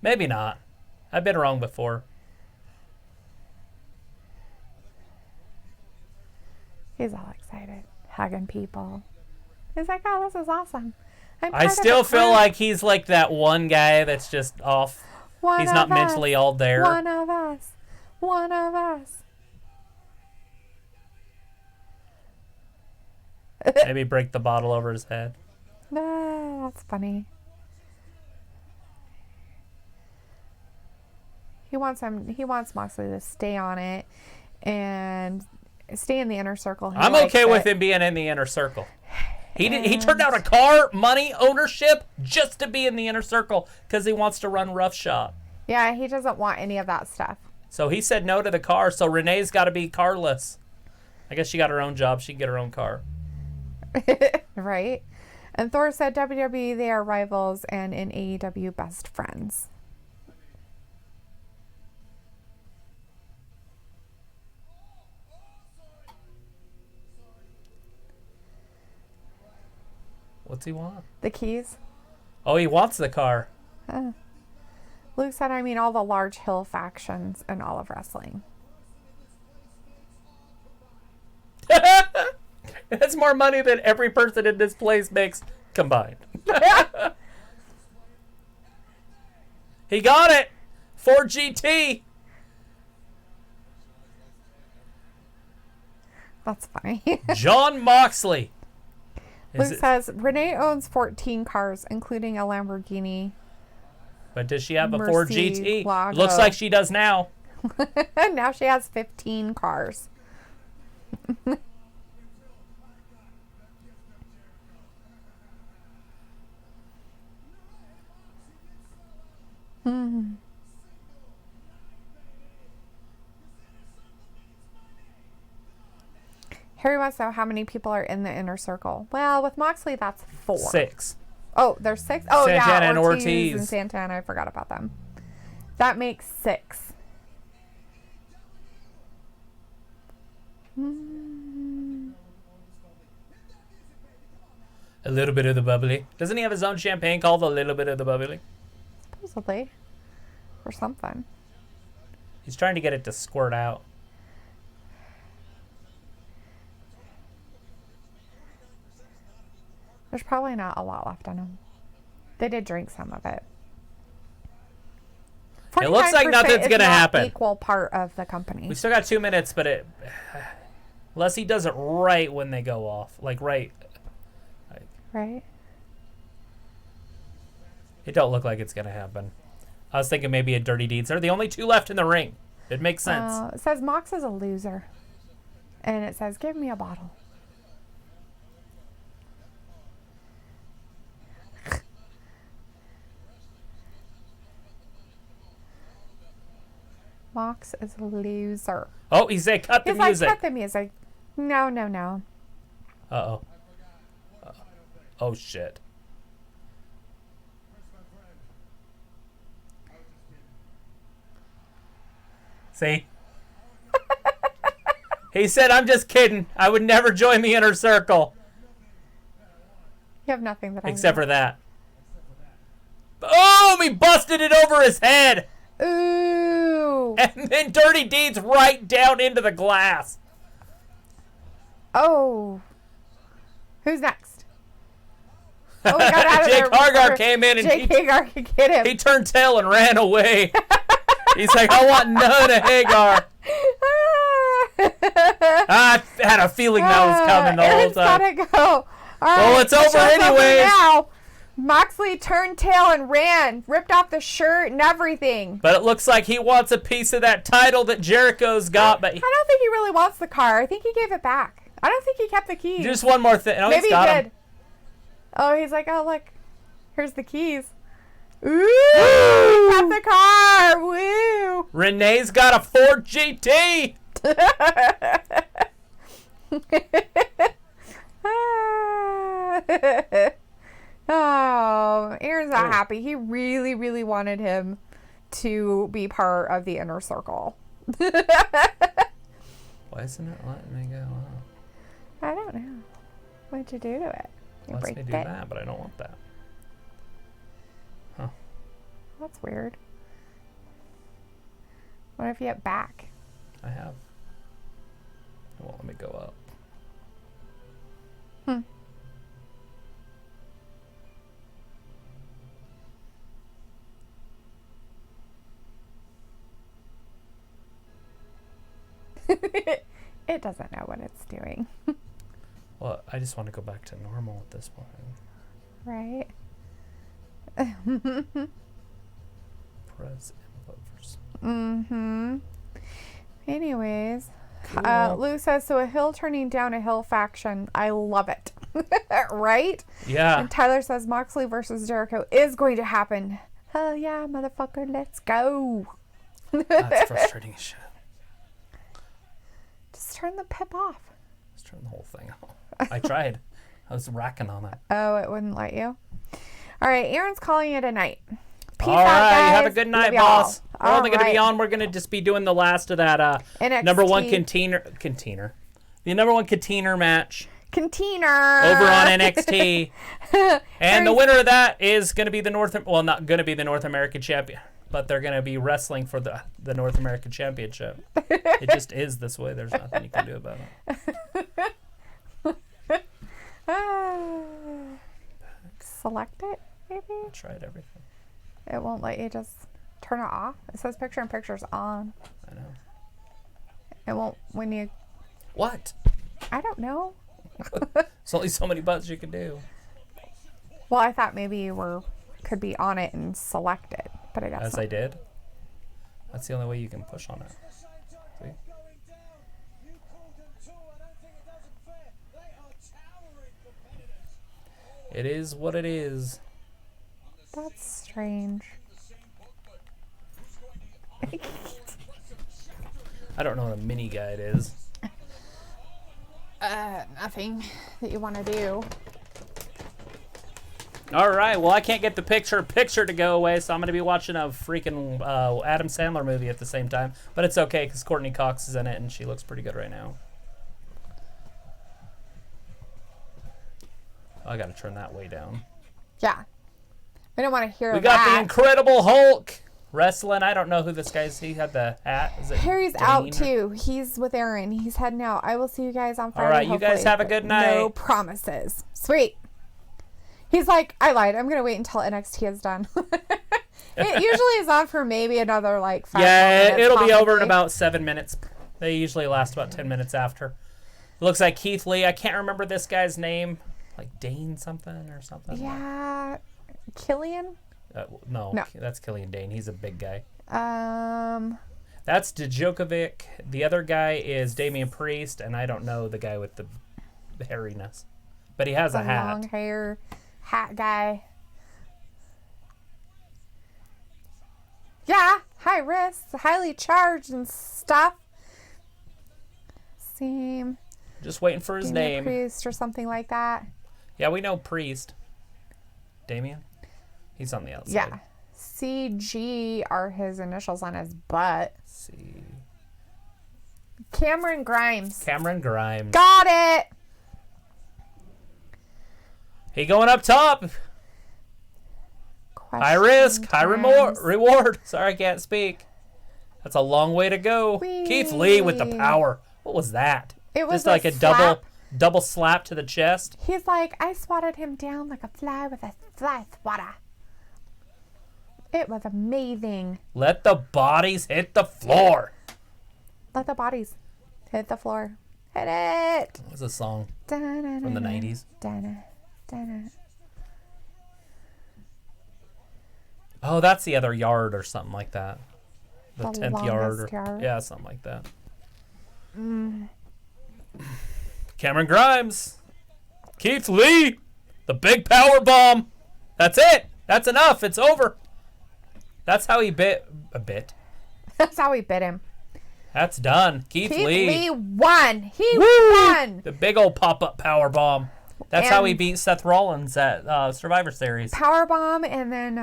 Maybe not. I've been wrong before. He's all excited, hugging people. He's like, oh, this is awesome. I still feel like he's like that one guy that's just off. He's not mentally all there. One of us. One of us. Maybe break the bottle over his head. That's funny. He wants Moxley to stay on it and stay in the Inner Circle. I'm okay with him being in the Inner Circle. He turned down a car, money, ownership just to be in the Inner Circle because he wants to run roughshod. Yeah, he doesn't want any of that stuff. So he said no to the car, so Renee's got to be carless. I guess she got her own job. She can get her own car. Right? And Thor said WWE, they are rivals, and in AEW, best friends. What's he want? The keys. Oh, he wants the car. Luke said, I mean, all the large hill factions in all of wrestling. That's more money than every person in this place makes combined. He got it for GT. That's funny. John Moxley. Luke says, Renee owns 14 cars, including a Lamborghini. But does she have a Ford GT? Lago. Looks like she does now. Now she has 15 cars. Harry wants to know how many people are in the Inner Circle. Well, with Moxley, that's 4. 6. Oh, there's 6? Oh, Santana yeah. and Ortiz. And Santana. I forgot about them. That makes 6. A little bit of the bubbly. Doesn't he have his own champagne called A Little Bit of the Bubbly? Supposedly. Or something. He's trying to get it to squirt out. There's probably not a lot left on them. They did drink some of it. It looks like nothing's going to happen. Equal part of the company. We still got 2 minutes, but unless he does it right when they go off. Right. Right? It don't look like it's going to happen. I was thinking maybe a Dirty Deeds. They're the only 2 left in the ring. It makes sense. It says Mox is a loser. And it says, give me a bottle. Mox is a loser. Oh, he said cut the music. Cut the music. No. Uh-oh. Oh, shit. See? He said, I'm just kidding. I would never join the Inner Circle. You have nothing that I Except for that. Oh, he busted it over his head. Ooh. And then Dirty Deeds right down into the glass. Oh. Who's next? Oh, we got out of Jake there Hagar came in and Jake Hagar could get him. He turned tail and ran away. He's like, I want none of Hagar. I had a feeling that was coming the whole time. Gotta go. All right, well, it's over anyways. Now. Moxley turned tail and ran, ripped off the shirt and everything. But it looks like he wants a piece of that title that Jericho's got. But I don't think he really wants the car. I think he gave it back. I don't think he kept the keys. Just one more thing. Oh, Maybe he did. Oh, he's like, oh, look. Here's the keys. Ooh! Got the car! Woo! Renee's got a Ford GT! Oh, Aaron's not happy. He really, really wanted him to be part of the inner circle. Why isn't it letting me go on? I don't know. What'd you do to it? You Lets me break do it? that, but I don't want that. Huh. That's weird. What if you hit back? I have. It won't let me go up. It doesn't know what it's doing. Well, I just want to go back to normal at this point. Right? Press input. Mm-hmm. Anyways, Cool. Lou says, so a hill turning down a hill faction. I love it. Right? Yeah. And Tyler says Moxley versus Jericho is going to happen. Hell yeah, motherfucker, let's go. That's frustrating as shit. Just turn the pip off. Let's turn the whole thing off. I tried. I was racking on it. Oh, it wouldn't let you? All right, Aaron's calling it a night. Peace All out, right, guys. you have a good night, Love y'all. boss. We're only going to be on. We're going to just be doing the last of that NXT. number one container. The number one container match Container. over on NXT. And the winner of that is going to be not going to be the North American champion, but they're going to be wrestling for the North American championship. It just is this way. There's nothing you can do about it. Select it, maybe? I tried everything. It won't let you just turn it off. It says picture in picture's on. I know. It won't when you... What? I don't know. There's only so many buttons you can do. Well, I thought maybe you could be on it and select it, but I guess As not. I did. That's the only way you can push on it. See? It is what it is. That's strange. I don't know what a mini guide is. Nothing that you want to do. All right. Well, I can't get the picture to go away, so I'm going to be watching a freaking Adam Sandler movie at the same time. But it's okay because Courtney Cox is in it, and she looks pretty good right now. I got to turn that way down. Yeah. We don't want to hear We that. got the Incredible Hulk wrestling. I don't know who this guy is. He had the hat. Is it Harry's Dane out or- too. He's with Aaron. He's heading out. I will see you guys on Friday. All right, you guys hopefully, have a but good night. No promises. Sweet. He's like, I lied. I'm gonna wait until NXT is done. It usually is on for maybe another 5 minutes. It'll be over in possibly. about 7 minutes. They usually last about 10 minutes after. It looks like Keith Lee. I can't remember this guy's name. Like Dane something or something. Yeah, Killian. No, No. that's Killian Dane. He's a big guy. Um, That's Djokovic. The other guy is Damian Priest, and I don't know the guy with the hairiness. But he has a hat. long hair hat guy. Yeah, high risk, highly charged and stuff. Same. Just waiting for his name. Priest or something like that. Yeah, we know Priest. Damien? He's on the outside. Yeah. CG are his initials on his butt. See. Cameron Grimes. Cameron Grimes. Got it. He going up top. High risk, high reward. Sorry, I can't speak. That's a long way to go. Whee! Keith Lee with the power. What was that? It was just like a slap. double slap to the chest. He's like, I swatted him down like a fly with a fly swatter. It was amazing. Let the bodies hit the floor. Let the bodies hit the floor. Hit it. What was a song From from the 90s? Oh, that's the other yard or something like that. The 10th yard. longest yard. Yeah, something like that. Cameron Grimes. Keith Lee. The big power bomb. That's it. That's enough. It's over. That's how he bit a bit. That's how he bit him. That's done. Keith Lee won. He won. The big old pop-up power bomb. That's how he beat Seth Rollins at Survivor Series. Power bomb and then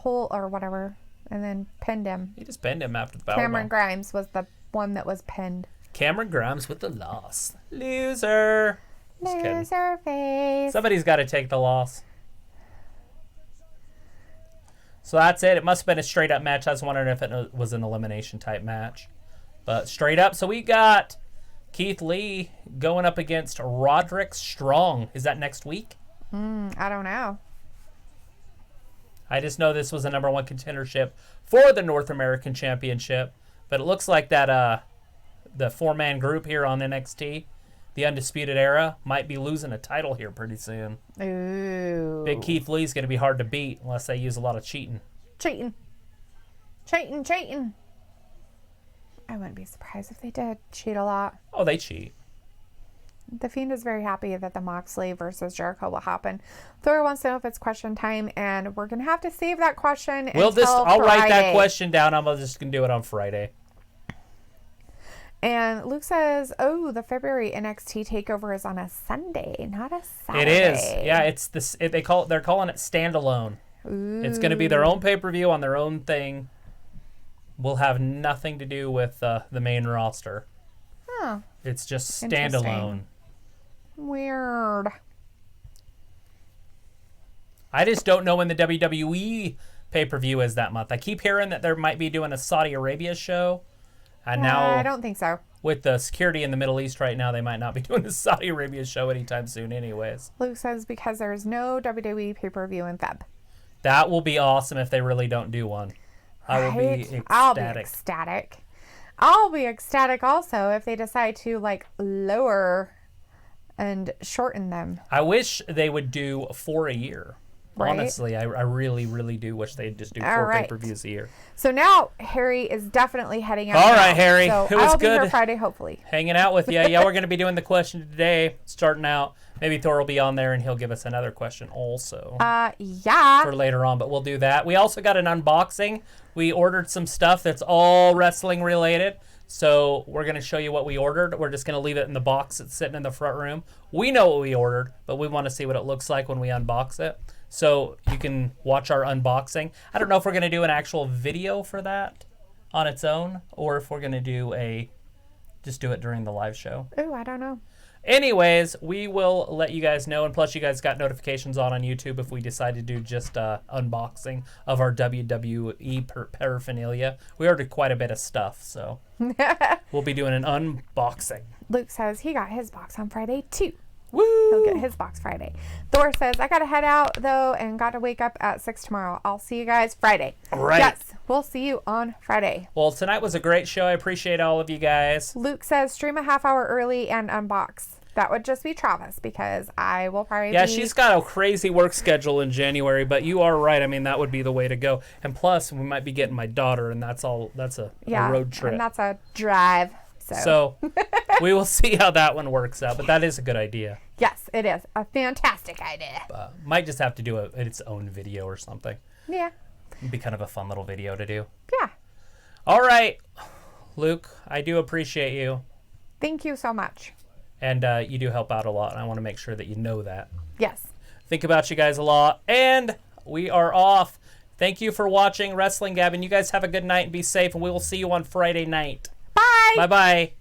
or whatever, and then pinned him. He just pinned him after the power Cameron bomb. Grimes was the one that was pinned. Cameron Grimes with the loss. Loser. Just kidding. Loser face. Somebody's got to take the loss. So that's it. It must have been a straight up match. I was wondering if it was an elimination type match. But straight up. So we got Keith Lee going up against Roderick Strong. Is that next week? I don't know. I just know this was a number 1 contendership for the North American Championship. But it looks like that the 4-man group here on NXT, the Undisputed Era, might be losing a title here pretty soon. Ooh. Big Keith Lee's going to be hard to beat unless they use a lot of cheating. Cheating. I wouldn't be surprised if they did cheat a lot. Oh, they cheat. The Fiend is very happy that the Moxley versus Jericho will happen. Thor wants to know if it's question time, and we're going to have to save that question I'll Friday. write that question down. I'm just going to do it on Friday. And Luke says, "Oh, the February NXT takeover is on a Sunday, not a Saturday." It is. Yeah, it's this. They're calling it standalone. Ooh. It's going to be their own pay-per-view on their own thing. Will have nothing to do with the main roster. Huh. It's just standalone. Weird. I just don't know when the WWE pay-per-view is that month. I keep hearing that there might be doing a Saudi Arabia show. And now, I don't think so. With the security in the Middle East right now, they might not be doing a Saudi Arabia show anytime soon anyways. Luke says because there's no WWE pay-per-view in Feb. That will be awesome if they really don't do one. I will be ecstatic. I'll be ecstatic. I'll be ecstatic also if they decide to lower and shorten them. I wish they would do 4 a year. Right? Honestly, I really, really do wish they'd just do 4 pay-per-views a year. So now Harry is definitely heading out. All right, Harry. So It was I'll good be here Friday, hopefully. Hanging out with you. Yeah, we're going to be doing the question today, starting out. Maybe Thor will be on there and he'll give us another question also. Yeah. For later on, but we'll do that. We also got an unboxing. We ordered some stuff that's all wrestling related. So we're going to show you what we ordered. We're just going to leave it in the box that's sitting in the front room. We know what we ordered, but we want to see what it looks like when we unbox it. So you can watch our unboxing. I don't know if we're going to do an actual video for that on its own, or if we're going to just do it during the live show. Ooh, I don't know. Anyways, we will let you guys know, and plus you guys got notifications on YouTube if we decide to do just unboxing of our WWE paraphernalia. We ordered quite a bit of stuff, so we'll be doing an unboxing. Luke says he got his box on Friday too. Woo! He'll get his box Friday. Thor says, I got to head out, though, and got to wake up at 6 tomorrow. I'll see you guys Friday. All right. Yes, we'll see you on Friday. Well, tonight was a great show. I appreciate all of you guys. Luke says, stream a half hour early and unbox. That would just be Travis, because I will probably Yeah, she's got a crazy work schedule in January, but you are right. I mean, that would be the way to go. And plus, we might be getting my daughter, and that's a road trip. And that's a drive. So we will see how that one works out, but that is a good idea. Yes, it is a fantastic idea. Might just have to do its own video or something. Yeah. It'd be kind of a fun little video to do. Yeah. All right, Luke, I do appreciate you. Thank you so much. And you do help out a lot, and I want to make sure that you know that. Yes. Think about you guys a lot, and we are off. Thank you for watching Wrestling Gavin. You guys have a good night and be safe, and we will see you on Friday night. Bye. Bye-bye.